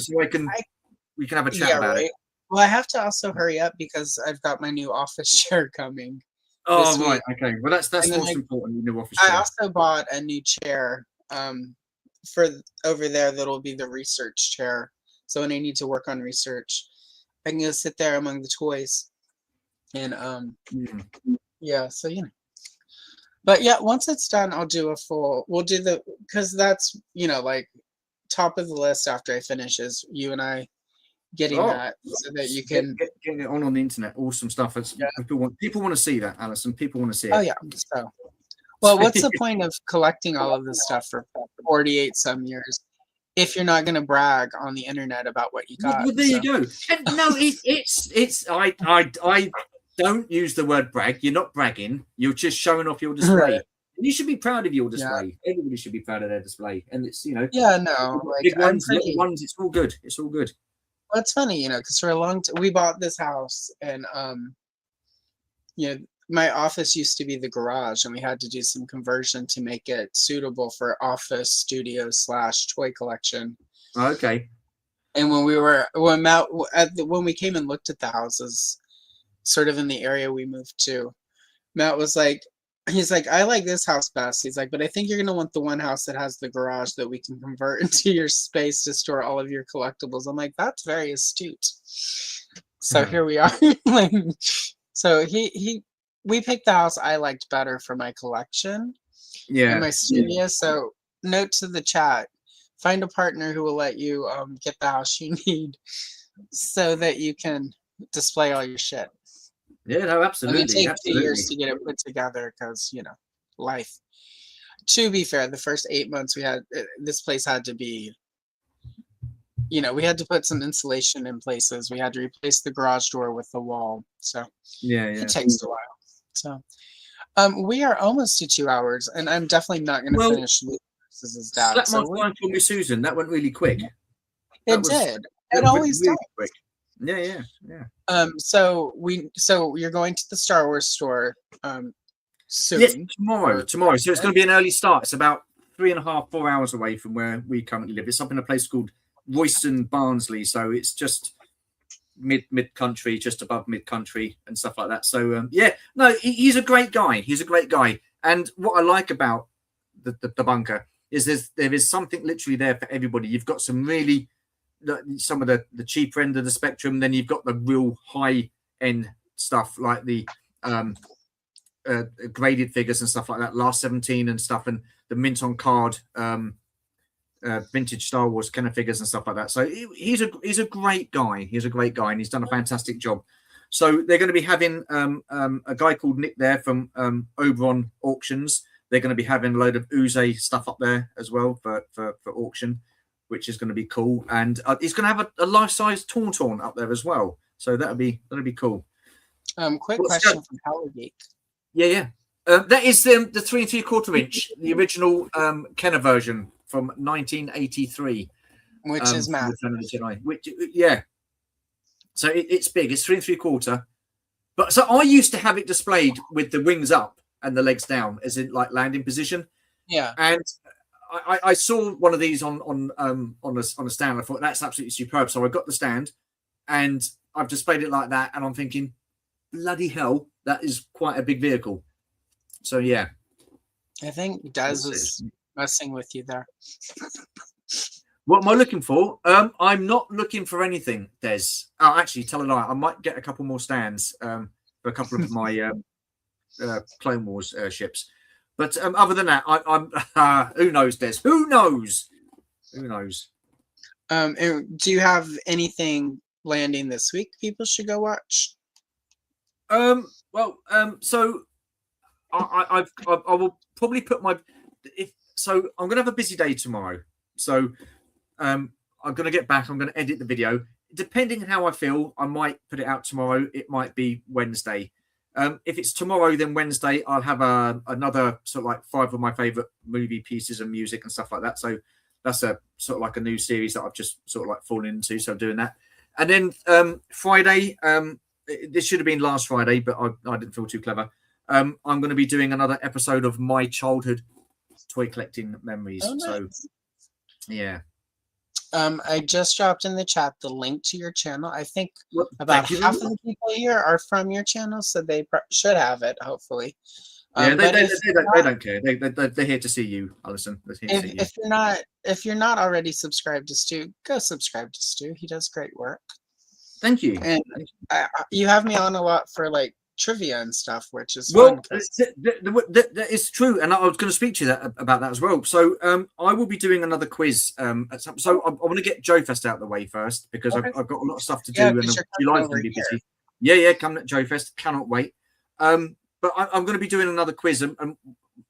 [SPEAKER 2] so we can have a chat about it.
[SPEAKER 1] Well, I have to also hurry up because I've got my new office chair coming.
[SPEAKER 2] Oh right, okay. Well, that's most important. New office chair.
[SPEAKER 1] I also bought a new chair for over there that'll be the research chair. So when I need to work on research, I can go sit there among the toys, and so But yeah, once it's done, I'll do a full. We'll do because that's like top of the list after I finish is you and I getting that so that you can
[SPEAKER 2] get it on the internet. Awesome stuff. People want to see that, Alison. People want to see it.
[SPEAKER 1] Oh yeah. So, well, what's the point of collecting all of this stuff for 48 some years if you're not going to brag on the internet about what you got?
[SPEAKER 2] Well, there you go. And no, it's. I don't use the word brag. You're not bragging. You're just showing off your display.
[SPEAKER 1] Right.
[SPEAKER 2] You should be proud of your display. Yeah. Everybody should be proud of their display, and it's
[SPEAKER 1] Yeah, no,
[SPEAKER 2] big ones, little ones. It's all good. It's all good.
[SPEAKER 1] Well, it's funny, because for a long time we bought this house, and my office used to be the garage, and we had to do some conversion to make it suitable for office studio / toy collection.
[SPEAKER 2] Okay.
[SPEAKER 1] And when we came and looked at the houses, sort of in the area we moved to, Matt was like, he's like, I like this house best. He's like, but I think you're going to want the one house that has the garage that we can convert into your space to store all of your collectibles. I'm like, that's very astute. So here we are. So we picked the house I liked better for my collection in my studio. So note to the chat, find a partner who will let you get the house you need so that you can display all your shit.
[SPEAKER 2] Yeah, no,
[SPEAKER 1] It
[SPEAKER 2] absolutely.
[SPEAKER 1] would take 2
[SPEAKER 2] Absolutely.
[SPEAKER 1] years to get it put together because, life. To be fair, the first 8 months we had, this place had to be, we had to put some insulation in places. We had to replace the garage door with the wall. So
[SPEAKER 2] Yeah.
[SPEAKER 1] it takes a while. So we are almost to 2 hours, and I'm definitely not going to finish Luke versus his dad.
[SPEAKER 2] Slap
[SPEAKER 1] So
[SPEAKER 2] my phone for me, Susan. That went really quick.
[SPEAKER 1] It did. It always
[SPEAKER 2] really
[SPEAKER 1] does.
[SPEAKER 2] quick. Yeah.
[SPEAKER 1] So you're going to the Star Wars store soon.
[SPEAKER 2] Yes, tomorrow. So it's going to be an early start. It's about 3.5, 4 hours away from where we currently live. It's up in a place called Royston Barnsley, so it's just mid country, just above mid country and stuff like that. So he's a great guy. He's a great guy. And what I like about the bunker is there is something literally there for everybody. You've got some really some of the cheaper end of the spectrum, then you've got the real high end stuff like the graded figures and stuff like that, Last 17 and stuff, and the mint on card vintage Star Wars kind of figures and stuff like that. So he's a great guy. He's a great guy, and he's done a fantastic job. So they're going to be having a guy called Nick there from Oberon Auctions. They're going to be having a load of Uze stuff up there as well for auction, which is going to be cool. And he's going to have a life-size Tauntaun up there as well. So that'll be cool.
[SPEAKER 1] Quick question from Power Geek.
[SPEAKER 2] Yeah. That is the 3 3/4 inch, the original Kenner version from 1983,
[SPEAKER 1] which is massive.
[SPEAKER 2] So it's big. It's 3 3/4. But so I used to have it displayed with the wings up and the legs down, as in like landing position.
[SPEAKER 1] Yeah.
[SPEAKER 2] And I saw one of these on a stand. I thought that's absolutely superb. So I got the stand, and I've displayed it like that. And I'm thinking, bloody hell, that is quite a big vehicle. So yeah,
[SPEAKER 1] I think Des was messing with you there.
[SPEAKER 2] What am I looking for? I'm not looking for anything, Des. Oh, actually, tell a lie. I might get a couple more stands for a couple of my Clone Wars ships. But other than that, I'm who knows, Des? Who knows?
[SPEAKER 1] Do you have anything landing this week people should go watch?
[SPEAKER 2] So I will probably put I'm going to have a busy day tomorrow. So I'm going to get back. I'm going to edit the video. Depending on how I feel, I might put it out tomorrow. It might be Wednesday. If it's tomorrow, then Wednesday, I'll have another sort of like 5 of my favorite movie pieces and music and stuff like that. So that's a sort of like a new series that I've just sort of like fallen into. So I'm doing that. And then Friday, this should have been last Friday, but I didn't feel too clever. I'm going to be doing another episode of my childhood toy collecting memories.
[SPEAKER 1] Oh, nice.
[SPEAKER 2] So yeah.
[SPEAKER 1] I just dropped in the chat the link to your channel. I think about half of the people here are from your channel, so they should have it, hopefully.
[SPEAKER 2] Yeah, they don't care. They're here to see you, Alison.
[SPEAKER 1] If you're not already subscribed to Stu, go subscribe to Stu. He does great work.
[SPEAKER 2] Thank you.
[SPEAKER 1] And you have me on a lot for like trivia and stuff, which is fun.
[SPEAKER 2] That is true, and I was going to speak to you about that as well. So I will be doing another quiz. So I want to get Joe Fest out of the way first because I've got a lot of stuff to do, and July's going to be busy. Yeah, come at Joe Fest. Cannot wait. But I'm going to be doing another quiz, and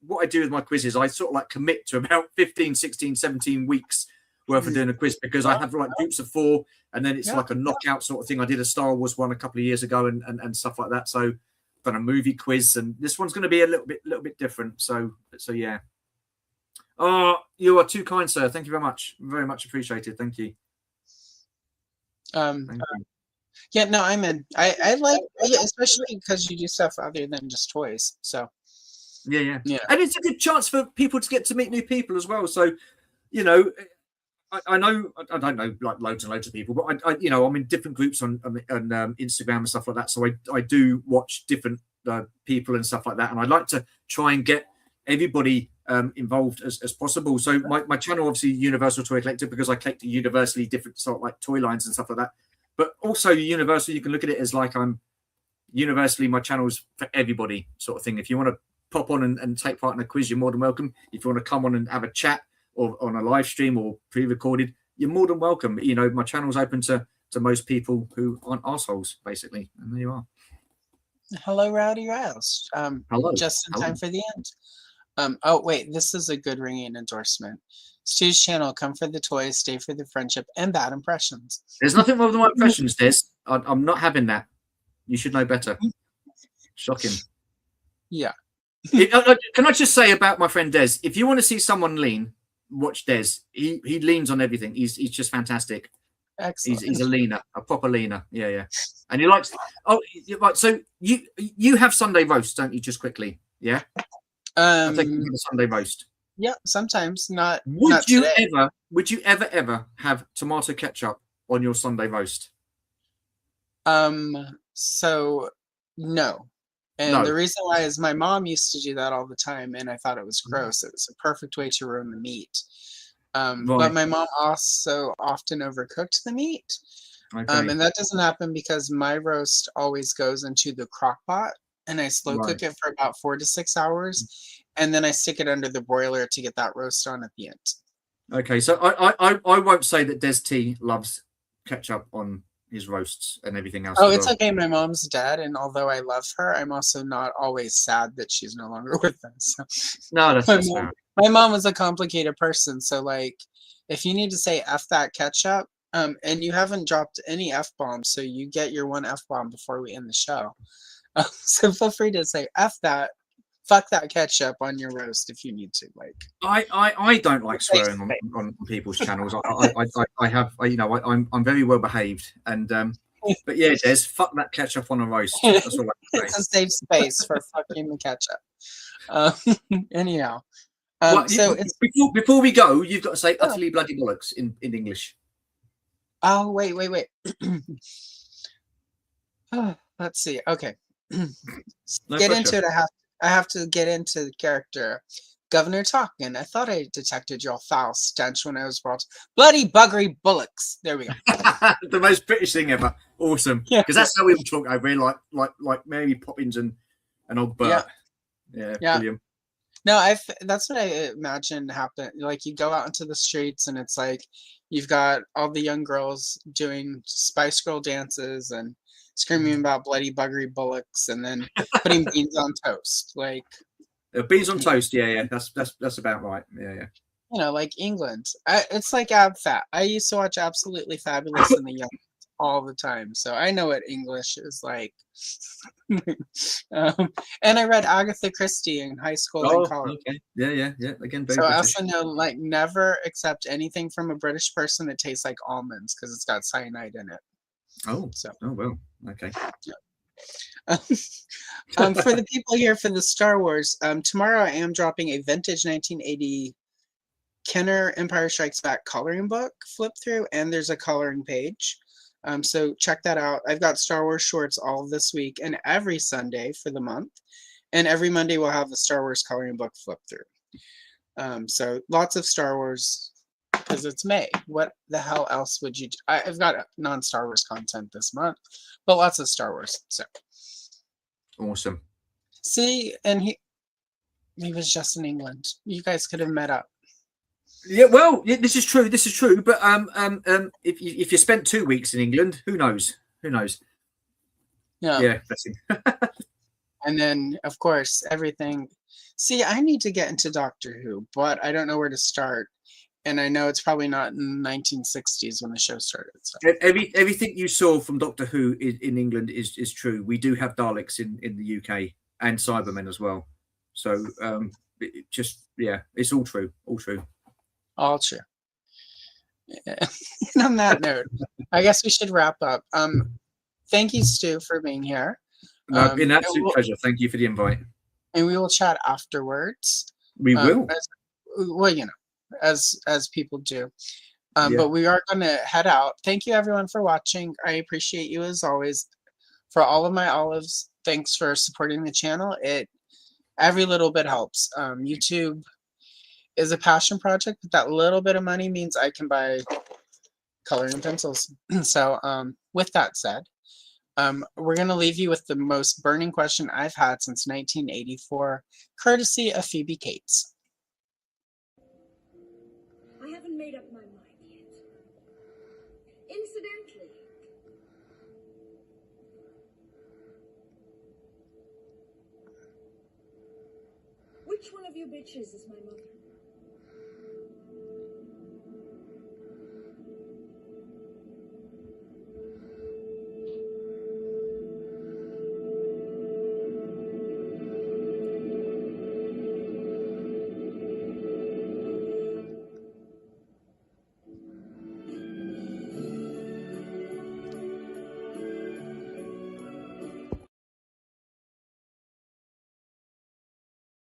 [SPEAKER 2] what I do with my quiz is I sort of like commit to about 15, 16, 17 weeks worth of doing a quiz because I have like groups of 4, and then it's like a knockout sort of thing. I did a Star Wars one a couple of years ago and stuff like that. So I've done a movie quiz, and this one's going to be a little bit different. So yeah. Oh, you are too kind, sir. Thank you very much. Very much appreciated. Thank you. Thank you.
[SPEAKER 1] Yeah, no, I'm in. I like, especially because you do stuff other than just toys. So
[SPEAKER 2] yeah, and it's a good chance for people to get to meet new people as well. So I know I don't know like loads and loads of people, but I'm in different groups on Instagram and stuff like that. So I do watch different people and stuff like that, and I like to try and get everybody involved as possible. So my channel, obviously Universal Toy Collector, because I collect universally different sort of like toy lines and stuff like that. But also Universal, you can look at it as like I'm universally, my channel's for everybody sort of thing. If you want to pop on and take part in a quiz, you're more than welcome. If you want to come on and have a chat, or on a live stream or pre-recorded, you're more than welcome. You know, my channel's open to most people who aren't assholes, basically. And there you are.
[SPEAKER 1] Hello, Rowdy Rouse.
[SPEAKER 2] Hello.
[SPEAKER 1] Just in
[SPEAKER 2] Hello.
[SPEAKER 1] time for the end. Oh, wait, this is a good ringing endorsement. Stu's channel, come for the toys, stay for the friendship, and bad impressions.
[SPEAKER 2] There's nothing wrong with my impressions, Des. I'm not having that. You should know better. Shocking.
[SPEAKER 1] Yeah.
[SPEAKER 2] Can I just say about my friend Des, if you want to see someone lean, watch Des. He leans on everything. He's just fantastic.
[SPEAKER 1] Excellent.
[SPEAKER 2] He's a leaner, a proper leaner. Yeah. And he likes. Oh, right. So you have Sunday roast, don't you? Just quickly, yeah. I think you have a Sunday roast.
[SPEAKER 1] Yeah, sometimes not.
[SPEAKER 2] Would you ever have tomato ketchup on your Sunday roast?
[SPEAKER 1] So no. And
[SPEAKER 2] No.
[SPEAKER 1] the reason why is my mom used to do that all the time, and I thought it was gross. It was a perfect way to ruin the meat. But my mom also often overcooked the meat.
[SPEAKER 2] Okay.
[SPEAKER 1] And that doesn't happen because my roast always goes into the crock pot, and I slow cook it for about 4 to 6 hours, and then I stick it under the broiler to get that roast on at the end.
[SPEAKER 2] Okay, so I won't say that Des T loves ketchup on his roasts and everything else.
[SPEAKER 1] Oh, it's okay. My mom's dead, and although I love her, I'm also not always sad that she's no longer with us. So.
[SPEAKER 2] No, that's fair.
[SPEAKER 1] My mom was a complicated person, so like, if you need to say F that ketchup, and you haven't dropped any F-bombs, so you get your one F-bomb before we end the show. So feel free to say F that, fuck that ketchup on your roast if you need to. Like,
[SPEAKER 2] I don't like swearing on people's channels. I'm very well behaved, and but yeah, Des, fuck that ketchup on a roast. That's all I can say.
[SPEAKER 1] It's a safe space for fucking the ketchup. Anyhow.
[SPEAKER 2] Before we go, you've got to say utterly bloody bollocks in English.
[SPEAKER 1] Oh, wait. Let's see. Okay. Into it. I have to get into the character. Governor Talkin. I thought I detected your foul stench when I was brought bloody buggery bullocks. There we go.
[SPEAKER 2] The most British thing ever. Awesome. Because that's how we all talk over here, like Mary Poppins and old Bert. Yeah. Brilliant.
[SPEAKER 1] No, that's what I imagine happened. Like, you go out into the streets and it's like you've got all the young girls doing Spice Girl dances and screaming about bloody buggery bullocks and then putting beans on toast. Like,
[SPEAKER 2] beans on toast, yeah. That's about right. Yeah.
[SPEAKER 1] You know, like England. It's like Ab Fat. I used to watch Absolutely Fabulous in the Young all the time, so I know what English is like. And I read Agatha Christie in high school and college.
[SPEAKER 2] Okay. Yeah. Again, very
[SPEAKER 1] so
[SPEAKER 2] British.
[SPEAKER 1] I also know, like, never accept anything from a British person that tastes like almonds because it's got cyanide in it.
[SPEAKER 2] Oh well, okay.
[SPEAKER 1] For the people here for the Star Wars, tomorrow I am dropping a vintage 1980 Kenner Empire Strikes Back coloring book flip through, and there's a coloring page. So check that out. I've got Star Wars shorts all this week and every Sunday for the month. And every Monday we'll have the Star Wars coloring book flip through. So lots of Star Wars because it's May. What the hell else would you do? I've got non-Star Wars content this month, but lots of Star Wars. So
[SPEAKER 2] awesome.
[SPEAKER 1] See, and he was just in England. You guys could have met up.
[SPEAKER 2] Yeah, well, this is true. But if you spent 2 weeks in England, who knows? Yeah, that's it.
[SPEAKER 1] And then, of course, everything. See, I need to get into Doctor Who, but I don't know where to start. And I know it's probably not in the 1960s when the show started. So.
[SPEAKER 2] Everything you saw from Doctor Who in England is true. We do have Daleks in the UK and Cybermen as well. So it's all true.
[SPEAKER 1] All true. Yeah. And on that note, I guess we should wrap up. Thank you, Stu, for being here.
[SPEAKER 2] An absolute pleasure. Thank you for the invite.
[SPEAKER 1] And we will chat afterwards.
[SPEAKER 2] We will.
[SPEAKER 1] As people do. But we are going to head out. Thank you, everyone, for watching. I appreciate you as always. For all of my olives, thanks for supporting the channel. Every little bit helps. YouTube is a passion project, but that little bit of money means I can buy coloring pencils. So with that said, we're going to leave you with the most burning question I've had since 1984, courtesy of Phoebe Cates.
[SPEAKER 5] Which one of you bitches is my mother?